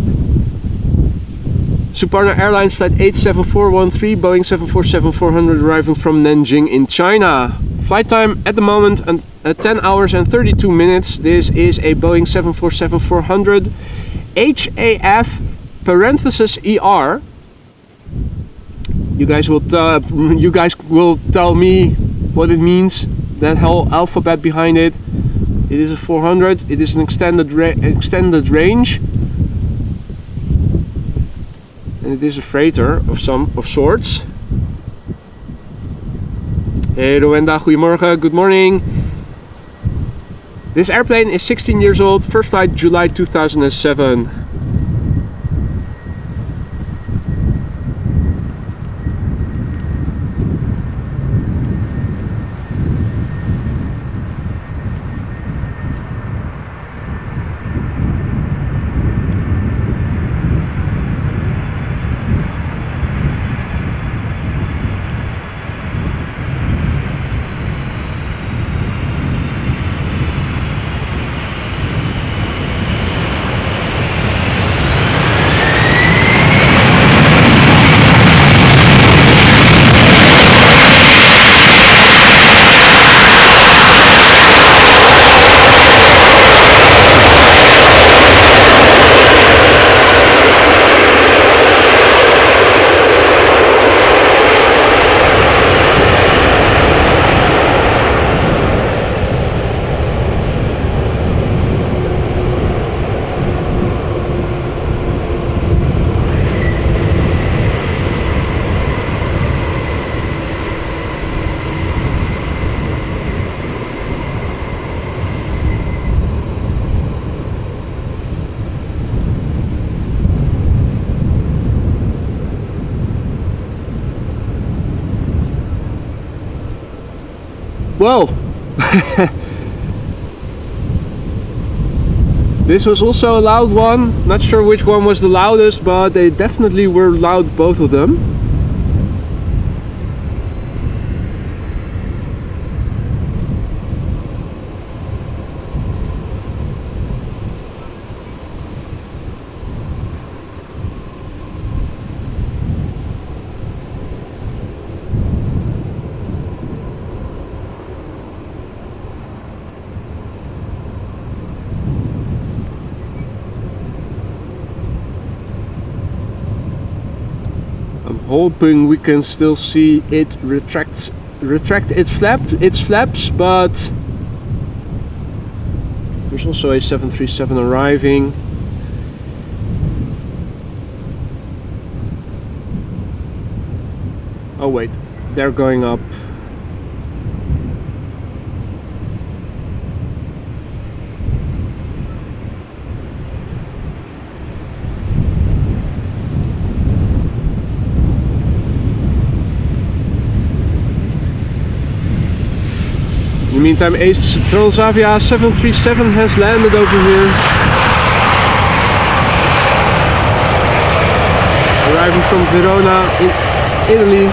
Suparna Airlines flight 87413, Boeing 747-400, arriving from Nanjing in China. Flight time at the moment 10 hours and 32 minutes. This is a Boeing 747-400 HAF parenthesis ER. You guys will tell me what it means, that whole alphabet behind it. It is a 400. It is an extended range. And it is a freighter of sorts. Hey Rowenda, goedemorgen, good morning. This airplane is 16 years old, first flight July 2007. Whoa! This was also a loud one. Not sure which one was the loudest, but they definitely were loud, both of them. Hoping we can still see it retract its flaps, but there's also a 737 arriving. Oh wait, they're going up. In the meantime, Transavia 737 has landed over here. Arriving from Verona in Italy.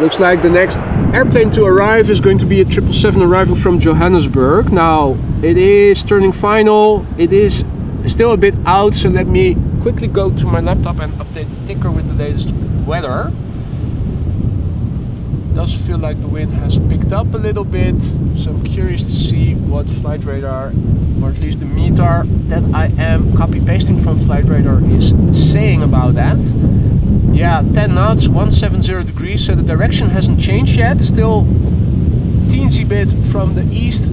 Looks like the next airplane to arrive is going to be a 777 arrival from Johannesburg. Now, it is turning final. It is still a bit out, so let me quickly go to my laptop and update the ticker with the latest weather. It does feel like the wind has picked up a little bit, so I'm curious to see what flight radar, or at least the METAR that I am copy pasting from flight radar, is saying about that. Yeah, 10 knots, 170 degrees, so the direction hasn't changed yet. Still teensy bit from the east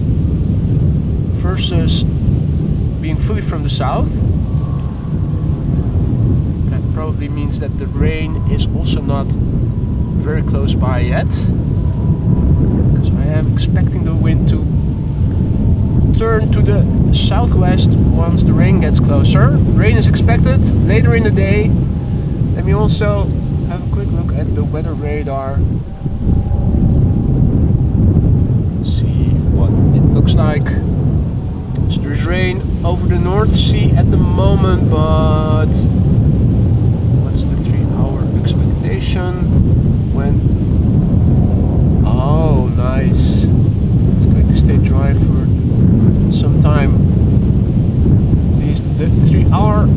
versus being fully from the south. That probably means that the rain is also not very close by yet, because I am expecting the wind to turn to the southwest once the rain gets closer. Rain is expected later in the day. Let me also have a quick look at the weather radar. See what it looks like. So there is rain over the North Sea at the moment, but what's the 3-hour expectation? When? Oh, nice. It's going to stay dry for some time. At least the 3-hour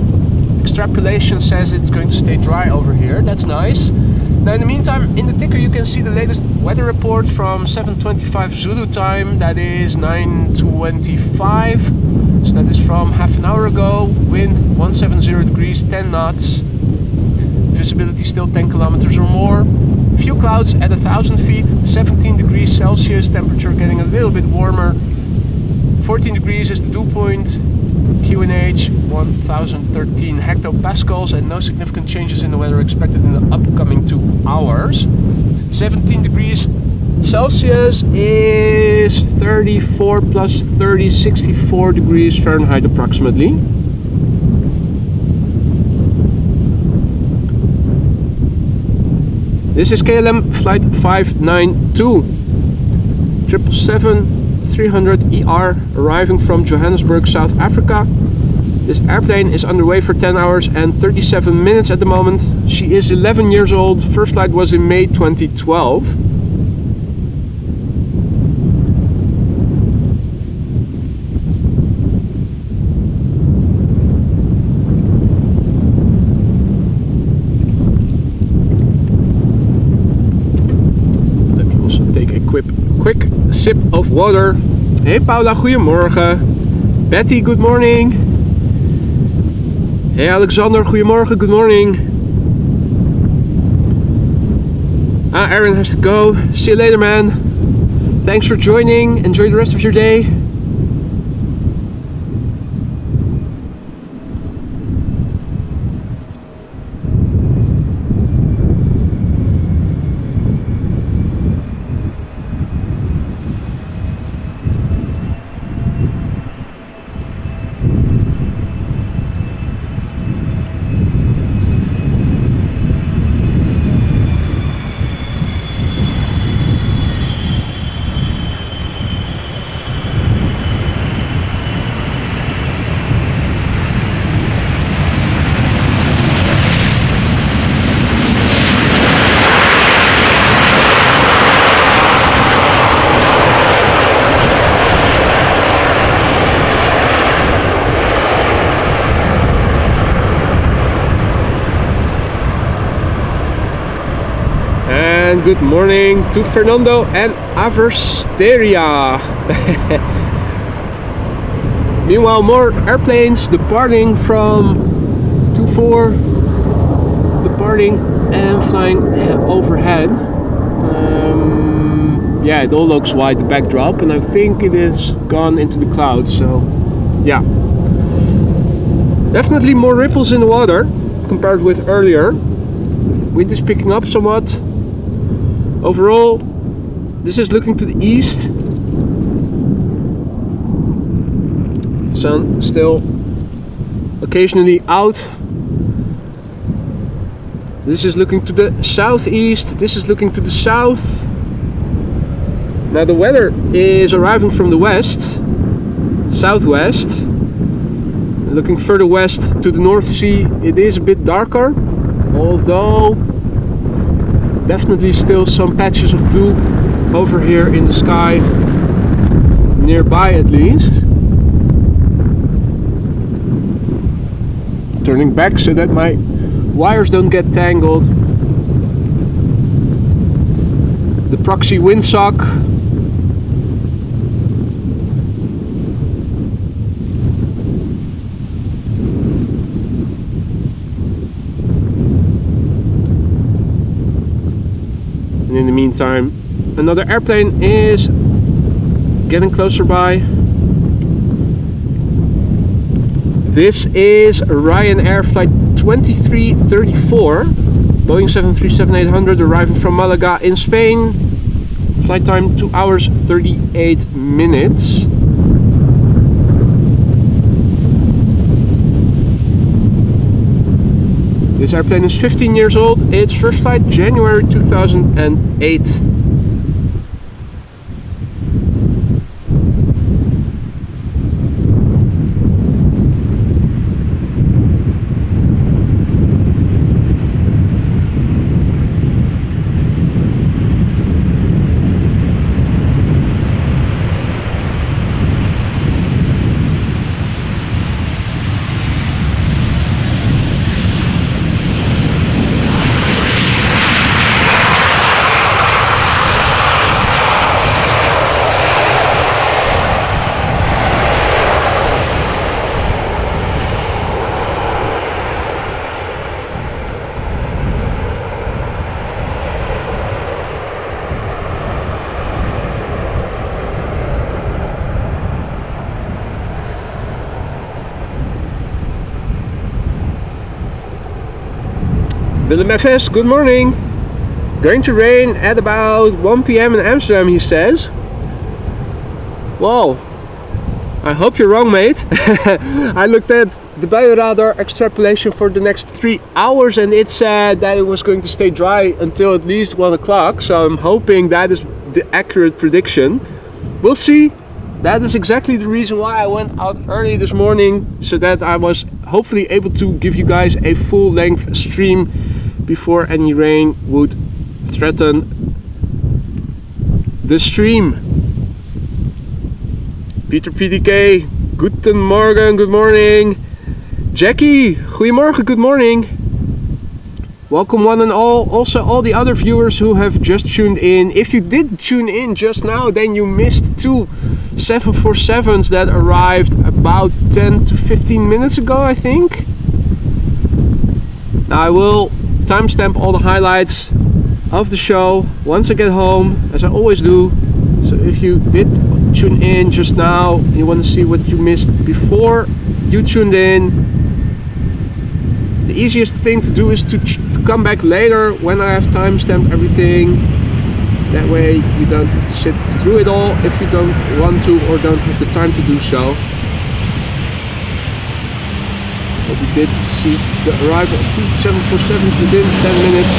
extrapolation says it's going to stay dry over here. That's nice. Now in the meantime, in the ticker you can see the latest weather report from 7:25 Zulu time. That is 9:25. So that is from half an hour ago. Wind 170 degrees, 10 knots. Visibility still 10 kilometers or more. Few clouds at 1,000 feet. 17 degrees Celsius. Temperature getting a little bit warmer. 14 degrees is the dew point. QNH 1013 hectopascals, and no significant changes in the weather expected in the upcoming 2 hours. 17 degrees Celsius is 34 plus 30, 64 degrees Fahrenheit approximately. This is KLM flight 592 777-300ER arriving from Johannesburg, South Africa. This airplane is underway for 10 hours and 37 minutes at the moment. She is 11 years old. First flight was in May 2012. Let me also take a quick sip of water. Hey Paula, goedemorgen. Betty, good morning. Hey Alexander, goedemorgen, good morning. Aaron has to go. See you later, man. Thanks for joining. Enjoy the rest of your day. And good morning to Fernando and Aversteria. Meanwhile, more airplanes departing from 24, departing and flying overhead. Yeah, it all looks white, the backdrop, and I think it is gone into the clouds, so Yeah, definitely more ripples in the water compared with earlier. Wind is picking up somewhat. Overall, this is looking to the east. Sun still occasionally out. This is looking to the southeast. This is looking to the south. Now the weather is arriving from the west, southwest. Looking further west to the North Sea, it is a bit darker, although definitely still some patches of blue over here in the sky, nearby at least. Turning back so that my wires don't get tangled. The proxy windsock. And in the meantime, another airplane is getting closer by. This is Ryanair flight 2334, Boeing 737-800, arriving from Malaga in Spain. Flight time 2 hours 38 minutes. This airplane is 15 years old. Its first flight January 2008. Willem FS, good morning. Going to rain at about 1 p.m. in Amsterdam, he says. Well, I hope you're wrong, mate. I looked at the bioradar extrapolation for the next 3 hours and it said that it was going to stay dry until at least 1 o'clock. So I'm hoping that is the accurate prediction. We'll see. That is exactly the reason why I went out early this morning, so that I was hopefully able to give you guys a full length stream before any rain would threaten the stream. Peter PDK, guten Morgen, good morning. Jackie, goedemorgen, good morning. Welcome one and all, also all the other viewers who have just tuned in. If you did tune in just now, then you missed two 747s that arrived about 10 to 15 minutes ago, I think. Now I will timestamp all the highlights of the show once I get home, as I always do. So if you did tune in just now, you want to see what you missed before you tuned in, the easiest thing to do is to come back later when I have timestamped everything. That way you don't have to sit through it all if you don't want to or don't have the time to do so. But we did see the arrival of two 747s within 10 minutes.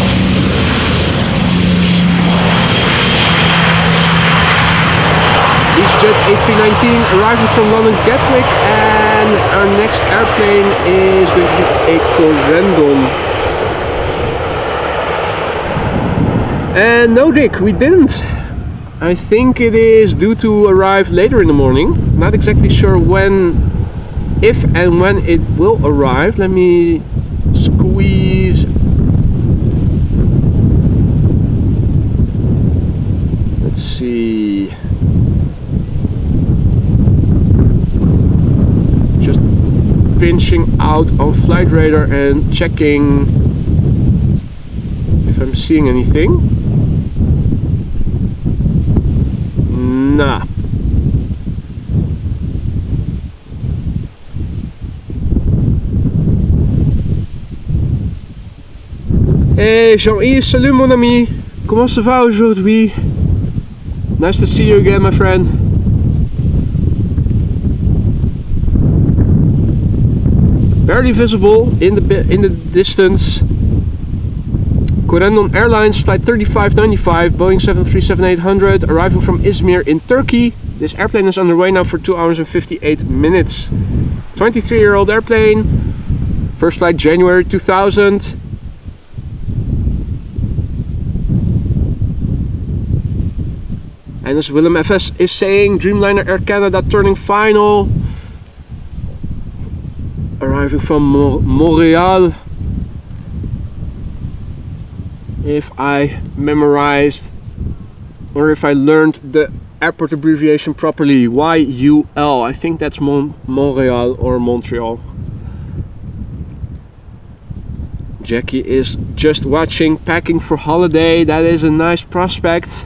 EasyJet A319 arriving from London Gatwick, and our next airplane is going to be a Corendon. And no, Dick, we didn't. I think it is due to arrive later in the morning. Not exactly sure when, if and when it will arrive. Let me squeeze. Let's see. Just pinching out on Flight Radar and checking if I'm seeing anything. Nah. Hey Jean-Yves, salut mon ami. Comment ça va aujourd'hui? Nice to see you again, my friend. Barely visible in the distance. Corendon Airlines flight 3595, Boeing 737-800, arriving from Izmir in Turkey. This airplane is underway now for 2 hours and 58 minutes. 23-year-old airplane. First flight January 2000. And as Willem FS is saying, Dreamliner Air Canada turning final. Arriving from Montreal. If I memorized or if I learned the airport abbreviation properly, YUL. I think that's Montreal or Montreal. Jackie is just watching, packing for holiday. That is a nice prospect.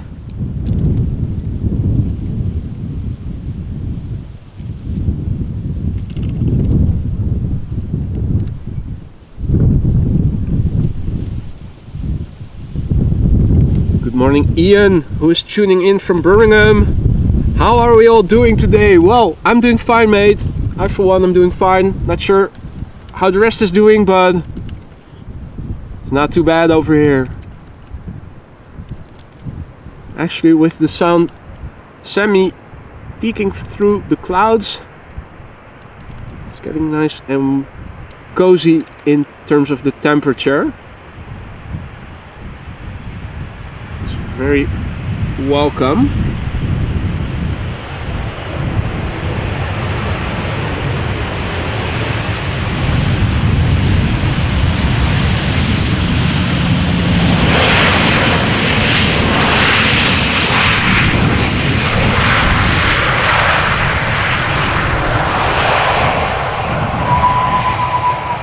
Good morning, Ian, who is tuning in from Birmingham. How are we all doing today? Well, I'm doing fine, mate. I, for one, am doing fine. Not sure how the rest is doing, but it's not too bad over here. Actually, with the sun semi peeking through the clouds, it's getting nice and cozy in terms of the temperature. It's very welcome.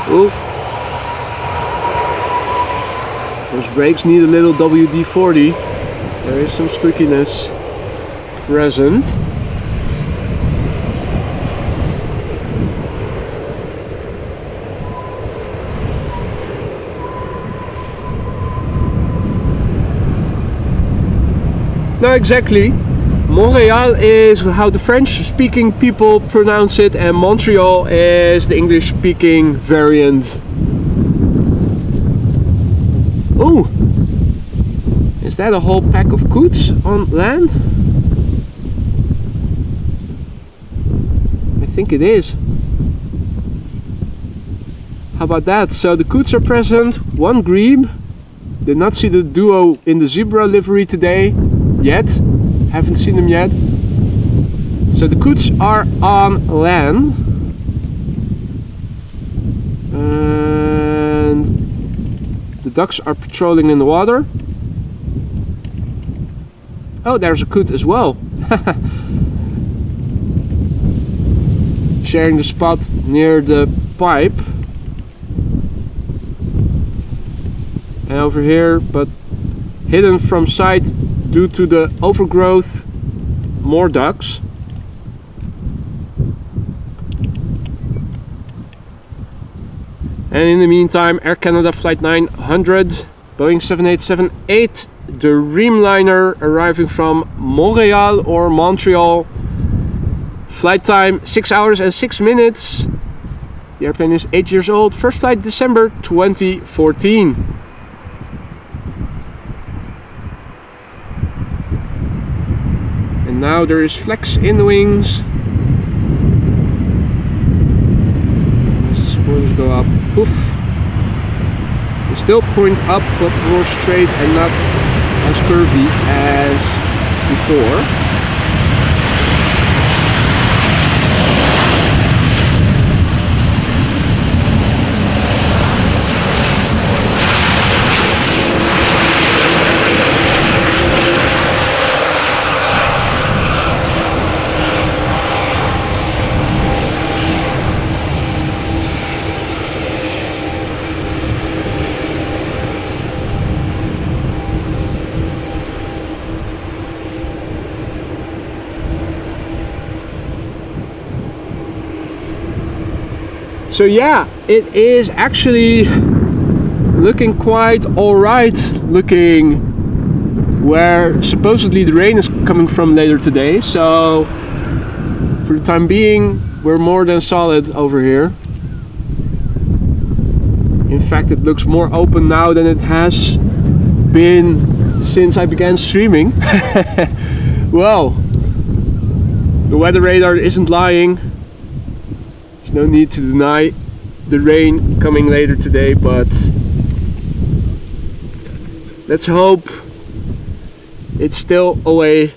Ooh. Those brakes need a little WD-40. There is some squeakiness present. No, exactly. Montreal is how the French-speaking people pronounce it, and Montreal is the English-speaking variant. Oh, is that a whole pack of coots on land? I think it is. How about that? So the coots are present, one grebe. Did not see the duo in the zebra livery today, yet. Haven't seen them yet. So the coots are on land. And the ducks are patrolling in the water. Oh, there's a coot as well. Sharing the spot near the pipe. And over here, but hidden from sight due to the overgrowth, more ducks. And in the meantime, Air Canada Flight 900, Boeing 787-8, the Dreamliner arriving from Montreal or Montreal. Flight time 6 hours and 6 minutes. The airplane is 8 years old. First flight December 2014. And now there is flex in the wings. As the spoilers go up, poof. They still point up, but more straight and not as curvy as before. So yeah, it is actually looking quite alright, looking where supposedly the rain is coming from later today. So for the time being, we're more than solid over here. In fact, it looks more open now than it has been since I began streaming. Well, the weather radar isn't lying. There's no need to deny the rain coming later today, but let's hope it's still away.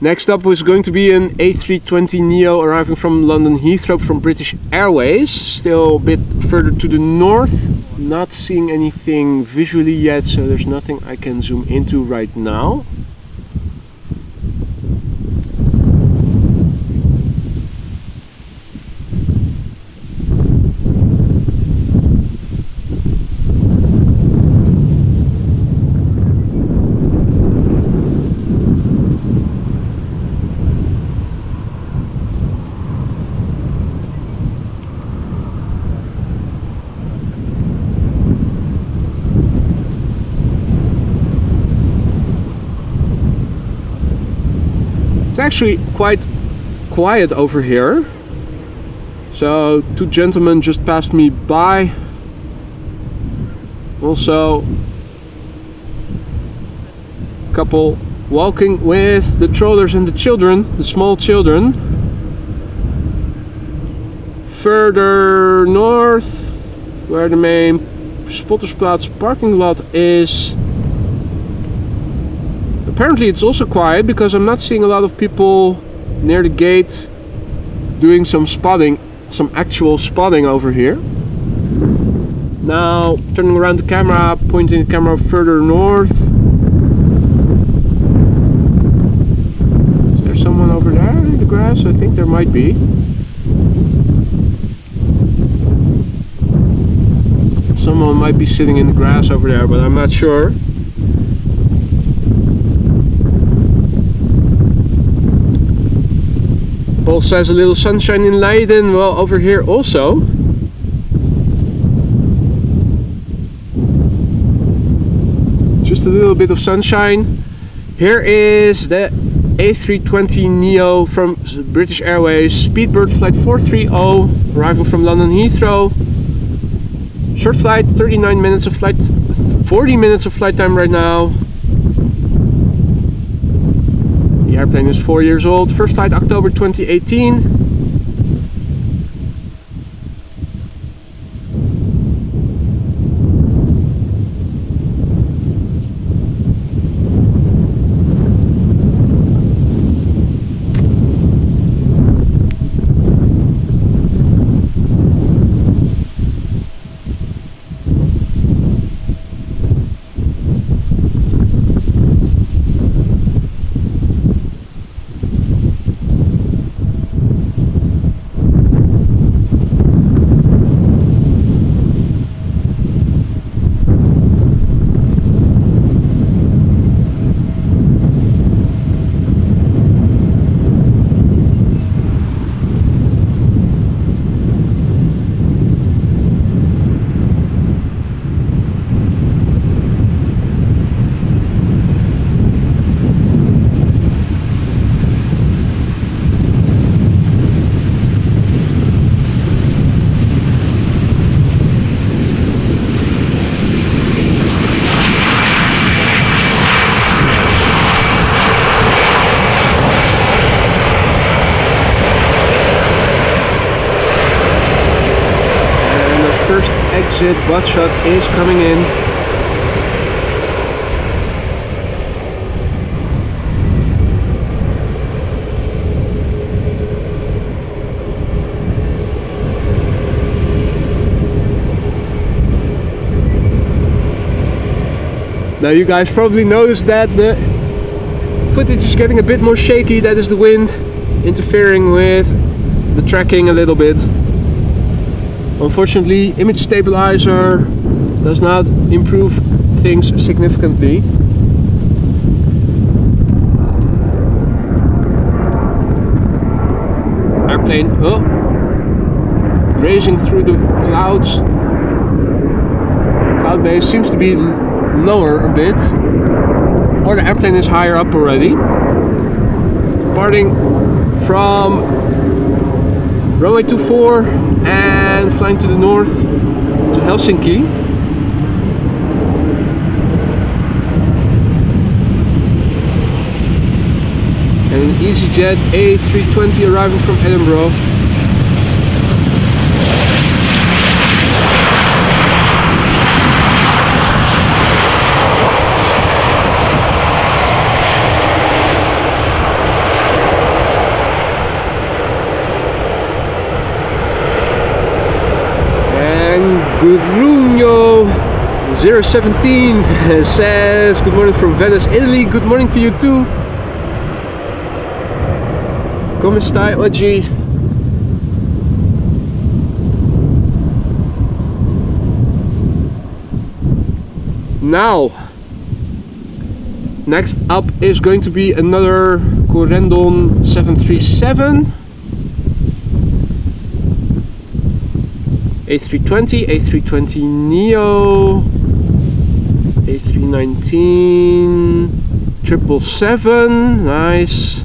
Next up was going to be an A320neo arriving from London Heathrow from British Airways, still a bit further to the north. Not seeing anything visually yet, so there's nothing I can zoom into right now. It's actually quite quiet over here. So two gentlemen just passed me by. Also a couple walking with the strollers and the children, the small children. Further north, where the main Spottersplaats parking lot is, apparently it's also quiet because I'm not seeing a lot of people near the gate doing some spotting, some actual spotting over here. Now turning around the camera, pointing the camera further north. Is there someone over there in the grass? I think there might be. Someone might be sitting in the grass over there, but I'm not sure. Paul says a little sunshine in Leiden. Well, over here also. Just a little bit of sunshine. Here is the A320neo from British Airways, Speedbird flight 430, arrival from London Heathrow. Short flight, 39 minutes of flight, 40 minutes of flight time right now. The airplane is 4 years old. First flight October 2018. Exit, butt shot is coming in. Now you guys probably noticed that the footage is getting a bit more shaky. That is the wind interfering with the tracking a little bit. Unfortunately, image stabilizer does not improve things significantly. airplane, racing through the clouds. Cloud base seems to be lower a bit, or the airplane is higher up already. Departing from runway 24 and flying to the north to Helsinki. And an EasyJet A320 arriving from Edinburgh. Gurugno 017 says good morning from Venice, Italy. Good morning to you too. Come stai oggi? Now, next up is going to be another Corendon 737. A320, A320 Neo, A319, 777, nice.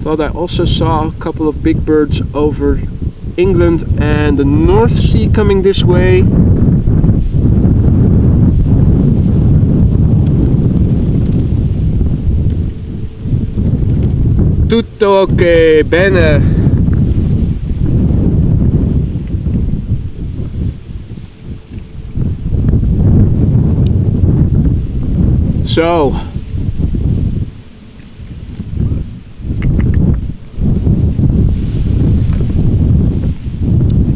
Thought I also saw a couple of big birds over England and the North Sea coming this way. Tutto ok, bene. So,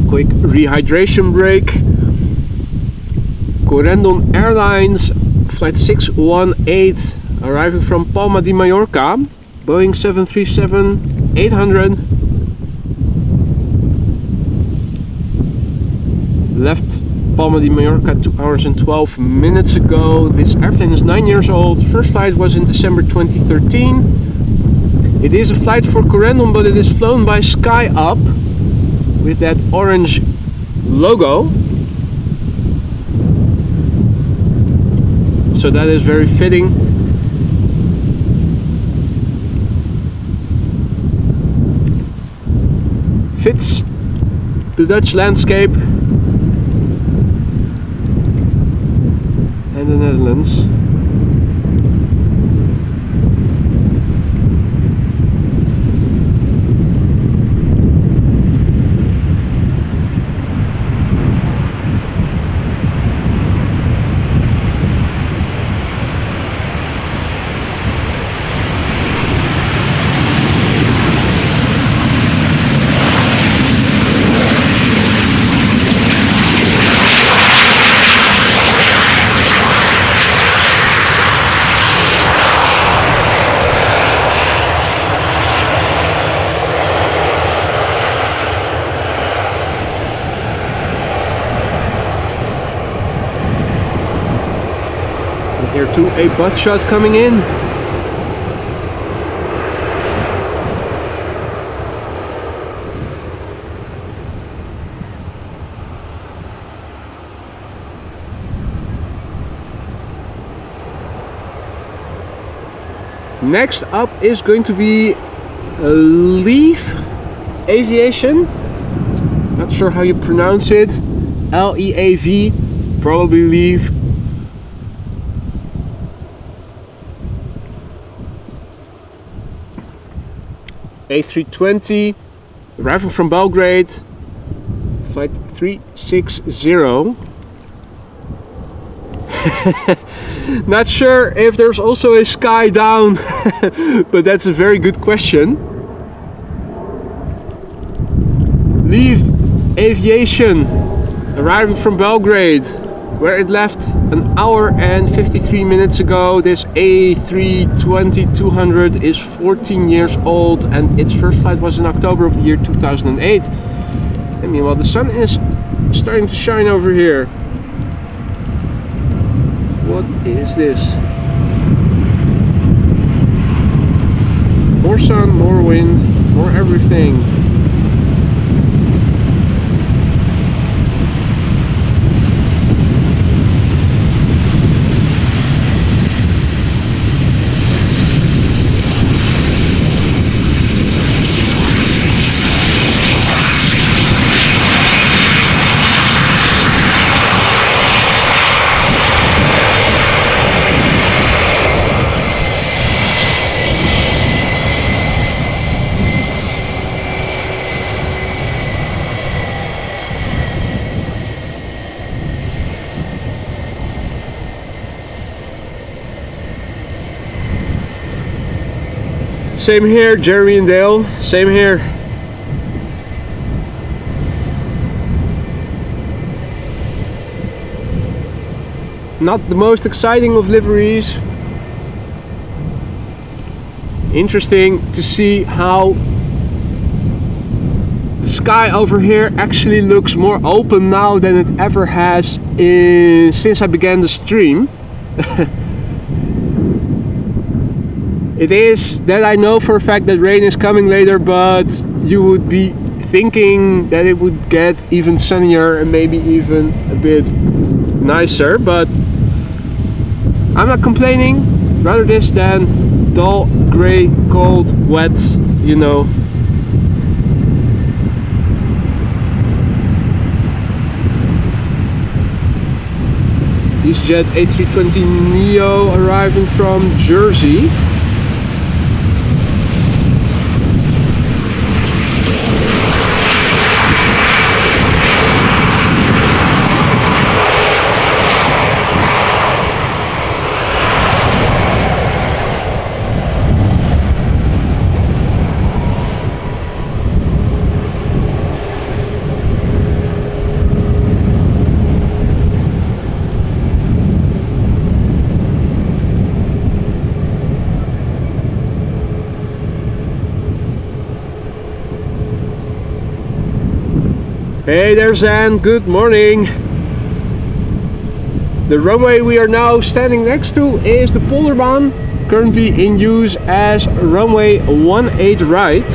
quick rehydration break. Corendon Airlines flight 618 arriving from Palma de Mallorca, Boeing 737-800. Left Palma de Mallorca 2 hours and 12 minutes ago. This airplane is 9 years old. First flight was in December 2013. It is a flight for Corendon, but it is flown by SkyUp with that orange logo. So that is very fitting. Fits the Dutch landscape and the Netherlands. Here too, a butt shot coming in. Next up is going to be Leaf Aviation. Not sure how you pronounce it. L-E-A-V, probably Leaf. A320 arriving from Belgrade, flight 360. Not sure if there's also a sky down, but that's a very good question. Leaf Aviation arriving from Belgrade, where it left an hour and 53 minutes ago. This A320-200 is 14 years old and its first flight was in October of the year 2008. And meanwhile the sun is starting to shine over here. What is this? More sun, more wind. for everything. Same here, Jeremy and Dale, same here. Not the most exciting of liveries. Interesting to see how the sky over here actually looks more open now than it ever has since I began the stream. It is that I know for a fact that rain is coming later, but you would be thinking that it would get even sunnier and maybe even a bit nicer, but I'm not complaining. Rather this than dull, grey, cold, wet, you know. EasyJet A320neo arriving from Jersey. Hey there, Zan, good morning. The runway we are now standing next to is the Polderbaan, currently in use as runway 18 right,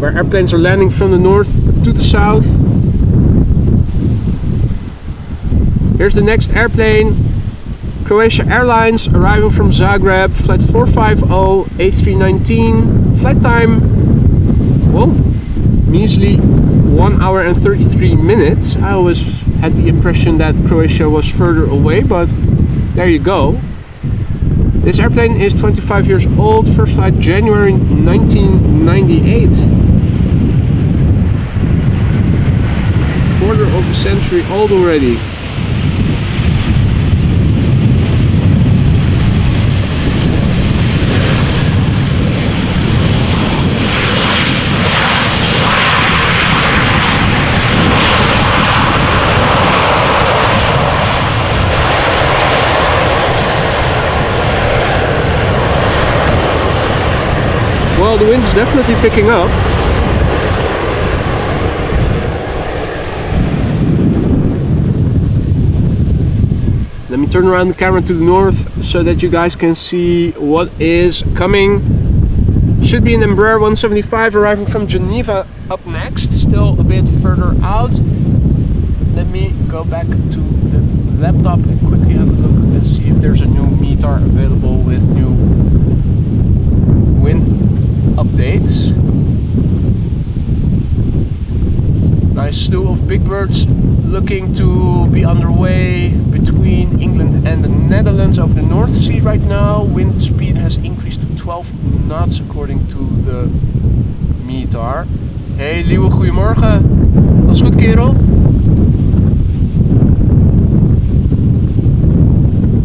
where airplanes are landing from the north to the south. Here's the next airplane, Croatia Airlines, arriving from Zagreb, flight 450 A319, flight time, whoa, measly 1 hour and 33 minutes. I always had the impression that Croatia was further away, but there you go. This airplane is 25 years old, first flight January 1998. Quarter of a century old already. Well, the wind is definitely picking up. Let me turn around the camera to the north so that you guys can see what is coming. Should be an Embraer 175 arriving from Geneva up next, still a bit further out. Let me go back to the laptop and quickly have a look and see if there's a new METAR available with new wind updates. Nice slew of big birds looking to be underway between England and the Netherlands over the North Sea right now. Wind speed has increased to 12 knots according to the METAR. Hey Liewe, goedemorgen. Alles goed, kerel?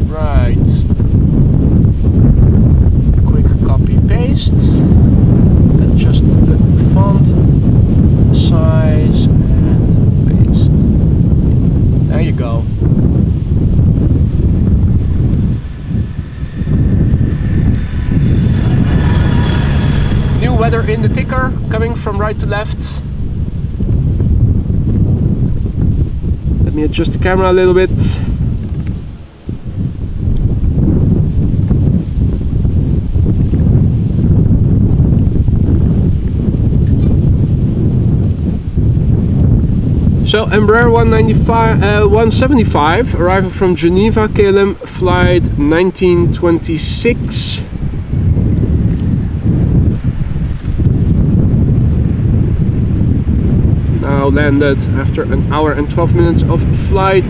Right. Quick copy paste. Adjust the font size and paste. There you go. New weather in the ticker, coming from right to left. Let me adjust the camera a little bit. So Embraer 175 arrival from Geneva, KLM flight 1926. Now landed after an hour and 12 minutes of flight.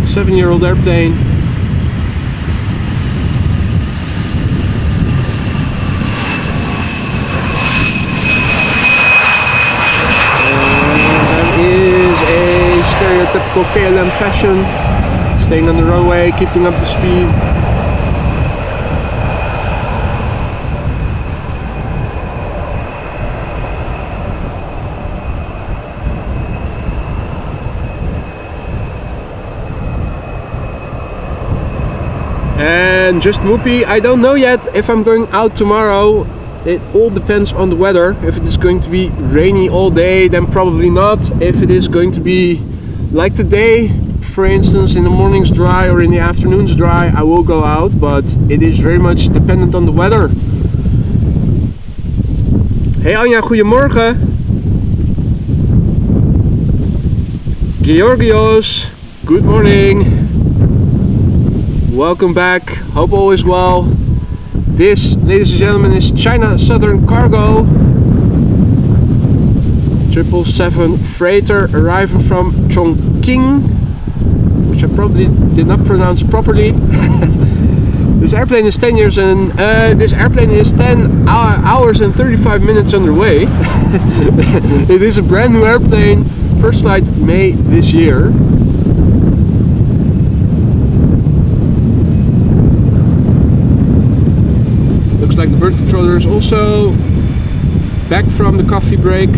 7-year-old airplane. Typical KLM fashion, staying on the runway, keeping up the speed. And just whoopee, I don't know yet if I'm going out tomorrow. It all depends on the weather. If it is going to be rainy all day, then probably not. If it is going to be like today, for instance, in the mornings dry or in the afternoons dry, I will go out, but it is very much dependent on the weather. Hey Anja, goedemorgen. Georgios, good morning. Welcome back, hope all is well. This, ladies and gentlemen, is China Southern Cargo 777 freighter arriving from Chongqing, which I probably did not pronounce properly. This airplane is 10 years and this airplane is 10 hours and 35 minutes underway. It is a brand new airplane, first flight May this year. Looks like the bird controller is also back from the coffee break.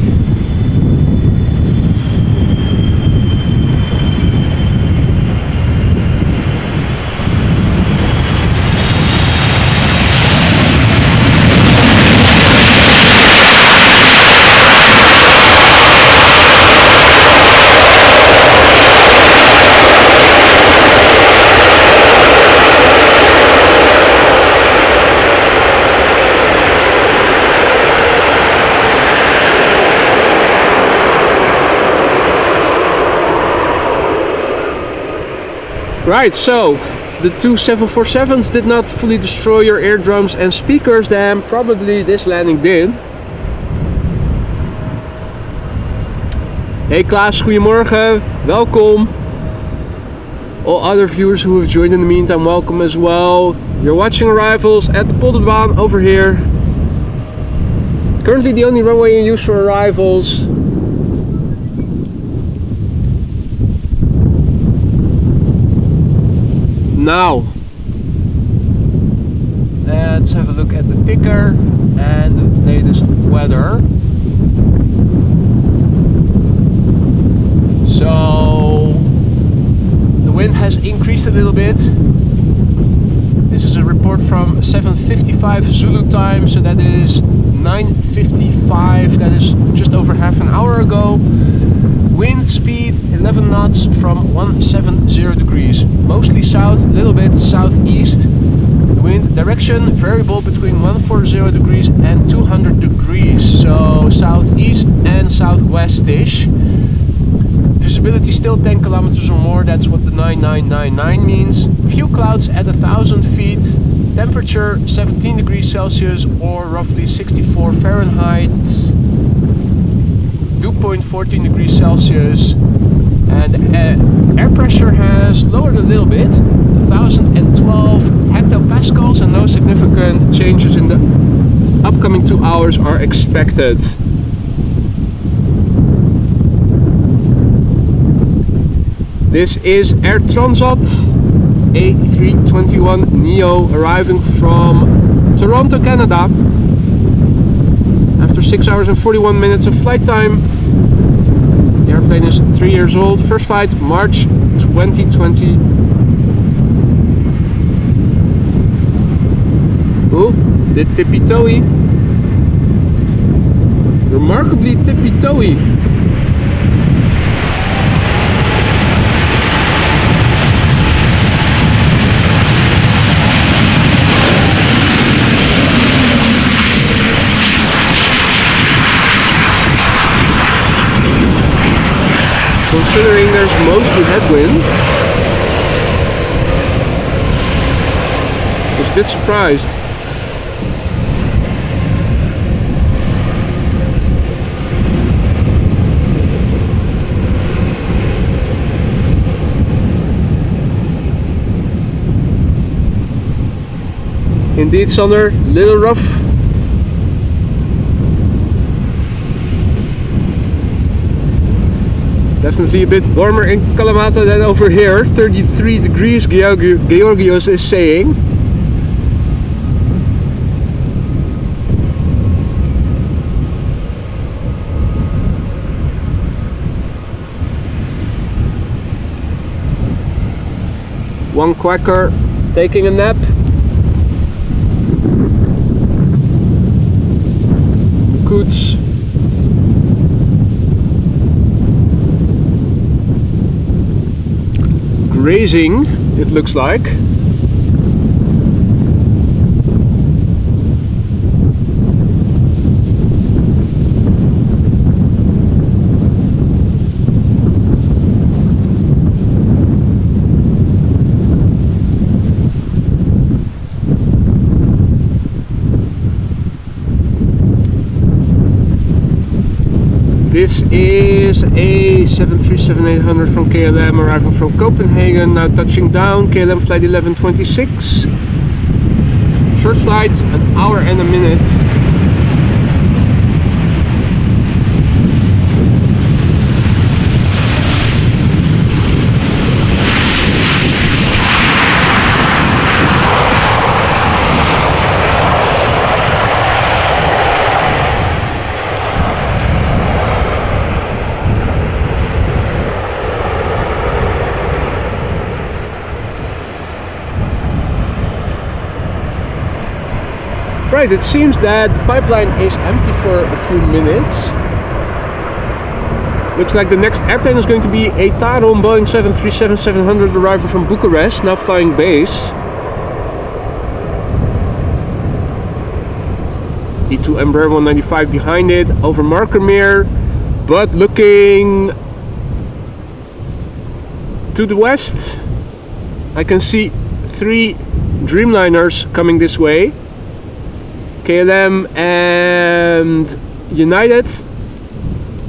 Right, so the two 747s did not fully destroy your eardrums and speakers, then probably this landing did. Hey Klaas, goedemorgen, welkom. All other viewers who have joined in the meantime, welcome as well. You're watching arrivals at the Polderbaan over here. Currently the only runway in use for arrivals. Now, let's have a look at the ticker and the latest weather. So, the wind has increased a little bit. This is a report from 7:55 Zulu time, so that is 9:55, that is just over half an hour ago. Wind speed 11 knots from 170 degrees. Mostly south, a little bit southeast. The wind direction variable between 140 degrees and 200 degrees. So southeast and southwest-ish. Visibility still 10 kilometers or more. That's what the 9999 means. Few clouds at 1,000 feet. Temperature 17 degrees Celsius or roughly 64 Fahrenheit. Dew point 14 degrees Celsius, and air pressure has lowered a little bit, 1012 hectopascals, and no significant changes in the upcoming 2 hours are expected. This is Air Transat A321 Neo arriving from Toronto, Canada. After 6 hours and 41 minutes of flight time. The airplane is 3 years old. First flight March 2020. Oh, the tippy-toey. Remarkably tippy-toey. considering there's mostly headwind. I was a bit surprised. Indeed, Sander, little rough. Definitely a bit warmer in Kalamata than over here. 33 degrees, Georgios is saying. One quacker taking a nap. Coots. Grazing, it looks like. This is a 737-800 from KLM arriving from Copenhagen, now touching down, KLM flight 1126. Short flight, an hour and a minute. Right, it seems that the pipeline is empty for a few minutes. Looks like the next airplane is going to be a Tarom Boeing 737-700 arrival from Bucharest, now flying base. E2 Embraer 195 behind it, over Markermeer, but looking to the west, I can see 3 Dreamliners coming this way. KLM and United,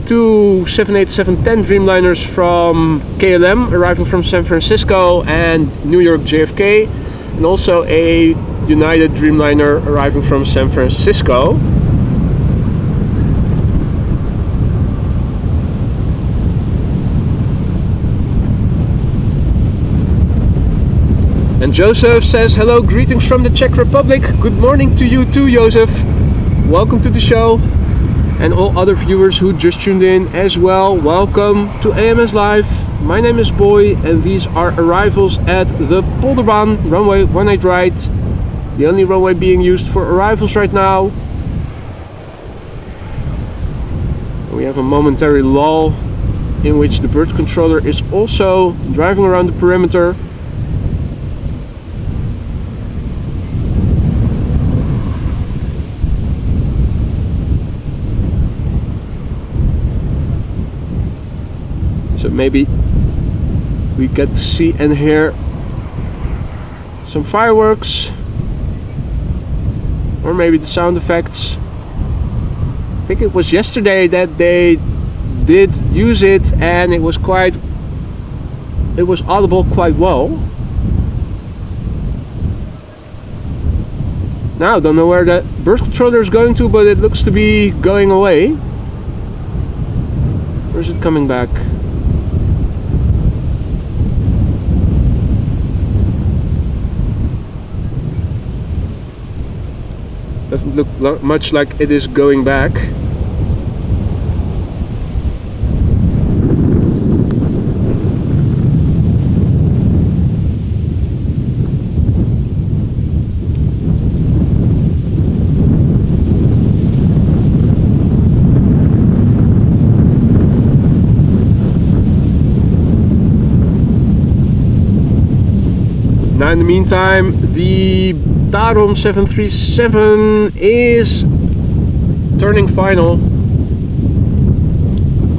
2 787-10 Dreamliners from KLM arriving from San Francisco and New York JFK, and also a United Dreamliner arriving from San Francisco. And Joseph says, hello, greetings from the Czech Republic. Good morning to you too, Joseph. Welcome to the show. And all other viewers who just tuned in as well, welcome to AMS Live. My name is Boy, and these are arrivals at the Polderbaan, runway 18 right. The only runway being used for arrivals right now. We have a momentary lull in which the bird controller is also driving around the perimeter. So maybe we get to see and hear some fireworks, or maybe the sound effects. I think it was yesterday that they did use it, and it was audible quite well. Now, don't know where the bird controller is going to, but it looks to be going away. Or is it coming back? Doesn't look much like it is going back. Now in the meantime, the Tarom 737 is turning final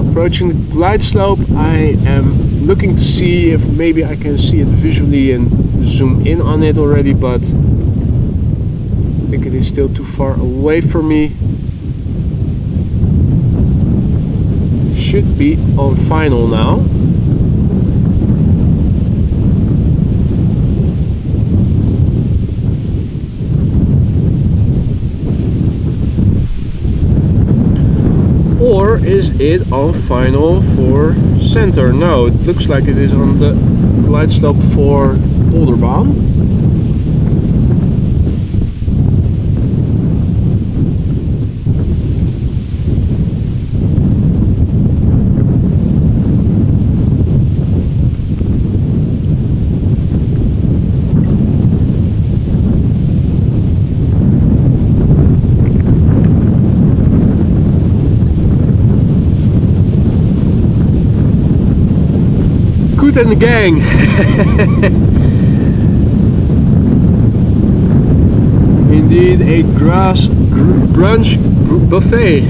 Approaching the glide slope, I am looking to see if maybe I can see it visually and zoom in on it already, but I think it is still too far away from me. Should be on final now. Or is it on final for center? No, it looks like it is on the glide slope for Olderbaan. And the gang. Indeed, a grass brunch buffet.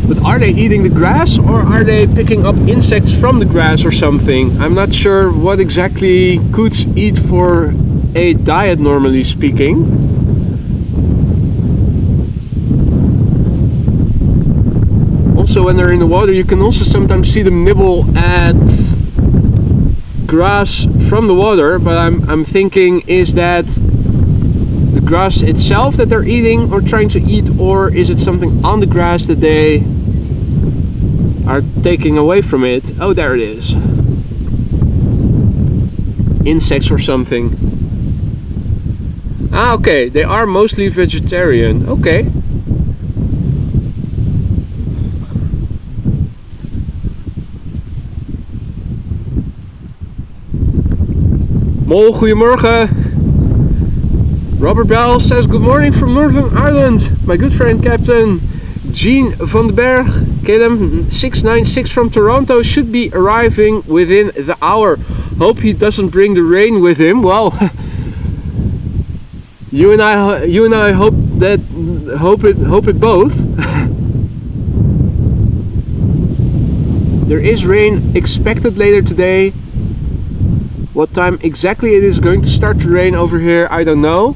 But are they eating the grass, or are they picking up insects from the grass or something? I'm not sure what exactly coots eat for a diet, normally speaking. Also, when they're in the water, you can also sometimes see them nibble at grass from the water, but I'm thinking, is that the grass itself that they're eating or trying to eat, or is it something on the grass that they are taking away from it? Oh, there it is. Insects or something. Ah, okay, they are mostly vegetarian. Okay. Mol, goedemorgen. Robert Bell says good morning from Northern Ireland. My good friend Captain Jean van den Berg, KLM 696 from Toronto, should be arriving within the hour. Hope he doesn't bring the rain with him. Well, you and I hope it both. There is rain expected later today. What time exactly it is going to start to rain over here, I don't know.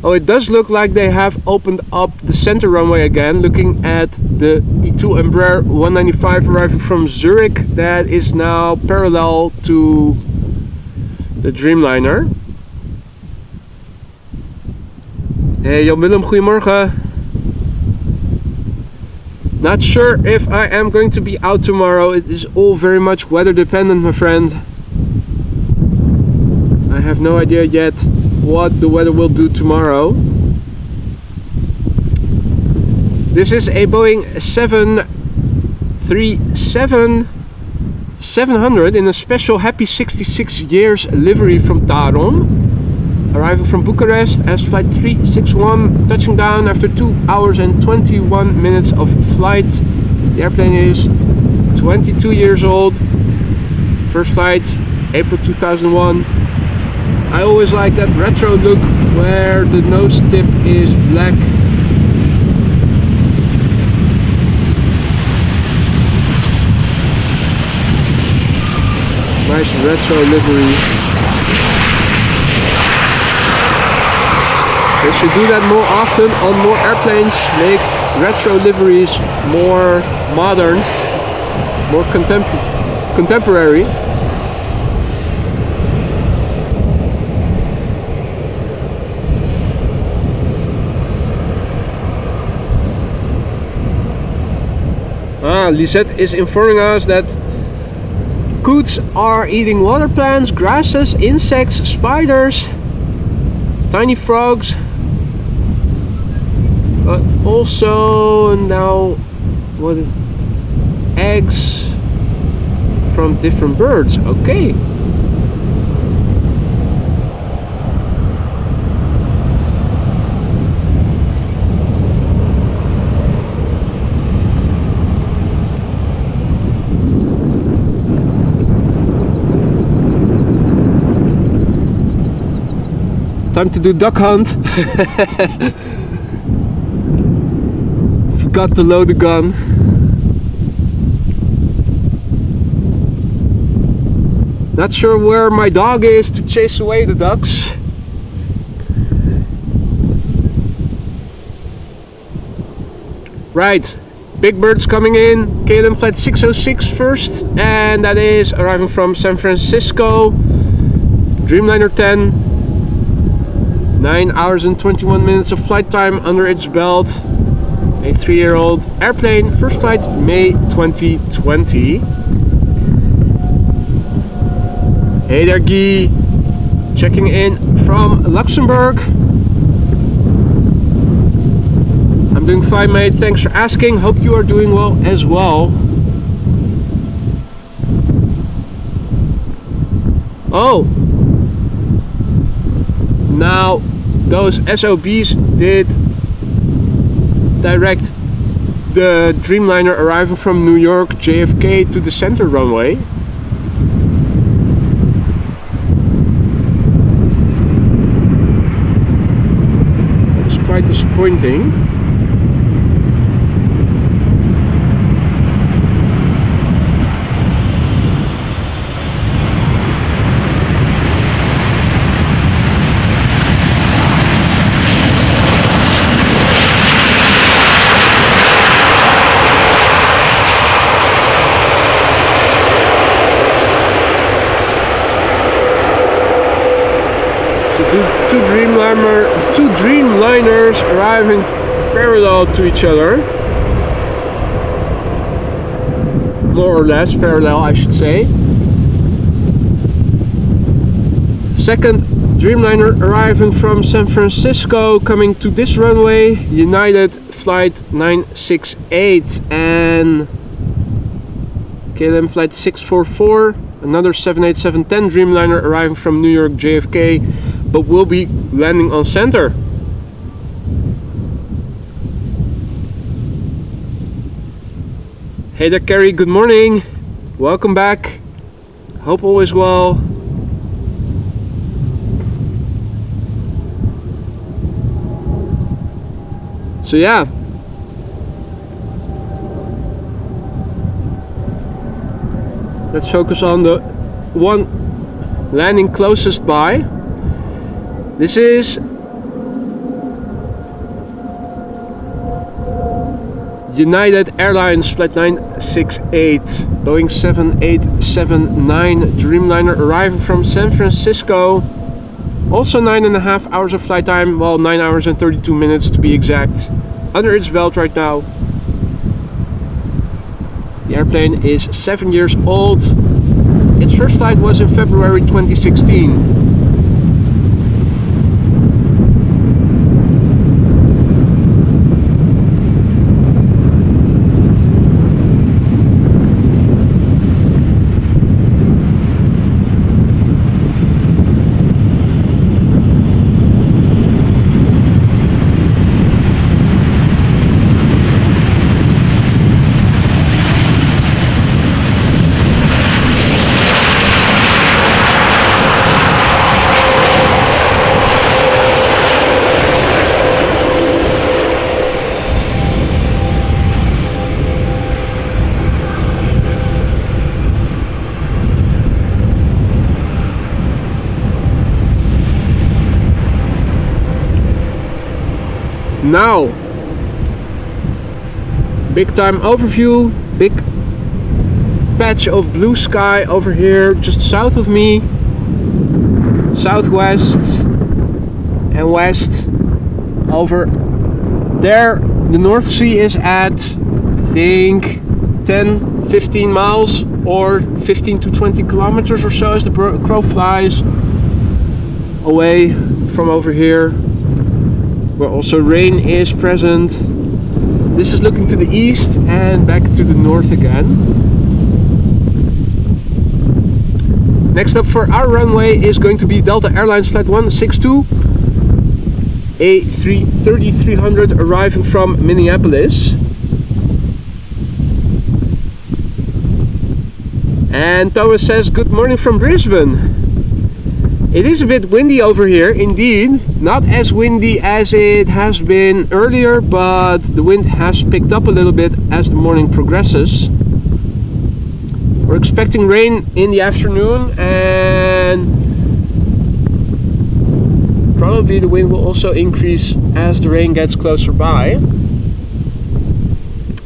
Oh, it does look like they have opened up the center runway again, looking at the E2 Embraer 195 arriving from Zurich. That is now parallel to the Dreamliner. Hey Jan Willem, goedemorgen. Not sure if I am going to be out tomorrow. It is all very much weather dependent, my friend. I have no idea yet what the weather will do tomorrow. This is a Boeing 737-700 in a special Happy 66 Years livery from Tarom, arriving from Bucharest as flight 361, touching down after 2 hours and 21 minutes of flight. The airplane is 22 years old. First flight, April 2001. I always like that retro look where the nose tip is black. Nice retro livery. They should do that more often on more airplanes. Make retro liveries more modern, more contemporary. Lisette is informing us that coots are eating water plants, grasses, insects, spiders, tiny frogs, but also now what, eggs from different birds. Okay. Time to do duck hunt. Forgot to load the gun. Not sure where my dog is to chase away the ducks. Right, big birds coming in. KLM flight 606 first, and that is arriving from San Francisco. Dreamliner 10. 9 hours and 21 minutes of flight time under its belt. A 3-year-old airplane. First flight May 2020. Hey there, Guy. Checking in from Luxembourg. I'm doing fine, mate. Thanks for asking. Hope you are doing well as well. Oh! Now, those SOBs did direct the Dreamliner arriving from New York JFK to the center runway. It's quite disappointing. Two Dreamliners arriving parallel to each other. More or less parallel, I should say. Second Dreamliner arriving from San Francisco, coming to this runway, United flight 968 and KLM flight 644, another 787-10 Dreamliner arriving from New York JFK, but will be landing on center. Hey there, Kerry, good morning. Welcome back. Hope all is well. So yeah. Let's focus on the one landing closest by. This is United Airlines flight 968, Boeing 7879 Dreamliner arriving from San Francisco. Also 9.5 hours of flight time, well, 9 hours and 32 minutes to be exact, under its belt right now. The airplane is 7 years old. Its first flight was in February 2016. Now, big time overview, big patch of blue sky over here just south of me, southwest and west. Over there the North Sea is at, I think, 10-15 miles or 15 to 20 kilometers or so as the crow flies away from over here, where also rain is present. This is looking to the east and back to the north again. Next up for our runway is going to be Delta Airlines flight 162, A330-300 arriving from Minneapolis. And Thomas says, good morning from Brisbane. It is a bit windy over here, indeed. Not as windy as it has been earlier, but the wind has picked up a little bit as the morning progresses. We're expecting rain in the afternoon, and probably the wind will also increase as the rain gets closer by.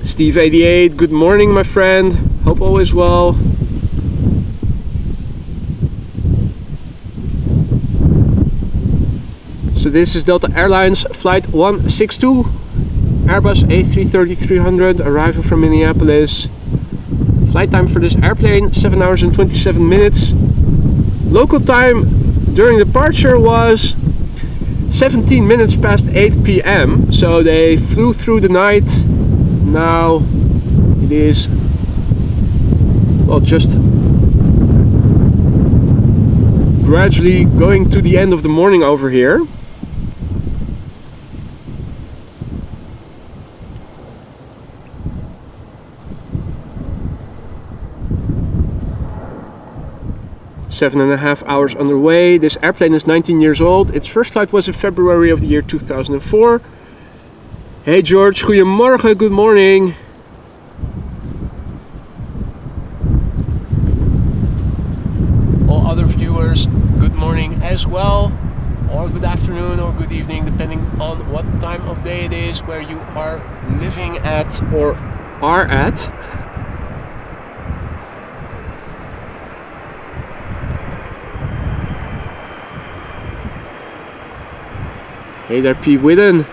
Steve 88, good morning my friend. Hope all is well. So this is Delta Airlines Flight 162, Airbus A330-300, arrival from Minneapolis. Flight time for this airplane, 7 hours and 27 minutes. Local time during departure was 17 minutes past 8 p.m. So they flew through the night. Now it is, well, just gradually going to the end of the morning over here. Seven and a half hours underway. This airplane is 19 years old. Its first flight was in February of the year 2004. Hey George, goedemorgen, good morning. All other viewers, good morning as well. Or good afternoon or good evening, depending on what time of day it is where you are living at or are at. Hey there, P. Whitten.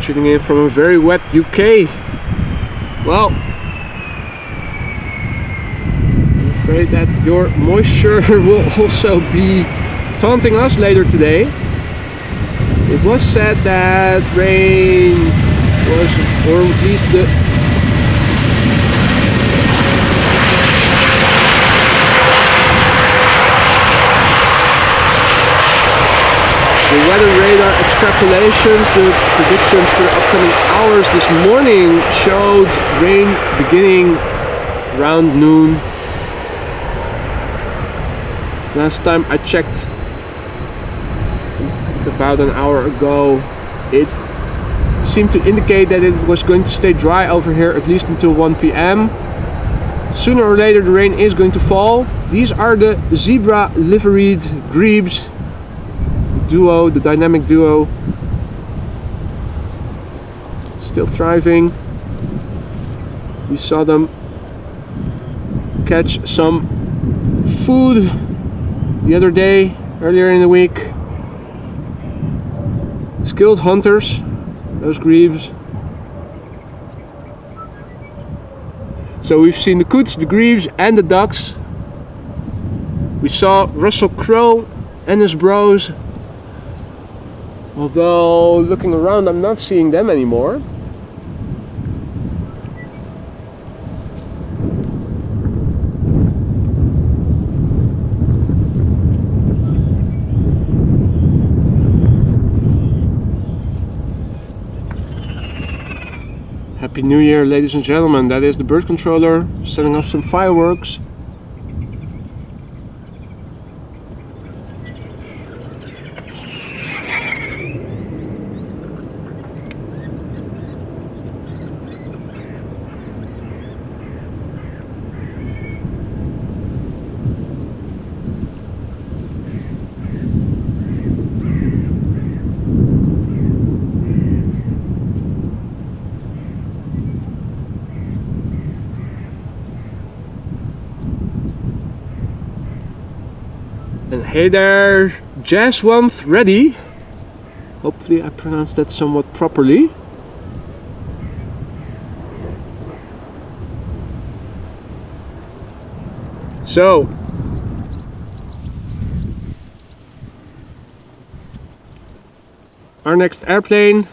Tuning in from a very wet UK. Well, I'm afraid that your moisture will also be taunting us later today. It was said that rain was, or at least the weather radar extrapolations, the predictions for the upcoming hours this morning showed rain beginning around noon. Last time I checked, about an hour ago, it seemed to indicate that it was going to stay dry over here at least until 1 p.m. Sooner or later the rain is going to fall. These are the zebra liveried grebes. Duo, the dynamic duo, still thriving. We saw them catch some food the other day, earlier in the week. Skilled hunters, those grebes. So we've seen the coots, the grebes and the ducks. We saw Russell Crowe and his bros. Although looking around, I'm not seeing them anymore. Happy New Year, ladies and gentlemen. That is the bird controller setting off some fireworks. And hey there, Jaswanth Reddy. Hopefully I pronounced that somewhat properly. So, our next airplane,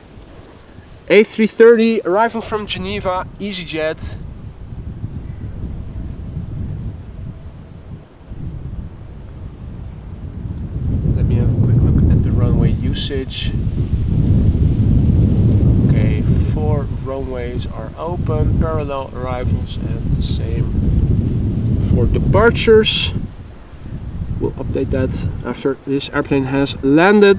A330, arrival from Geneva, EasyJet. Usage. Okay, 4 runways are open, parallel arrivals, and the same for departures. We'll update that after this airplane has landed.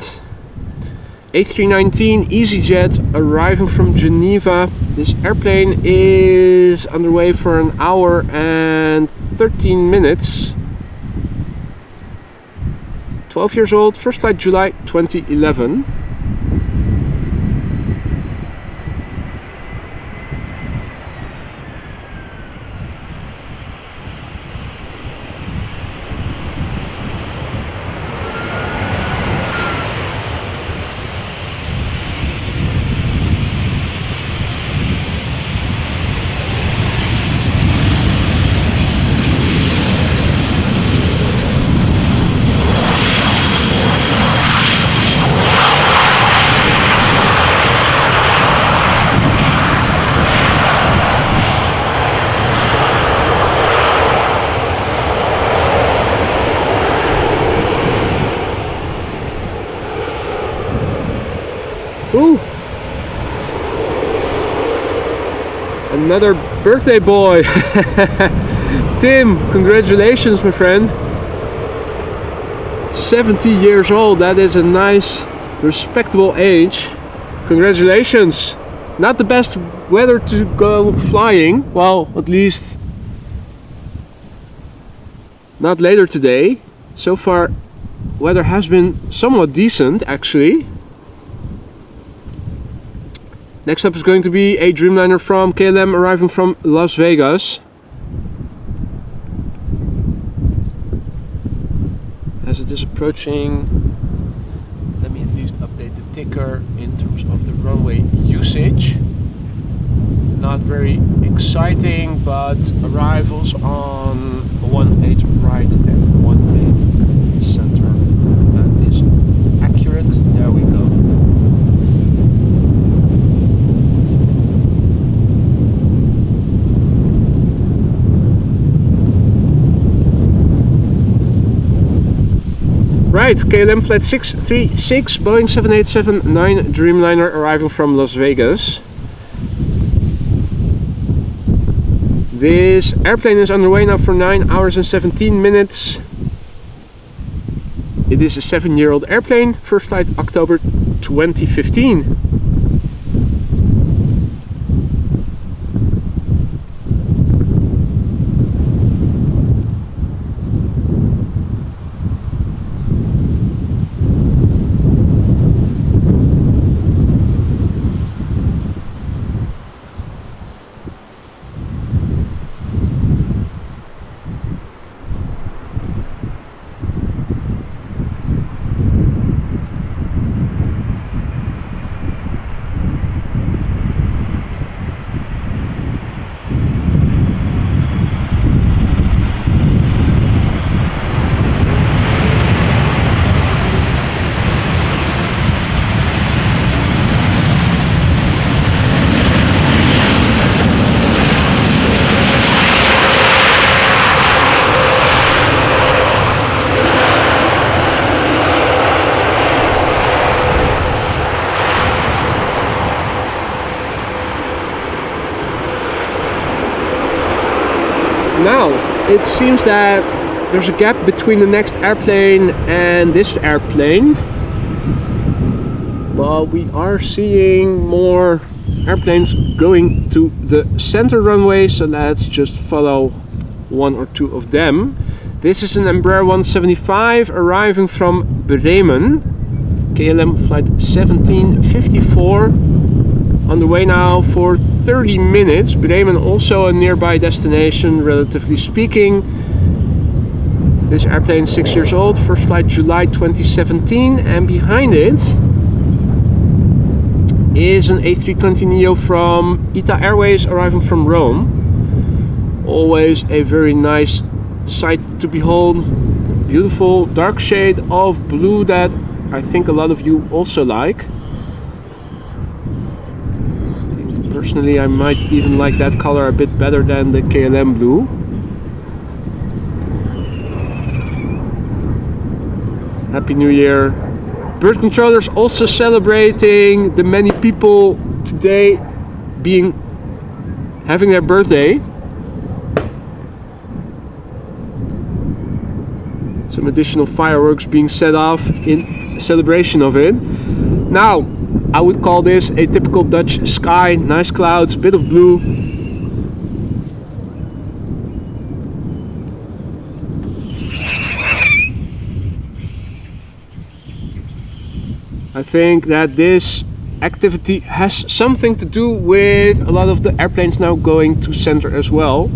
A319 EasyJet arriving from Geneva. This airplane is underway for an hour and 13 minutes. 12 years old, first flight July 2011. Ooh. Another birthday boy. Tim, congratulations, my friend. 70 years old, that is a nice, respectable age. Congratulations. Not the best weather to go flying. Well, at least not later today. So far, weather has been somewhat decent, actually. Next up is going to be a Dreamliner from KLM arriving from Las Vegas. As it is approaching, let me at least update the ticker in terms of the runway usage. Not very exciting, but arrivals on 18 right and 18 center. That is accurate. There we go. Right, KLM flight 636, Boeing 787-9 Dreamliner arriving from Las Vegas. This airplane is underway now for 9 hours and 17 minutes. It is a 7-year-old airplane, first flight October 2015. Now, it seems that there's a gap between the next airplane and this airplane. But we are seeing more airplanes going to the center runway, so let's just follow one or two of them. This is an Embraer 175 arriving from Bremen. KLM flight 1754. On the way now for 30 minutes. Bremen also a nearby destination, relatively speaking. This airplane is 6 years old, first flight July 2017, and behind it is an A320neo from ITA Airways arriving from Rome. Always a very nice sight to behold. Beautiful dark shade of blue that I think a lot of you also like. Personally, I might even like that color a bit better than the KLM blue. Happy New Year. Bird controllers also celebrating the many people today having their birthday. Some additional fireworks being set off in celebration of it. Now, I would call this a typical Dutch sky. Nice clouds, bit of blue. I think that this activity has something to do with a lot of the airplanes now going to center as well.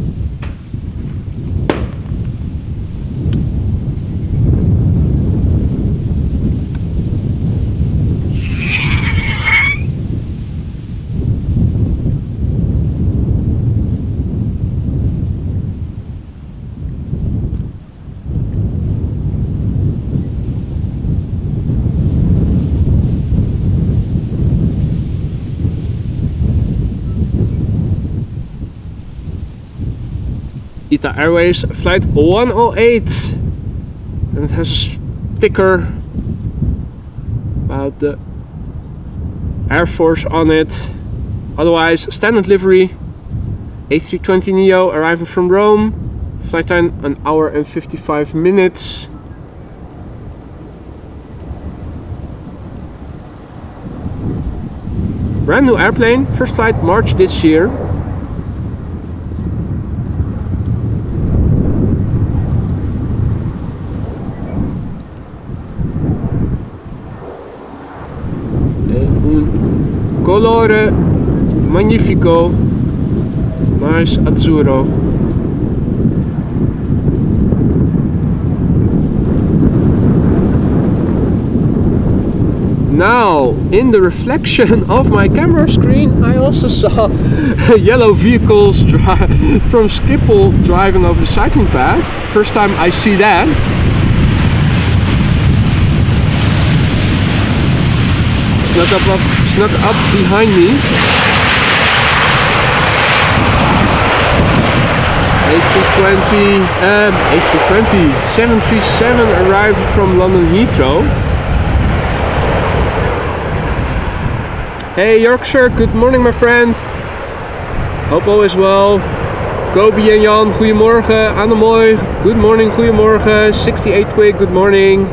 ITA Airways flight 108, and it has a sticker about the Air Force on it. Otherwise, standard livery. A320neo arriving from Rome. Flight time 1 hour and 55 minutes. Brand new airplane, first flight March this year. Colore magnifico, nice azzurro. Now, in the reflection of my camera screen, I also saw yellow vehicles from Schiphol driving over the cycling path. First time I see that. Snuck up behind me. A320, 737 arrival from London Heathrow. Hey Yorkshire, good morning my friend. Hope all is well. Kobe en Jan, goedemorgen. Annemoy, good morning, goedemorgen. 68 Twig, good morning.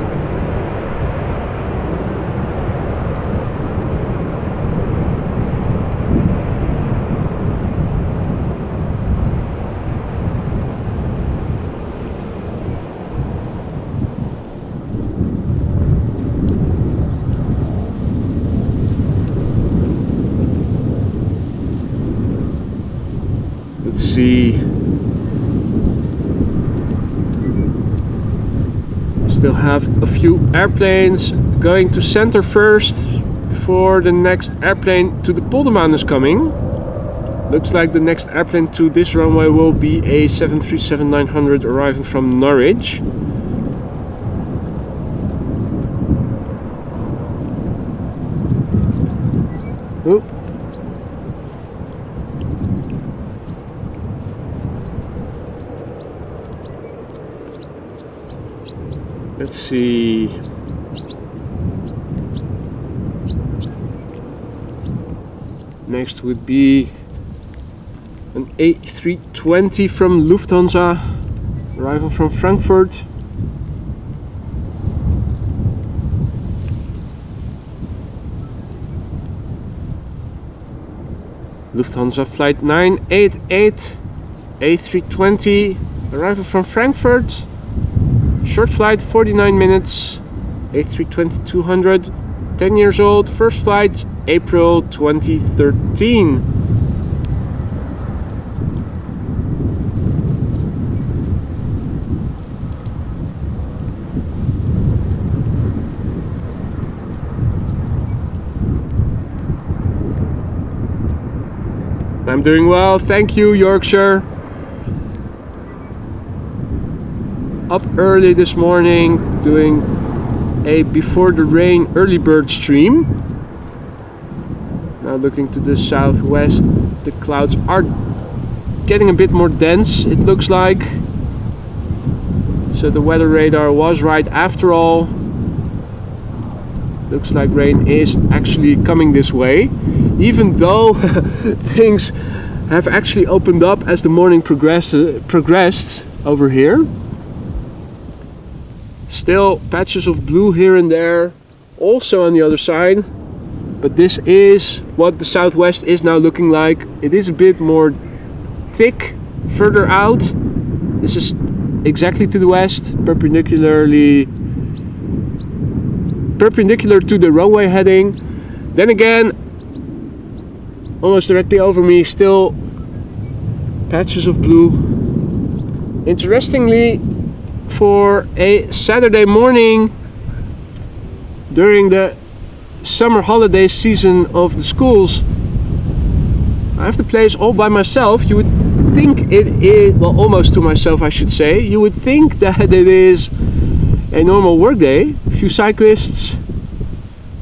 Still have a few airplanes going to center first before the next airplane to the Poldermaan is coming. Looks like the next airplane to this runway will be a 737-900 arriving from Norwich. Oh. Let's see. Next would be an A320 from Lufthansa, arriving from Frankfurt. Lufthansa flight 988, A320, arriving from Frankfurt. Short flight, 49 minutes, A320-200, 10 years old, first flight, April 2013. I'm doing well, thank you Yorkshire. Up early this morning doing a before the rain early bird stream. Now looking to the southwest, the clouds are getting a bit more dense, it looks like. So the weather radar was right after all. Looks like rain is actually coming this way, even though things have actually opened up as the morning progressed over here. Still patches of blue here and there, also on the other side. But this is what the southwest is now looking like. It is a bit more thick further out. This is exactly to the west, perpendicular to the runway heading. Then again, almost directly over me, still patches of blue. Interestingly, for a Saturday morning during the summer holiday season of the schools, I have the place all by myself. You would think it is, well, almost to myself I should say. You would think that it is a normal work day. A few cyclists.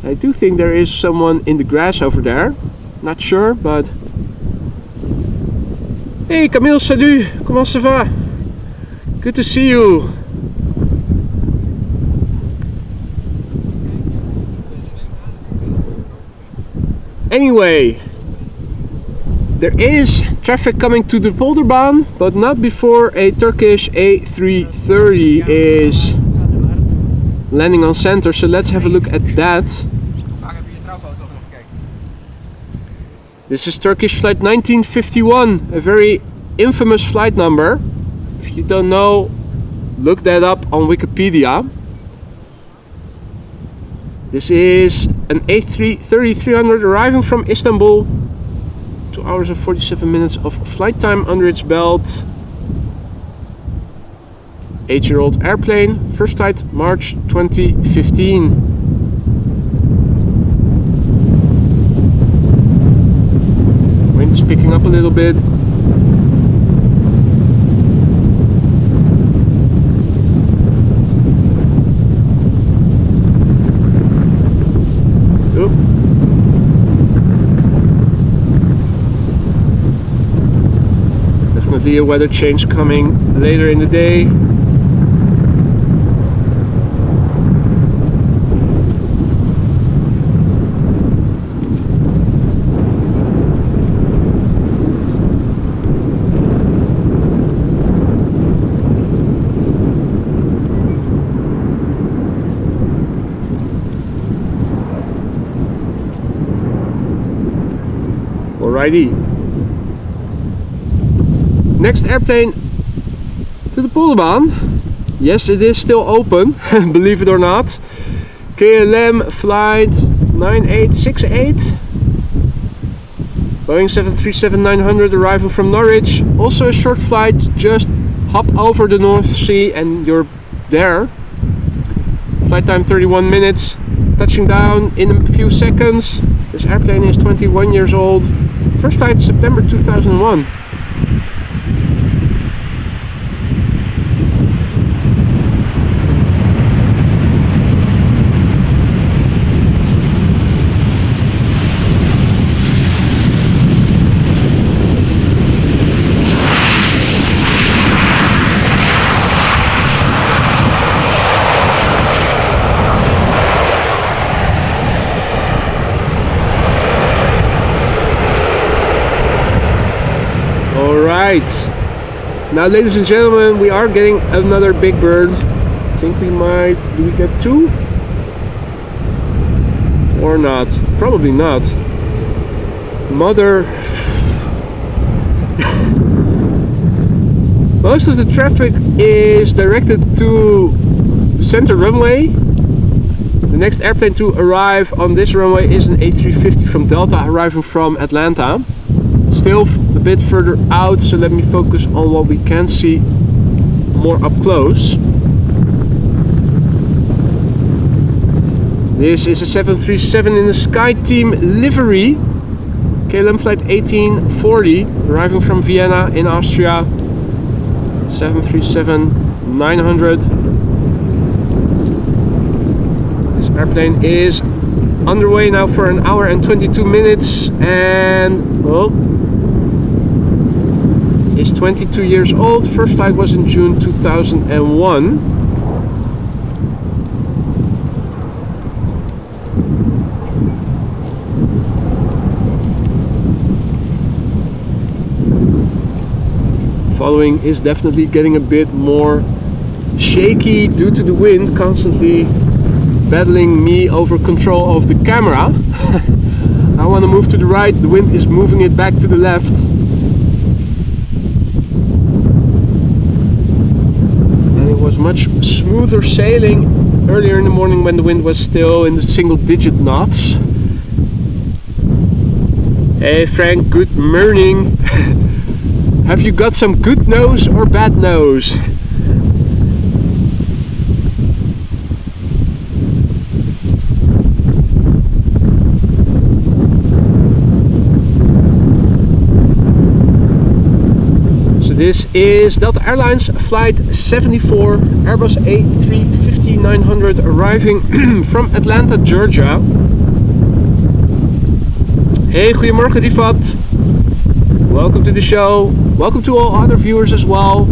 I do think there is someone in the grass over there. Not sure, but... Hey Camille, salut! Comment ça va? Good to see you. Anyway, there is traffic coming to the Polderbaan, but not before a Turkish A330 is landing on center, so let's have a look at that. This is Turkish flight 1951, a very infamous flight number. If you don't know, look that up on Wikipedia. This is an A330-300 arriving from Istanbul. 2 hours and 47 minutes of flight time under its belt. 8-year-old airplane. First flight March 2015. Wind is picking up a little bit. Definitely a weather change coming later in the day. Alrighty. Next airplane to the Polderbaan. Yes, it is still open, believe it or not. KLM flight 9868. Boeing 737-900 arrival from Norwich. Also a short flight, just hop over the North Sea and you're there. Flight time 31 minutes. Touching down in a few seconds. This airplane is 21 years old. First flight September 2001. Now, ladies and gentlemen, we are getting another big bird. I think we might... Do we get two? Or not? Probably not. Mother... Most of the traffic is directed to the center runway. The next airplane to arrive on this runway is an A350 from Delta arriving from Atlanta. Still a bit further out, so let me focus on what we can see more up close. This is a 737 in the SkyTeam livery. KLM flight 1840 arriving from Vienna in Austria. 737-900. This airplane is underway now for an hour and 22 minutes and, well, is 22 years old. First flight was in June 2001. Following is definitely getting a bit more shaky due to the wind constantly battling me over control of the camera. I want to move to the right, the wind is moving it back to the left. And it was much smoother sailing earlier in the morning when the wind was still in the single-digit knots. Hey Frank, good morning. Have you got some good news or bad news? This is Delta Airlines Flight 74, Airbus A359 arriving from Atlanta, Georgia. Hey, goedemorgen Rifat. Welcome to the show. Welcome to all other viewers as well.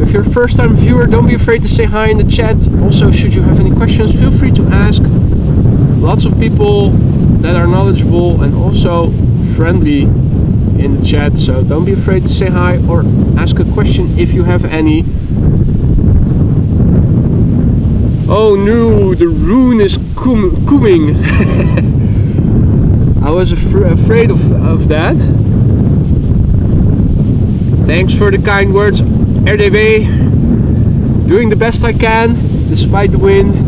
If you're a first time viewer, don't be afraid to say hi in the chat. Also, should you have any questions, feel free to ask. Lots of people that are knowledgeable and also friendly in the chat, so don't be afraid to say hi or ask a question if you have any. Oh no, the rune is coming. I was afraid of that. Thanks for the kind words, RDB. Doing the best I can despite the wind.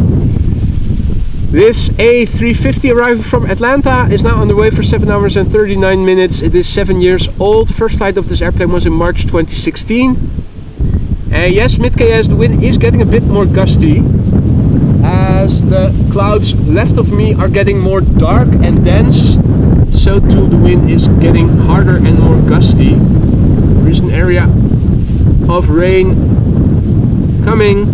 This A350 arriving from Atlanta is now on the way for 7 hours and 39 minutes. It is 7 years old. First flight of this airplane was in March 2016. And yes, mid-KS, the wind is getting a bit more gusty as the clouds left of me are getting more dark and dense. So too the wind is getting harder and more gusty. There is an area of rain coming.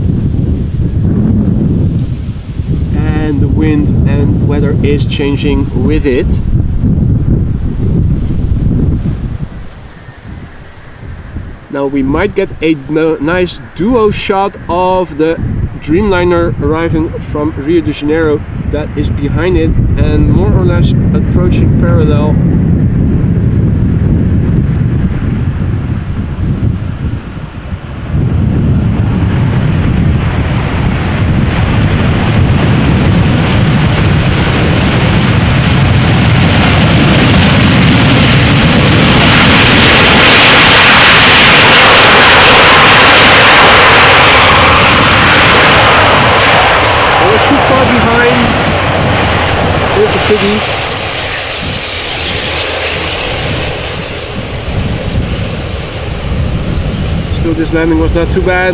And the wind and weather is changing with it. Now we might get a nice duo shot of the Dreamliner arriving from Rio de Janeiro that is behind it and more or less approaching parallel. Piggy. Still, this landing was not too bad.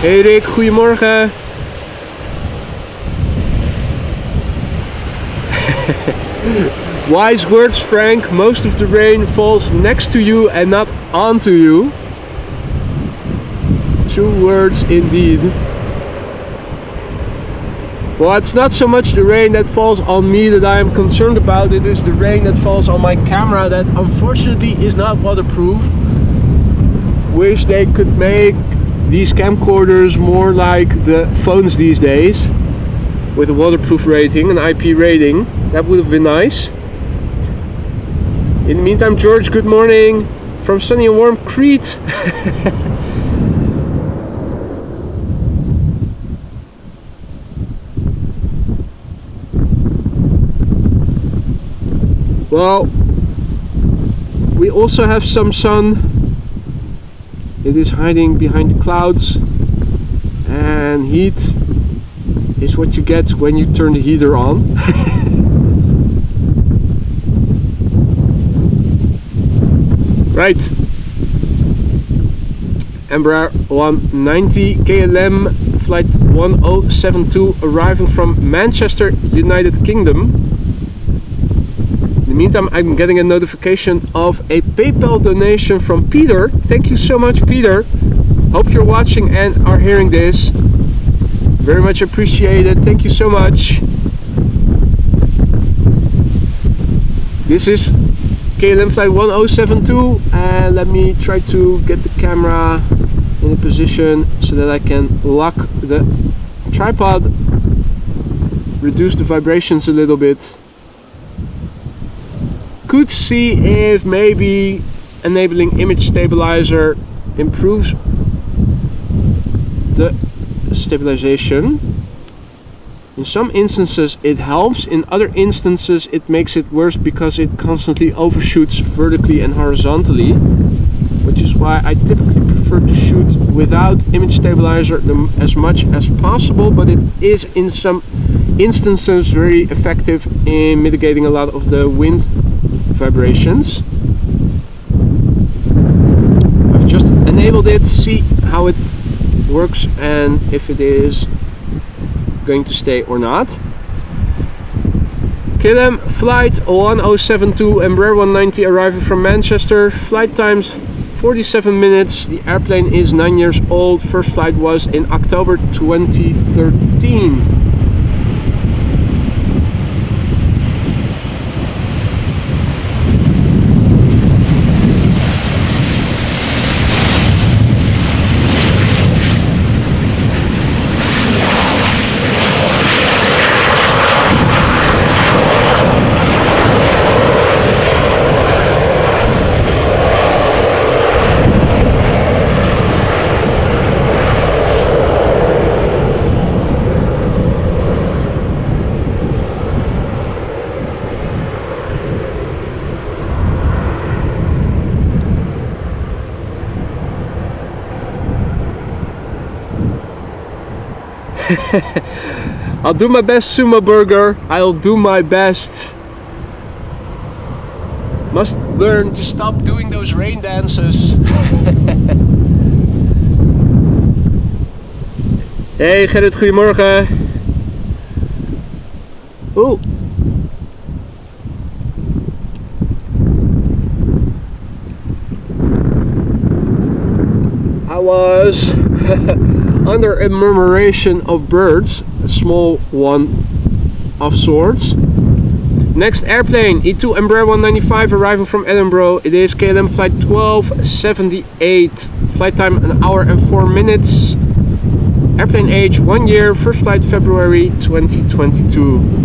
Hey Rick, goedemorgen. Wise words, Frank. Most of the rain falls next to you and not onto you. True words indeed. Well, it's not so much the rain that falls on me that I am concerned about, it is the rain that falls on my camera that unfortunately is not waterproof. Wish they could make these camcorders more like the phones these days, with a waterproof rating, an IP rating. That would have been nice. In the meantime, George, good morning from sunny and warm Crete. Well, we also have some sun. It is hiding behind the clouds, and heat is what you get when you turn the heater on. Right, Embraer 190 KLM flight 1072 arriving from Manchester, United Kingdom. In the meantime, I'm getting a notification of a PayPal donation from Peter. Thank you so much, Peter. Hope you're watching and are hearing this. Very much appreciated. Thank you so much. This is KLM flight 1072, and let me try to get the camera in a position so that I can lock the tripod, reduce the vibrations a little bit. Could see if maybe enabling image stabilizer improves the stabilization. In some instances it helps, in other instances it makes it worse because it constantly overshoots vertically and horizontally, which is why I typically prefer to shoot without image stabilizer as much as possible, but it is in some instances very effective in mitigating a lot of the wind vibrations. I've just enabled it, see how it works and if it is going to stay or not. KLM flight 1072 Embraer 190 arriving from Manchester. Flight times 47 minutes. The airplane is 9 years old. First flight was in October 2013. I'll do my best, Sumo Burger. I'll do my best. Must learn to stop doing those rain dances. Hey Gerrit, goedemorgen. Oeh. I was under a murmuration of birds, a small one of sorts. Next airplane, E2 Embraer 195 arriving from Edinburgh. It is KLM flight 1278. Flight time 1 hour and 4 minutes. Airplane age 1 year. First flight February 2022.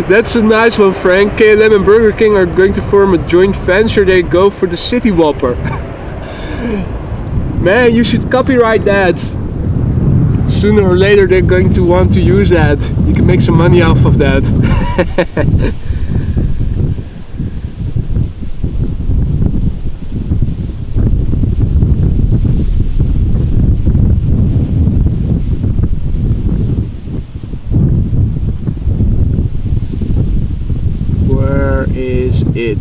That's a nice one, Frank. KLM and Burger King are going to form a joint venture. They go for the City Whopper. Man, you should copyright that. Sooner or later they're going to want to use that. You can make some money off of that. Is it?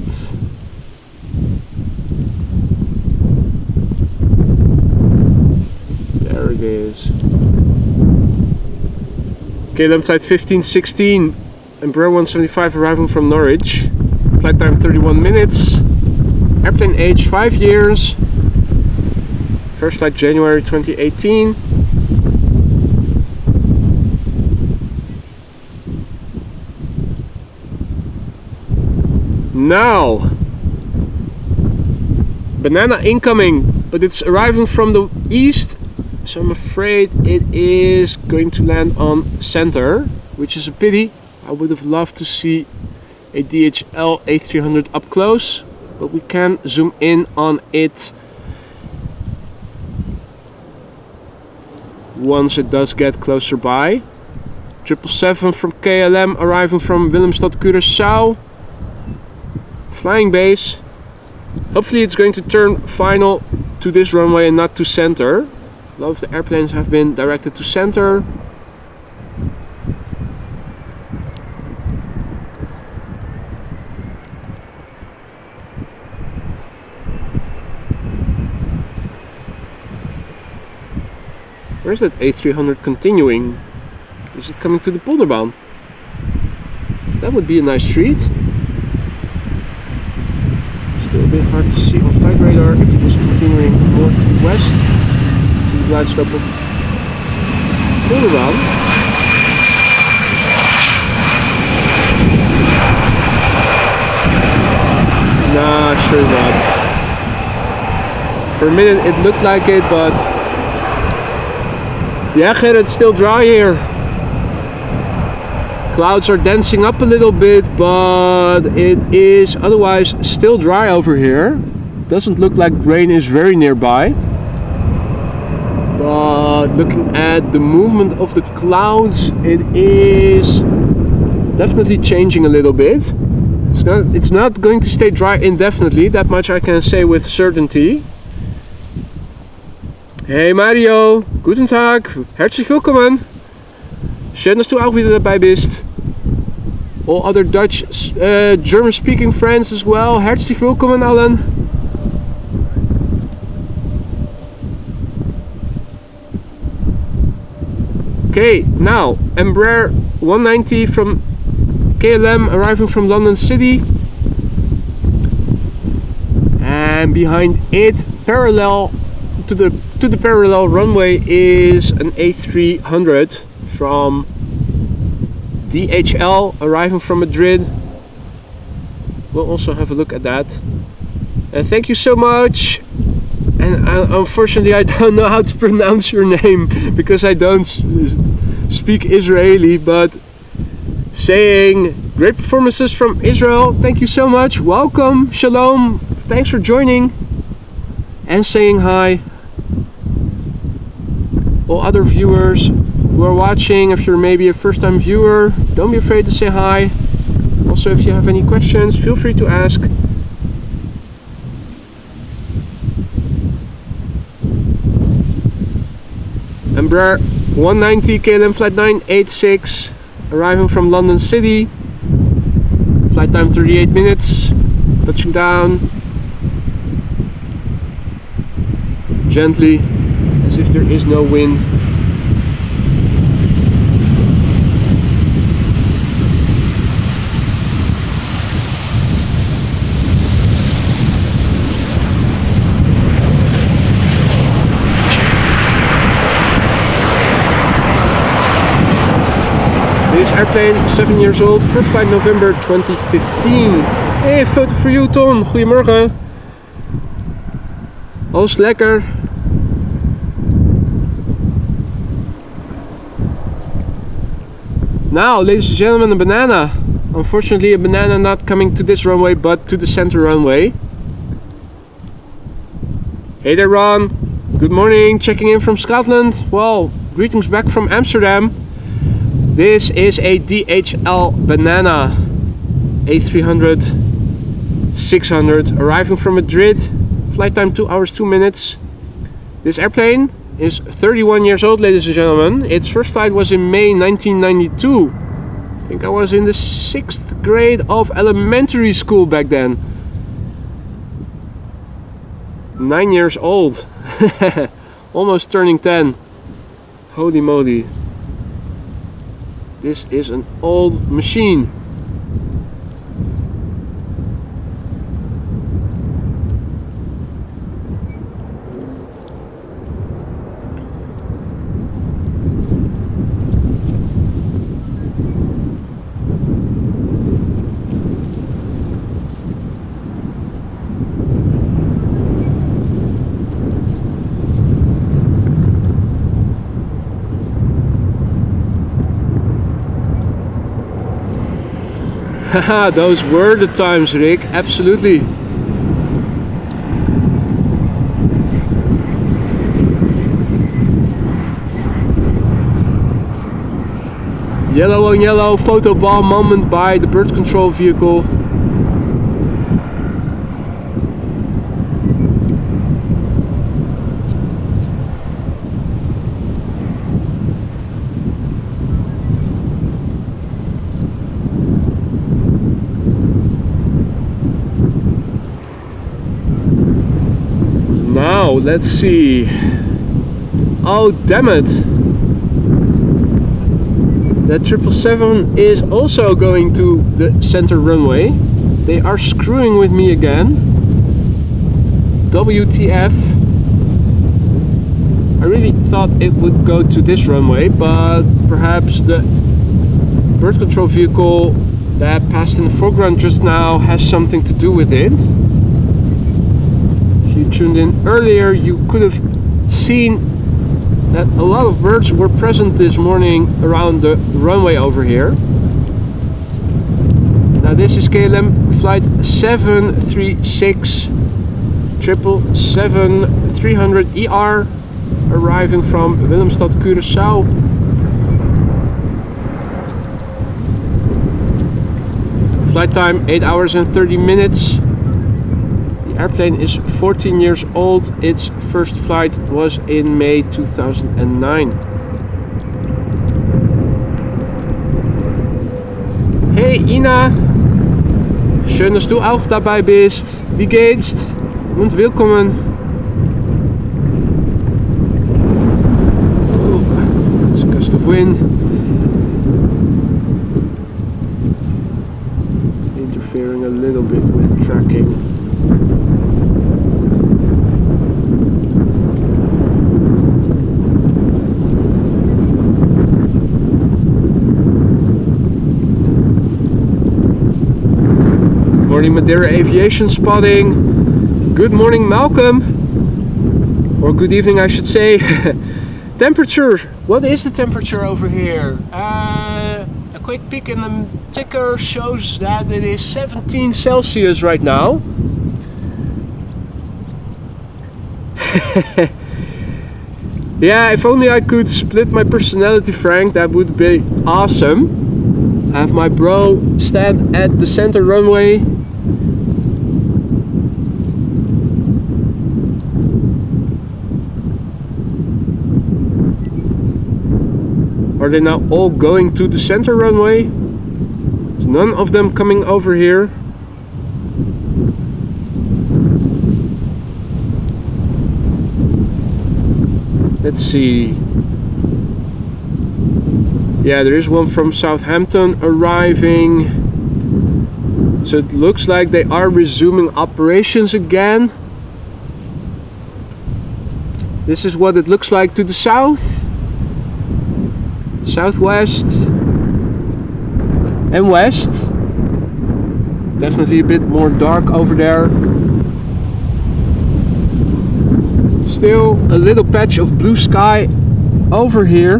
There it is. KLM flight 1516 Embraer 175 arriving from Norwich. Flight time 31 minutes. Airplane age 5 years. First flight January 2018. Now, banana incoming, but it's arriving from the east, so I'm afraid it is going to land on center, which is a pity. I would have loved to see a DHL A300 up close, but we can zoom in on it once it does get closer by. 777 from KLM arriving from Willemstad, Curaçao. Flying base. Hopefully it's going to turn final to this runway and not to center. A lot of the airplanes have been directed to center. Where's that A300 continuing? Is it coming to the Polderbaan? That would be a nice treat. bit hard to see on flight radar if it is continuing northwest to the glide slope of Amsterdam. Nah, sure not. For a minute it looked like it, but yeah, Gerrit, it's still dry here. Clouds are dancing up a little bit, but it is otherwise still dry over here. Doesn't look like rain is very nearby. But looking at the movement of the clouds, it is definitely changing a little bit. It's not going to stay dry indefinitely, that much I can say with certainty. Hey Mario, guten Tag, herzlich willkommen. Schön, dass du auch wieder dabei bist. All other Dutch, German speaking friends as well, herzlich willkommen allen. Okay, now Embraer 190 from KLM arriving from London City, and behind it, parallel to the parallel runway, is an A300 from DHL arriving from Madrid. We'll also have a look at that. And thank you so much. And unfortunately I don't know how to pronounce your name because I don't speak Israeli, but saying great performances from Israel. Thank you so much. Welcome. Shalom. Thanks for joining and saying hi. All other viewers who are watching, if you're maybe a first-time viewer, don't be afraid to say hi. Also, if you have any questions, feel free to ask. Embraer 190 KLM flight 986 arriving from London City. Flight time 38 minutes. Touching down gently, as if there is no wind. This airplane, 7 years old, first flight November 2015. Hey, foto for you, Ton. Goedemorgen. Alles lekker. Now, ladies and gentlemen, a banana. Unfortunately, a banana not coming to this runway, but to the center runway. Hey there, Ron. Good morning. Checking in from Scotland. Well, greetings back from Amsterdam. This is a DHL banana A300 600 arriving from Madrid. Flight time 2 hours 2 minutes. This airplane is 31 years old, ladies and gentlemen. Its first flight was in May 1992. I think I was in the 6th grade of elementary school back then. 9 years old. Almost turning 10. Holy moly. This is an old machine. Haha, those were the times, Rick. Absolutely. Yellow on yellow photo ball moment by the bird control vehicle. Now, let's see. Oh, damn it. That 777 is also going to the center runway. They are screwing with me again. WTF. I really thought it would go to this runway, but perhaps the bird control vehicle that passed in the foreground just now has something to do with it. If you tuned in earlier, you could have seen that a lot of birds were present this morning around the runway over here. Now this is KLM flight 736 777-300 ER arriving from Willemstad, Curaçao. Flight time 8 hours and 30 minutes. The airplane is 14 years old. Its first flight was in May 2009. Hey Ina, schön, dass du auch dabei bist. Wie geht's? Und willkommen. Oh, it's a gust of wind. Interfering a little bit with tracking. Morning Madeira aviation spotting. Good morning Malcolm, or good evening I should say. Temperature, what is the temperature over here? A quick peek in the ticker shows that it is 17 Celsius right now. Yeah, if only I could split my personality, Frank, that would be awesome. I have my bro stand at the center runway. Are they now all going to the center runway? There's none of them coming over here. Let's see. Yeah, there is one from Southampton arriving. So it looks like they are resuming operations again. This is what it looks like to the south. Southwest and west. Definitely a bit more dark over there. Still a little patch of blue sky over here,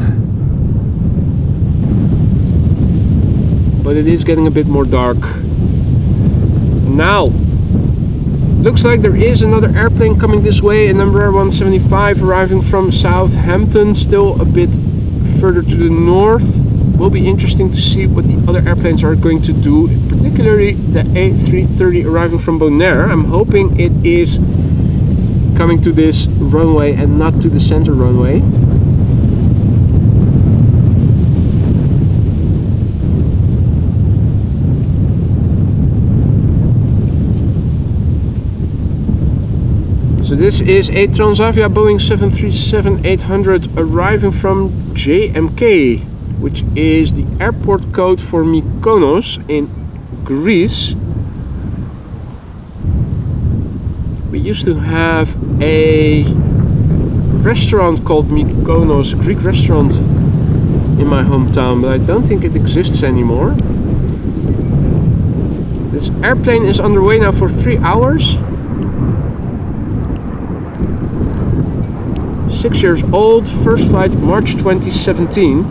but it is getting a bit more dark. Now looks like there is another airplane coming this way, a number 175 arriving from Southampton, still a bit further to the north. Will be interesting to see what the other airplanes are going to do, particularly the A330 arriving from Bonaire. I'm hoping it is coming to this runway and not to the center runway. So this is a Transavia Boeing 737-800 arriving from JMK, which is the airport code for Mykonos in Greece. We used to have a restaurant called Mykonos, a Greek restaurant in my hometown, but I don't think it exists anymore. This airplane is underway now for 3 hours. 6 years old, first flight March 2017.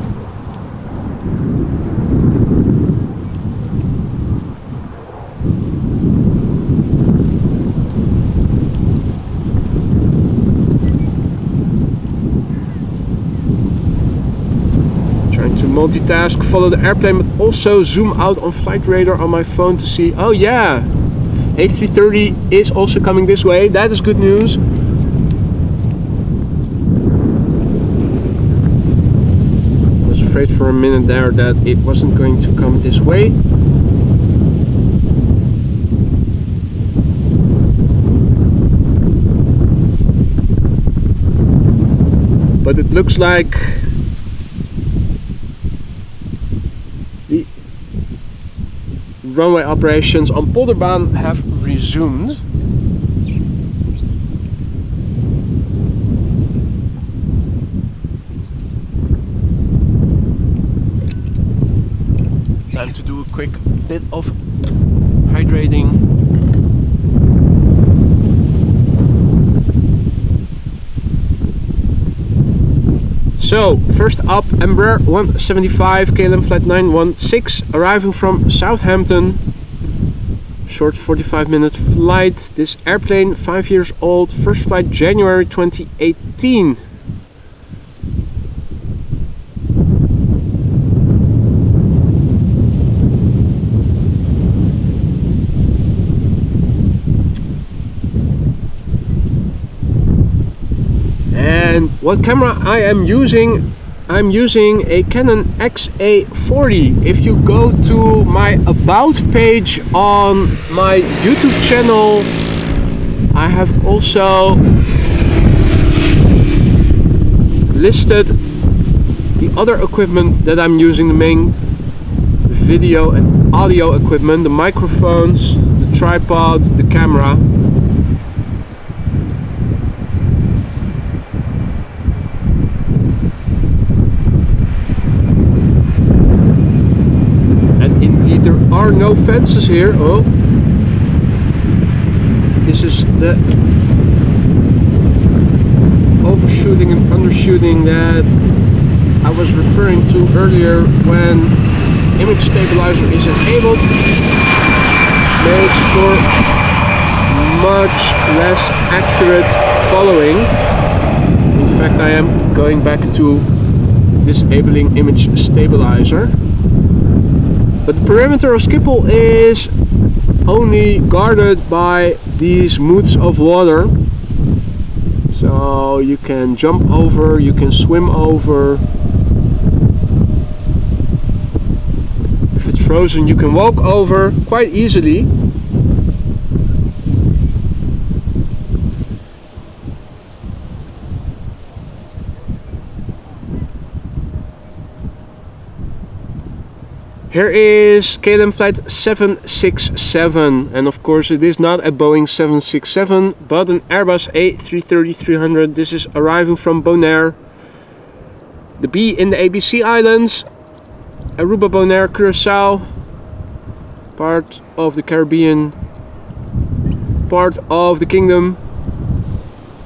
Trying to multitask, follow the airplane, but also zoom out on flight radar on my phone to see, oh yeah, A330 is also coming this way. That is good news. Afraid for a minute there that it wasn't going to come this way. But it looks like the runway operations on Polderbaan have resumed. do a quick bit of hydrating. So, first up, Embraer 175 KLM flight 916, arriving from Southampton. Short 45-minute flight. This airplane, 5 years old, first flight January 2018. And what camera I am using? I'm using a Canon XA40. If you go to my about page on my YouTube channel, I have also listed the other equipment that I'm using, the main video and audio equipment, the microphones, the tripod, the camera. There are no fences here. Oh, this is the overshooting and undershooting that I was referring to earlier. When image stabilizer is enabled, makes for much less accurate following. In fact, I am going back to disabling image stabilizer. But the perimeter of Schiphol is only guarded by these moods of water. So you can jump over, you can swim over. If it's frozen, you can walk over quite easily. Here is KLM flight 767, and of course it is not a Boeing 767 but an Airbus A330-300. This is arriving from Bonaire, the B in the ABC Islands, Aruba, Bonaire, Curacao, part of the Caribbean, part of the Kingdom,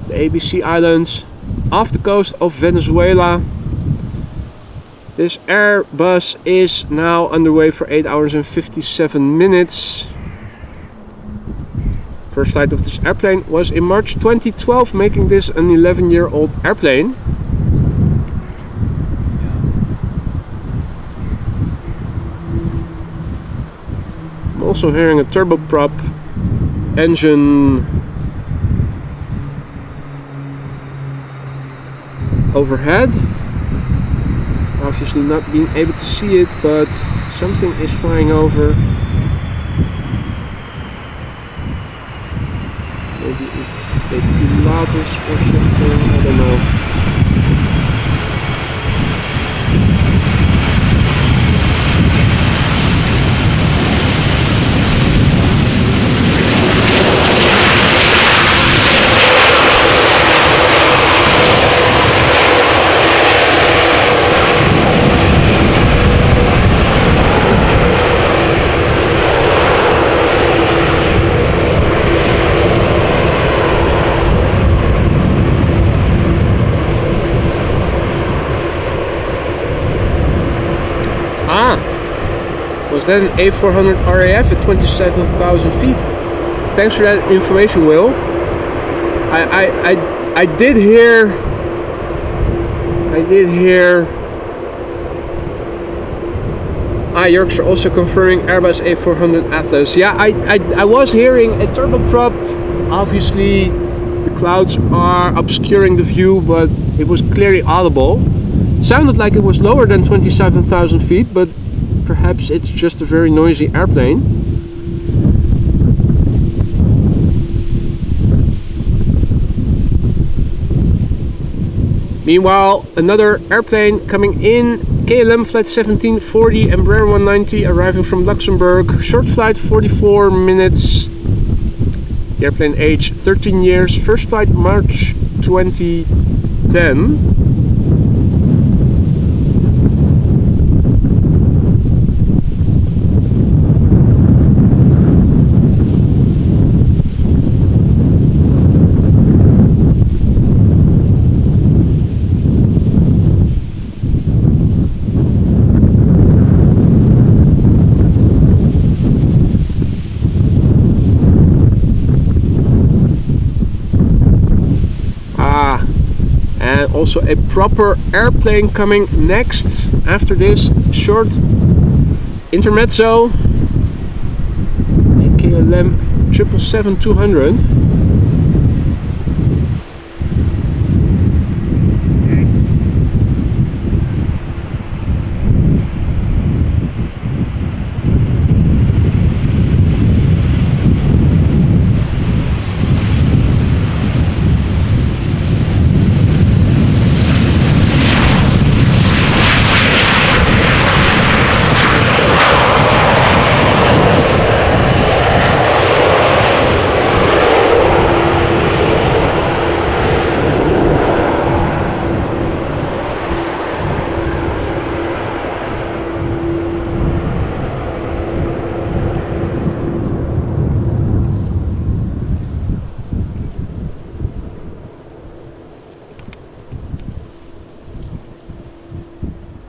the ABC Islands, off the coast of Venezuela. This Airbus is now underway for 8 hours and 57 minutes. First flight of this airplane was in March 2012, making this an 11-year-old airplane. I'm also hearing a turboprop engine overhead. Obviously not being able to see it, but something is flying over. Maybe a Pilatus or something, I don't know. Was that an A400 RAF at 27,000 feet? Thanks for that information, Will. I did hear Yerks are also confirming Airbus A400 Atlas. Yeah, I was hearing a turboprop. Obviously the clouds are obscuring the view, but it was clearly audible. Sounded like it was lower than 27,000 feet, but perhaps it's just a very noisy airplane. Meanwhile, another airplane coming in, KLM flight 1740, Embraer 190, arriving from Luxembourg. Short flight, 44 minutes. The airplane age 13 years, first flight March 2010. also a proper airplane coming next after this short intermezzo. KLM 777-200.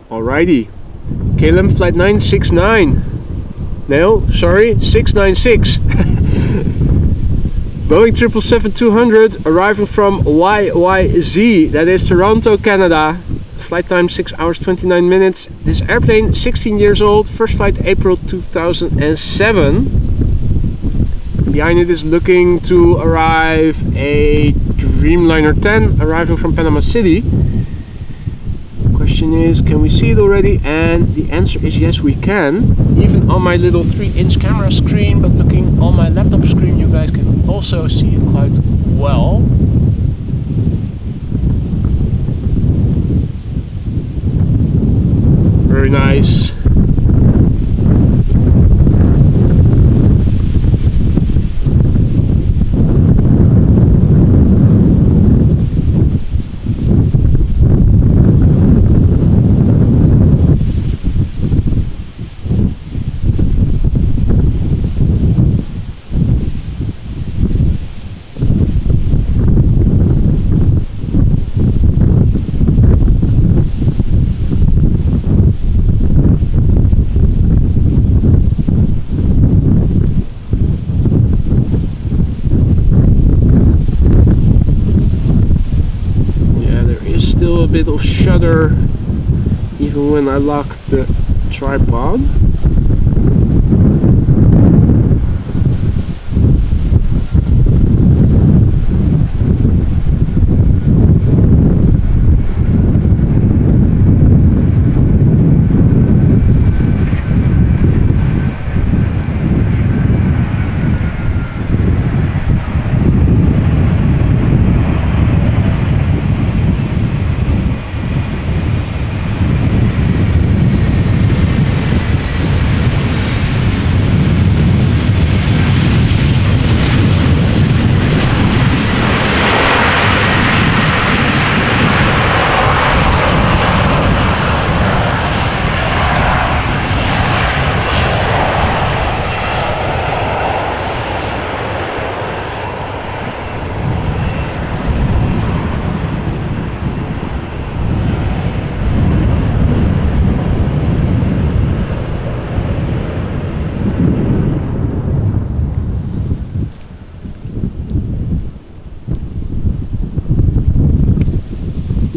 Alrighty, KLM flight 969. No, sorry, 696. Boeing 777-200 arriving from YYZ, that is Toronto, Canada. Flight time 6 hours 29 minutes. This airplane 16 years old, first flight April 2007. Behind it is looking to arrive a Dreamliner 10 arriving from Panama City. Question is, can we see it already? And the answer is yes, we can. Even on my little 3-inch camera screen, but looking on my laptop screen, you guys can also see it quite well. Very nice. A bit of shudder even when I lock the tripod.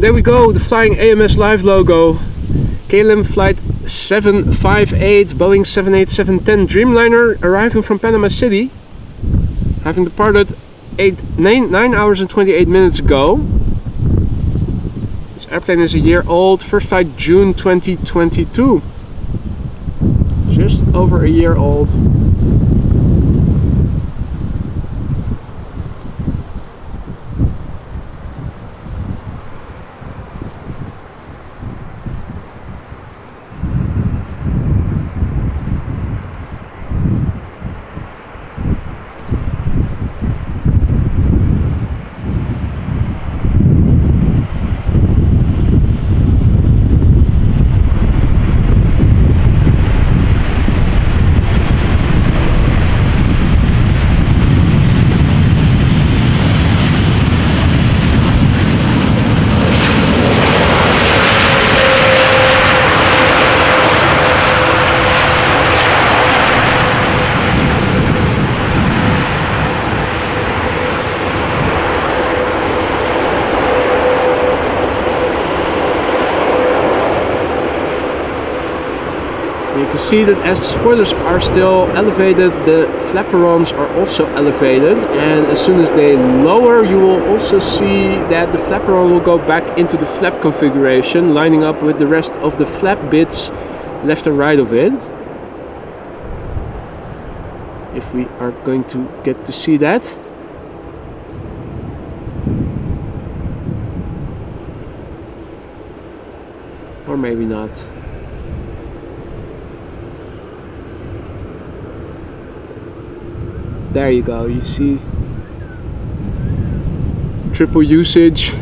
There we go, the flying AMS live logo. KLM flight 758, Boeing 787-10 Dreamliner arriving from Panama City, having departed 9 hours and 28 minutes ago. This airplane is a year old, first flight June 2022. Just over a year old. see that as the spoilers are still elevated, the flaperons are also elevated, and as soon as they lower, you will also see that the flaperon will go back into the flap configuration, lining up with the rest of the flap bits left and right of it. If we are going to get to see that. Or maybe not. There you go, you see triple usage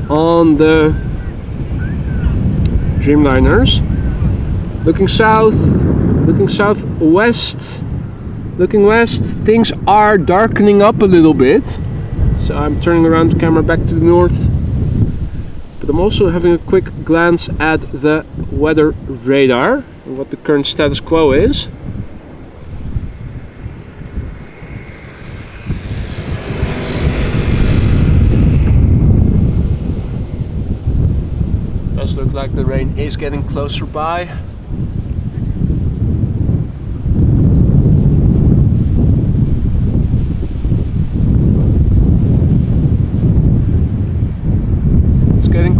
on the Dreamliners. Looking south, looking southwest, looking west, things are darkening up a little bit. So I'm turning around the camera back to the north. But I'm also having a quick glance at the weather radar and what the current status quo is. Does look like the rain is getting closer by.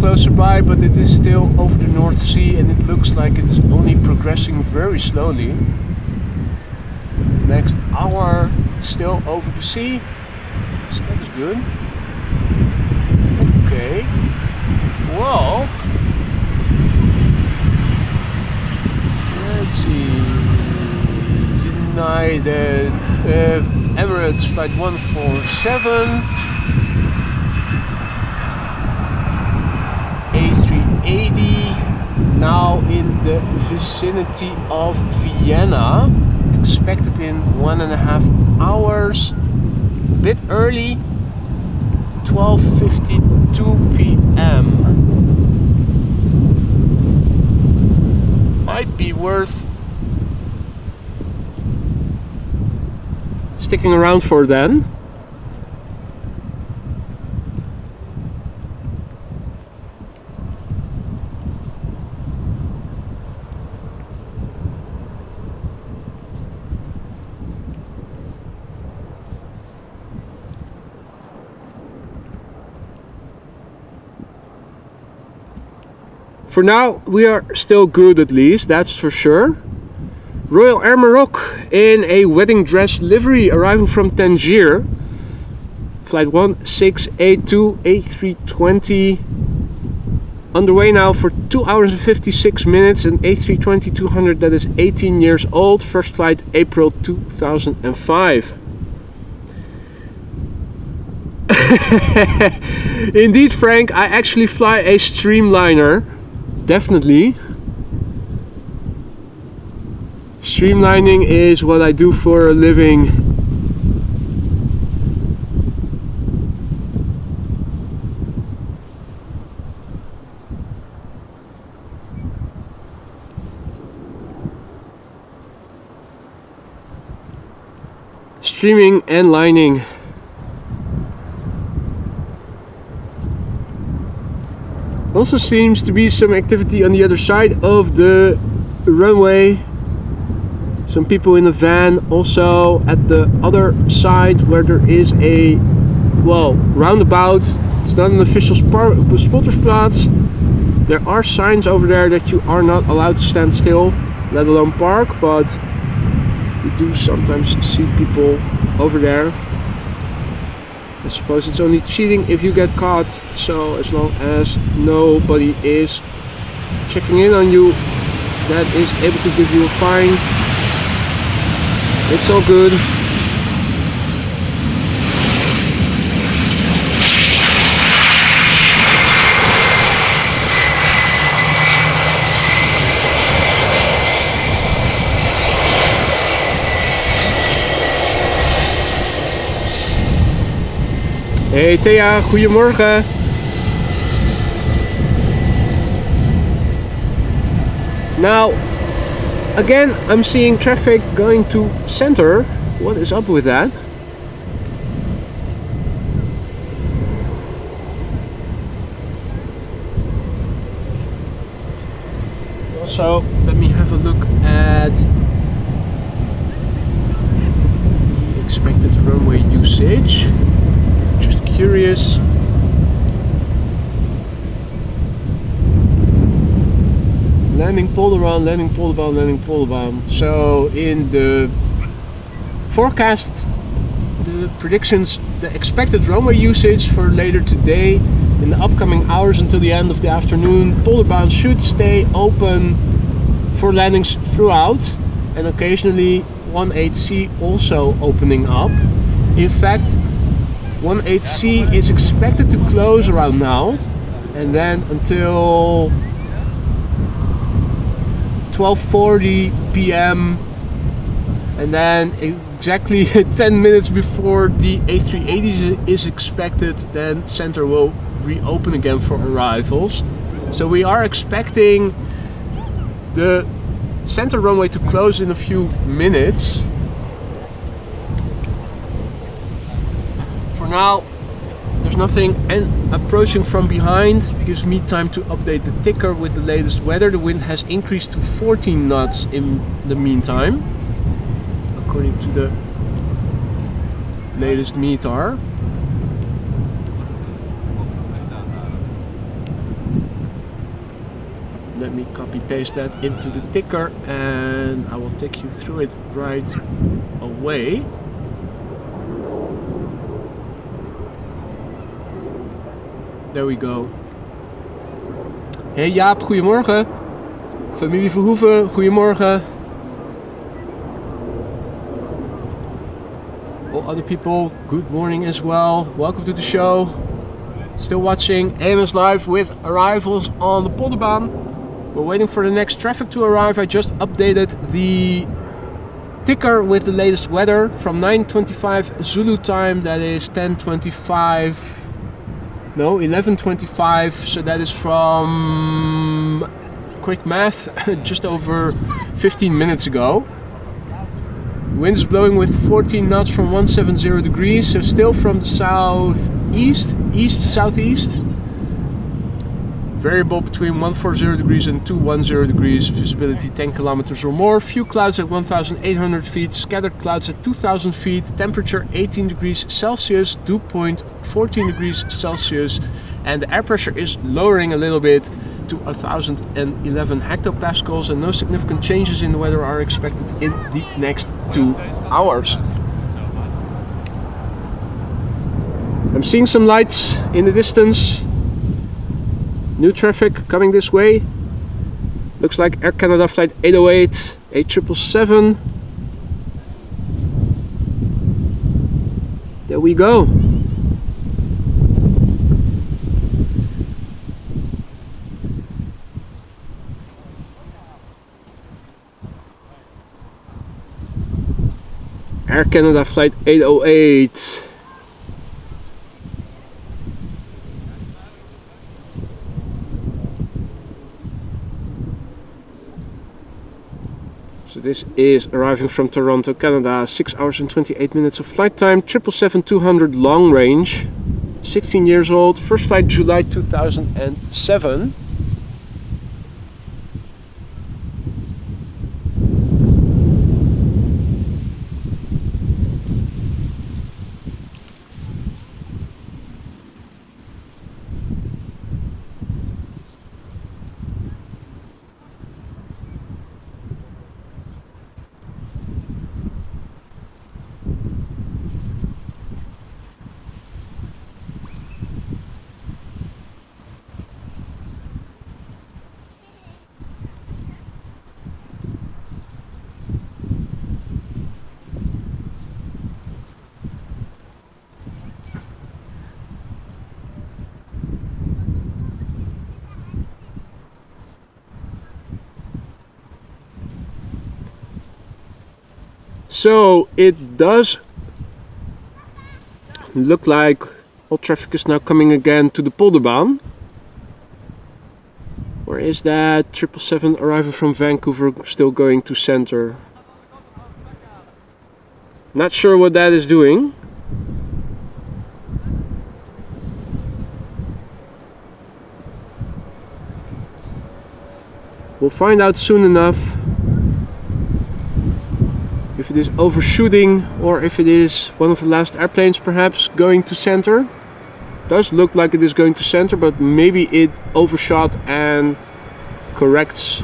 Closer by, but it is still over the North Sea, and it looks like it is only progressing very slowly. Next hour still over the sea, so that is good. Okay, well, let's see. United Emirates flight 147. A380, now in the vicinity of Vienna, expected in 1.5 hours, a bit early, 12:52 p.m. Might be worth sticking around for then. For now, we are still good, at least, that's for sure. Royal Air Maroc in a wedding dress livery arriving from Tangier. Flight 1682 A320. Underway now for 2 hours and 56 minutes. An A320-200 that is 18 years old. First flight April 2005. Indeed, Frank, I actually fly a Streamliner. Definitely. Streamlining is what I do for a living. Streaming and lining. Also seems to be some activity on the other side of the runway. Some people in a van also at the other side where there is a, well, roundabout. It's not an official spottersplaats. There are signs over there that you are not allowed to stand still, let alone park, but you do sometimes see people over there. I suppose it's only cheating if you get caught, so as long as nobody is checking in on you that is able to give you a fine, it's all good. Hey Thea, goedemorgen. Now, again, I'm seeing traffic going to center. What is up with that? Also, let me have a look at at the expected runway usage. Just curious. Landing Polderban, landing Polderban, landing Polderban. So in the forecast, the predictions, the expected runway usage for later today, in the upcoming hours until the end of the afternoon, Polderban should stay open for landings throughout, and occasionally 18C also opening up. In fact, 18C is expected to close around now, and then until 12:40 p.m. and then exactly 10 minutes before the A380 is expected, then center will reopen again for arrivals. So we are expecting the center runway to close in a few minutes. For now, there's nothing, and approaching from behind gives me time to update the ticker with the latest weather. The wind has increased to 14 knots in the meantime, according to the latest METAR. Let me copy paste that into the ticker and I will take you through it right away. There we go. Hey Jaap, goedemorgen. Familie Verhoeven, goedemorgen. All other people, good morning as well. Welcome to the show. Still watching AMS Live with arrivals on the Polderban. We're waiting for the next traffic to arrive. I just updated the ticker with the latest weather from 9:25 Zulu time. That is 11:25. So that is from, quick math, just over 15 minutes ago. Wind is blowing with 14 knots from 170 degrees, so still from the southeast, east-southeast. Variable between 140 degrees and 210 degrees, visibility 10 kilometers or more, few clouds at 1,800 feet, scattered clouds at 2,000 feet, temperature 18 degrees Celsius, dew point 14 degrees Celsius, and the air pressure is lowering a little bit to 1,011 hectopascals, and no significant changes in the weather are expected in the next 2 hours. I'm seeing some lights in the distance. New traffic coming this way. Looks like Air Canada flight 808, A777. There we go. Air Canada flight 808. So this is arriving from Toronto, Canada, 6 hours and 28 minutes of flight time, 777-200 long range, 16 years old, first flight July 2007. So it does look like all traffic is now coming again to the Polderban. Or is that 777 arriving from Vancouver still going to center? Not sure what that is doing. We'll find out soon enough. if it is overshooting or if it is one of the last airplanes perhaps going to center. Does look like it is going to center, but maybe it overshot and corrects.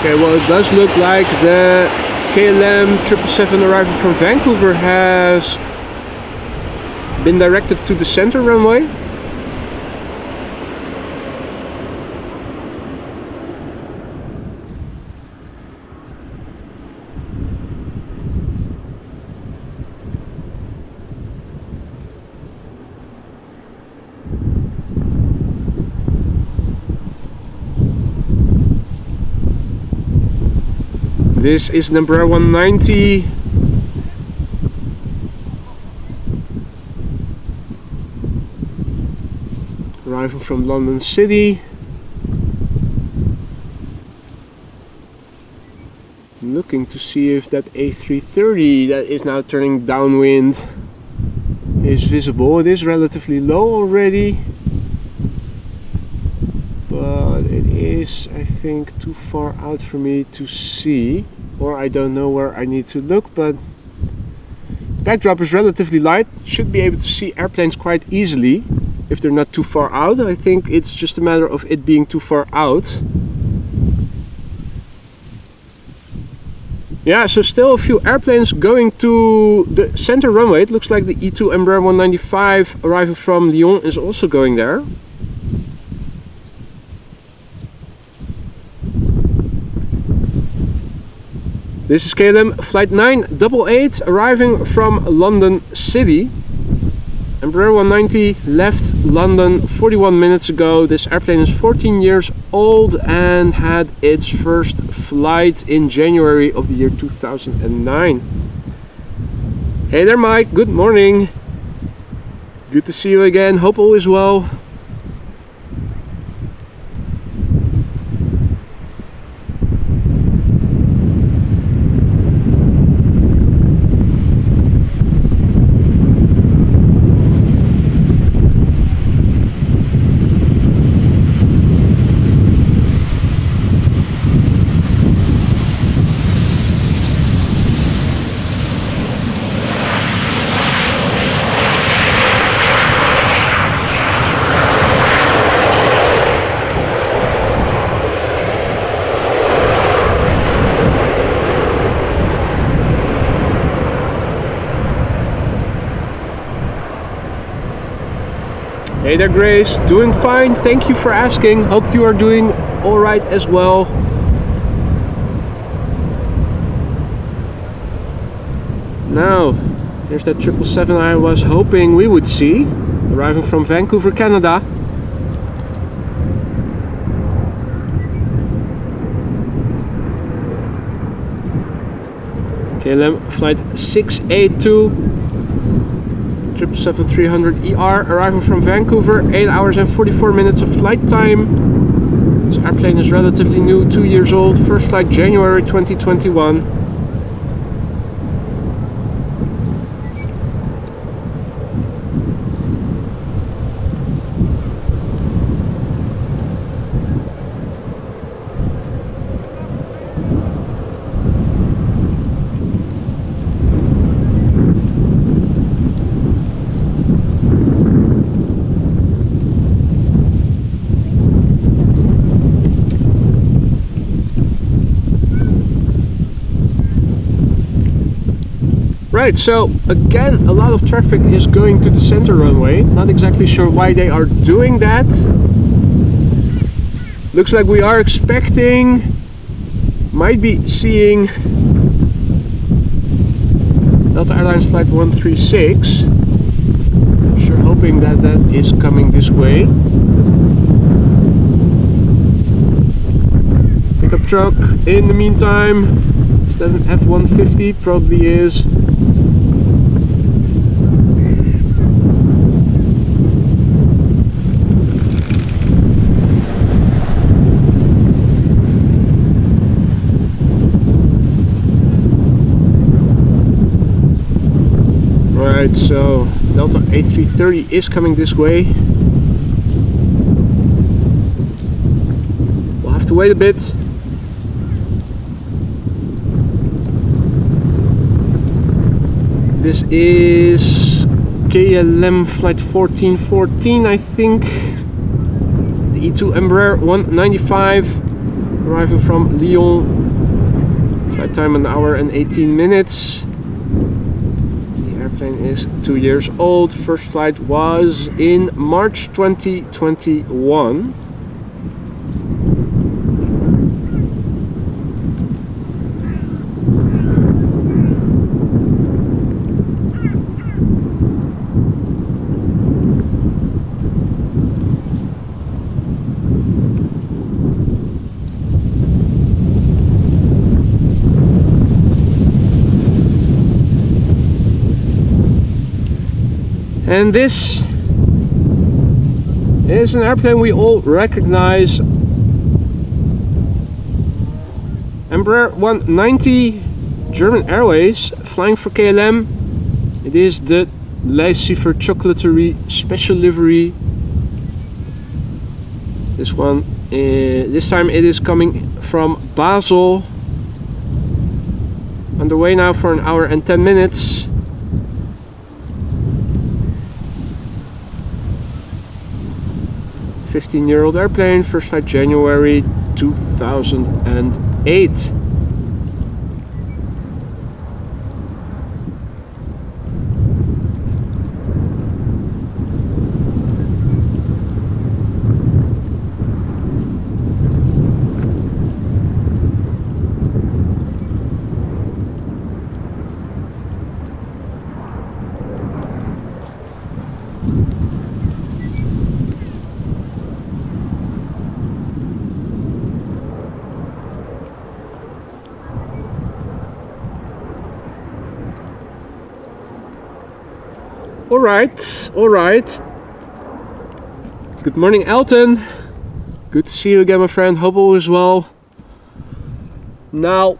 Okay, well, it does look like the KLM 777 arrival from Vancouver has been directed to the center runway. This is number 190. Arriving from London City. Looking to see if that A330 that is now turning downwind is visible. It is relatively low already, but it is, I think, too far out for me to see, or I don't know where I need to look, but backdrop is relatively light. Should be able to see airplanes quite easily if they're not too far out. I think it's just a matter of it being too far out. Yeah, so still a few airplanes going to the center runway. It looks like the E2 Embraer 195 arriving from Lyon is also going there. This is KLM flight 988 arriving from London City. Embraer 190 left London 41 minutes ago. This airplane is 14 years old and had its first flight in January of the year 2009. Hey there, Mike, good morning. Good to see you again, hope all is well. Hey there, Grace, doing fine, thank you for asking. Hope you are doing alright as well. Now, here's that 777 I was hoping we would see, arriving from Vancouver, Canada. KLM flight 682. 777-300ER arriving from Vancouver, 8 hours and 44 minutes of flight time. This airplane is relatively new, 2 years old, first flight January 2021. Right, so again, a lot of traffic is going to the center runway. Not exactly sure why they are doing that. Looks like we are expecting, might be seeing Delta Airlines flight 136. Sure hoping that that is coming this way. Pickup truck in the meantime. Is that an F-150? Probably is. Right, so Delta A330 is coming this way. We'll have to wait a bit. This is KLM flight 1414, I think. The E2 Embraer 195 arriving from Lyon. Flight time an hour and 18 minutes. Plane is 2 years old. First flight was in March 2021. And this is an airplane we all recognize. Embraer 190, German Airways, flying for KLM. It is the Lucifer Chocolaterie special livery. This one, this time it is coming from Basel. Underway now for an hour and 10 minutes. 15-year-old airplane, first flight January 2008. All right. Good morning, Elton. Good to see you again, my friend. Hope all is well. Now,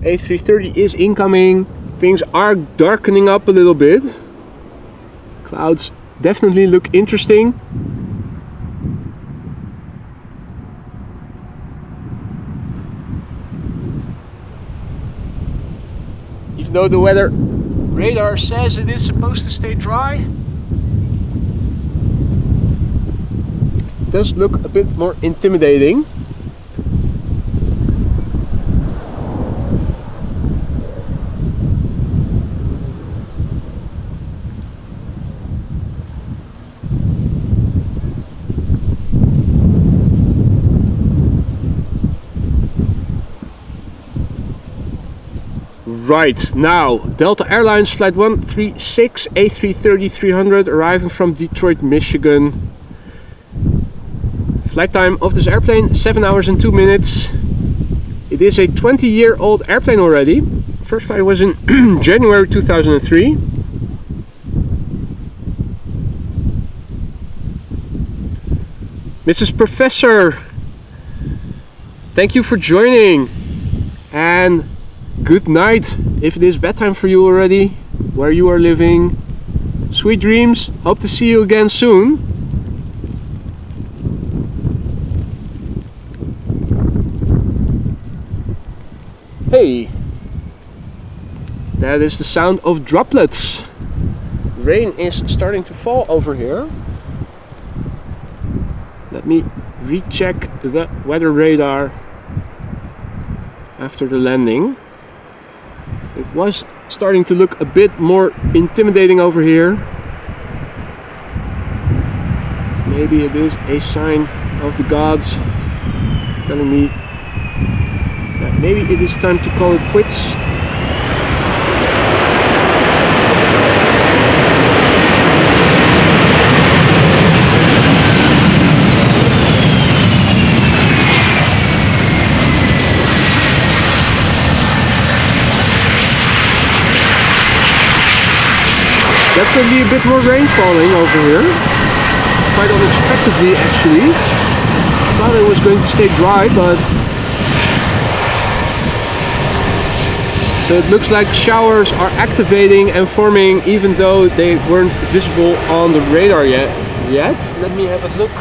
A330 is incoming. Things are darkening up a little bit. Clouds definitely look interesting. Even though the weather radar says it is supposed to stay dry, it does look a bit more intimidating. Right, now Delta Airlines flight 136 A330-300 arriving from Detroit, Michigan. Flight time of this airplane 7 hours and 2 minutes. It is a 20-year-old airplane already. First flight was in January 2003. Mrs. Professor, thank you for joining, and good night if it is bedtime for you already, where you are living. Sweet dreams, hope to see you again soon. Hey, that is the sound of droplets. Rain is starting to fall over here. Let me recheck the weather radar after the landing. It was starting to look a bit more intimidating over here. Maybe it is a sign of the gods telling me that maybe it is time to call it quits. definitely a bit more rain falling over here. Quite unexpectedly, actually. Thought it was going to stay dry, but so it looks like showers are activating and forming even though they weren't visible on the radar yet. Let me have a look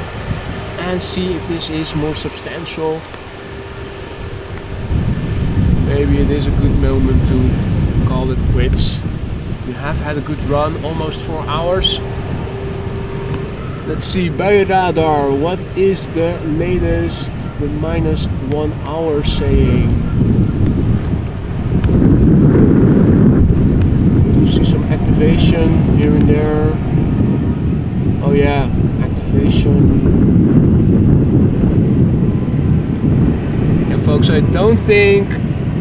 and see if this is more substantial. Maybe it is a good moment to call it quits. We have had a good run, almost 4 hours. Let's see, by radar, what is the latest, the -1 hour saying? Do see some activation here and there. Oh yeah, activation. Yeah folks, I don't think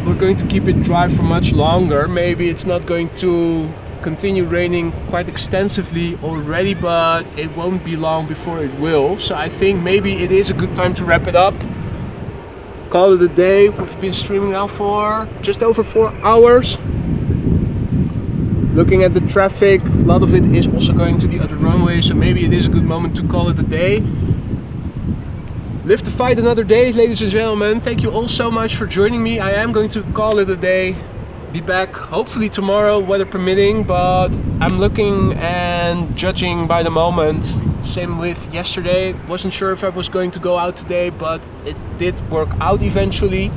we're going to keep it dry for much longer. Maybe it's not going to continue raining quite extensively already, but it won't be long before it will. So I think maybe it is a good time to wrap it up. Call it a day. We've been streaming now for just over 4 hours. Looking at the traffic, a lot of it is also going to the other runway, so maybe it is a good moment to call it a day. Live to fight another day, ladies and gentlemen. Thank you all so much for joining me. I am going to call it a day. Be back hopefully tomorrow, weather permitting, but I'm looking and judging by the moment. Same with yesterday. Wasn't sure if I was going to go out today, but it did work out eventually.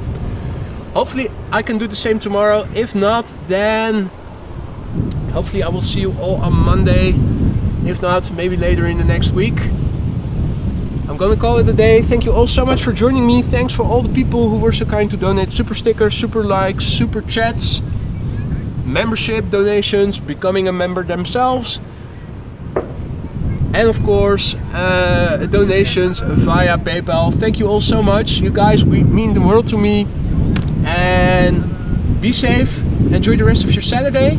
Hopefully I can do the same tomorrow. If not, then hopefully I will see you all on Monday. If not, maybe later in the next week. I'm gonna call it a day. Thank you all so much for joining me. Thanks for all the people who were so kind to donate super stickers, super likes, super chats, membership donations, becoming a member themselves, and of course donations via PayPal. Thank you all so much. You guys mean the world to me. And be safe. Enjoy the rest of your Saturday.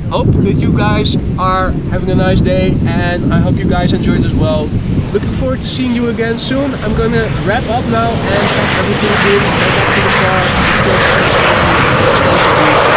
Hope that you guys are having a nice day, and I hope you guys enjoyed as well. Looking forward to seeing you again soon. I'm gonna wrap up now and pack everything in, back up to the car, extensively.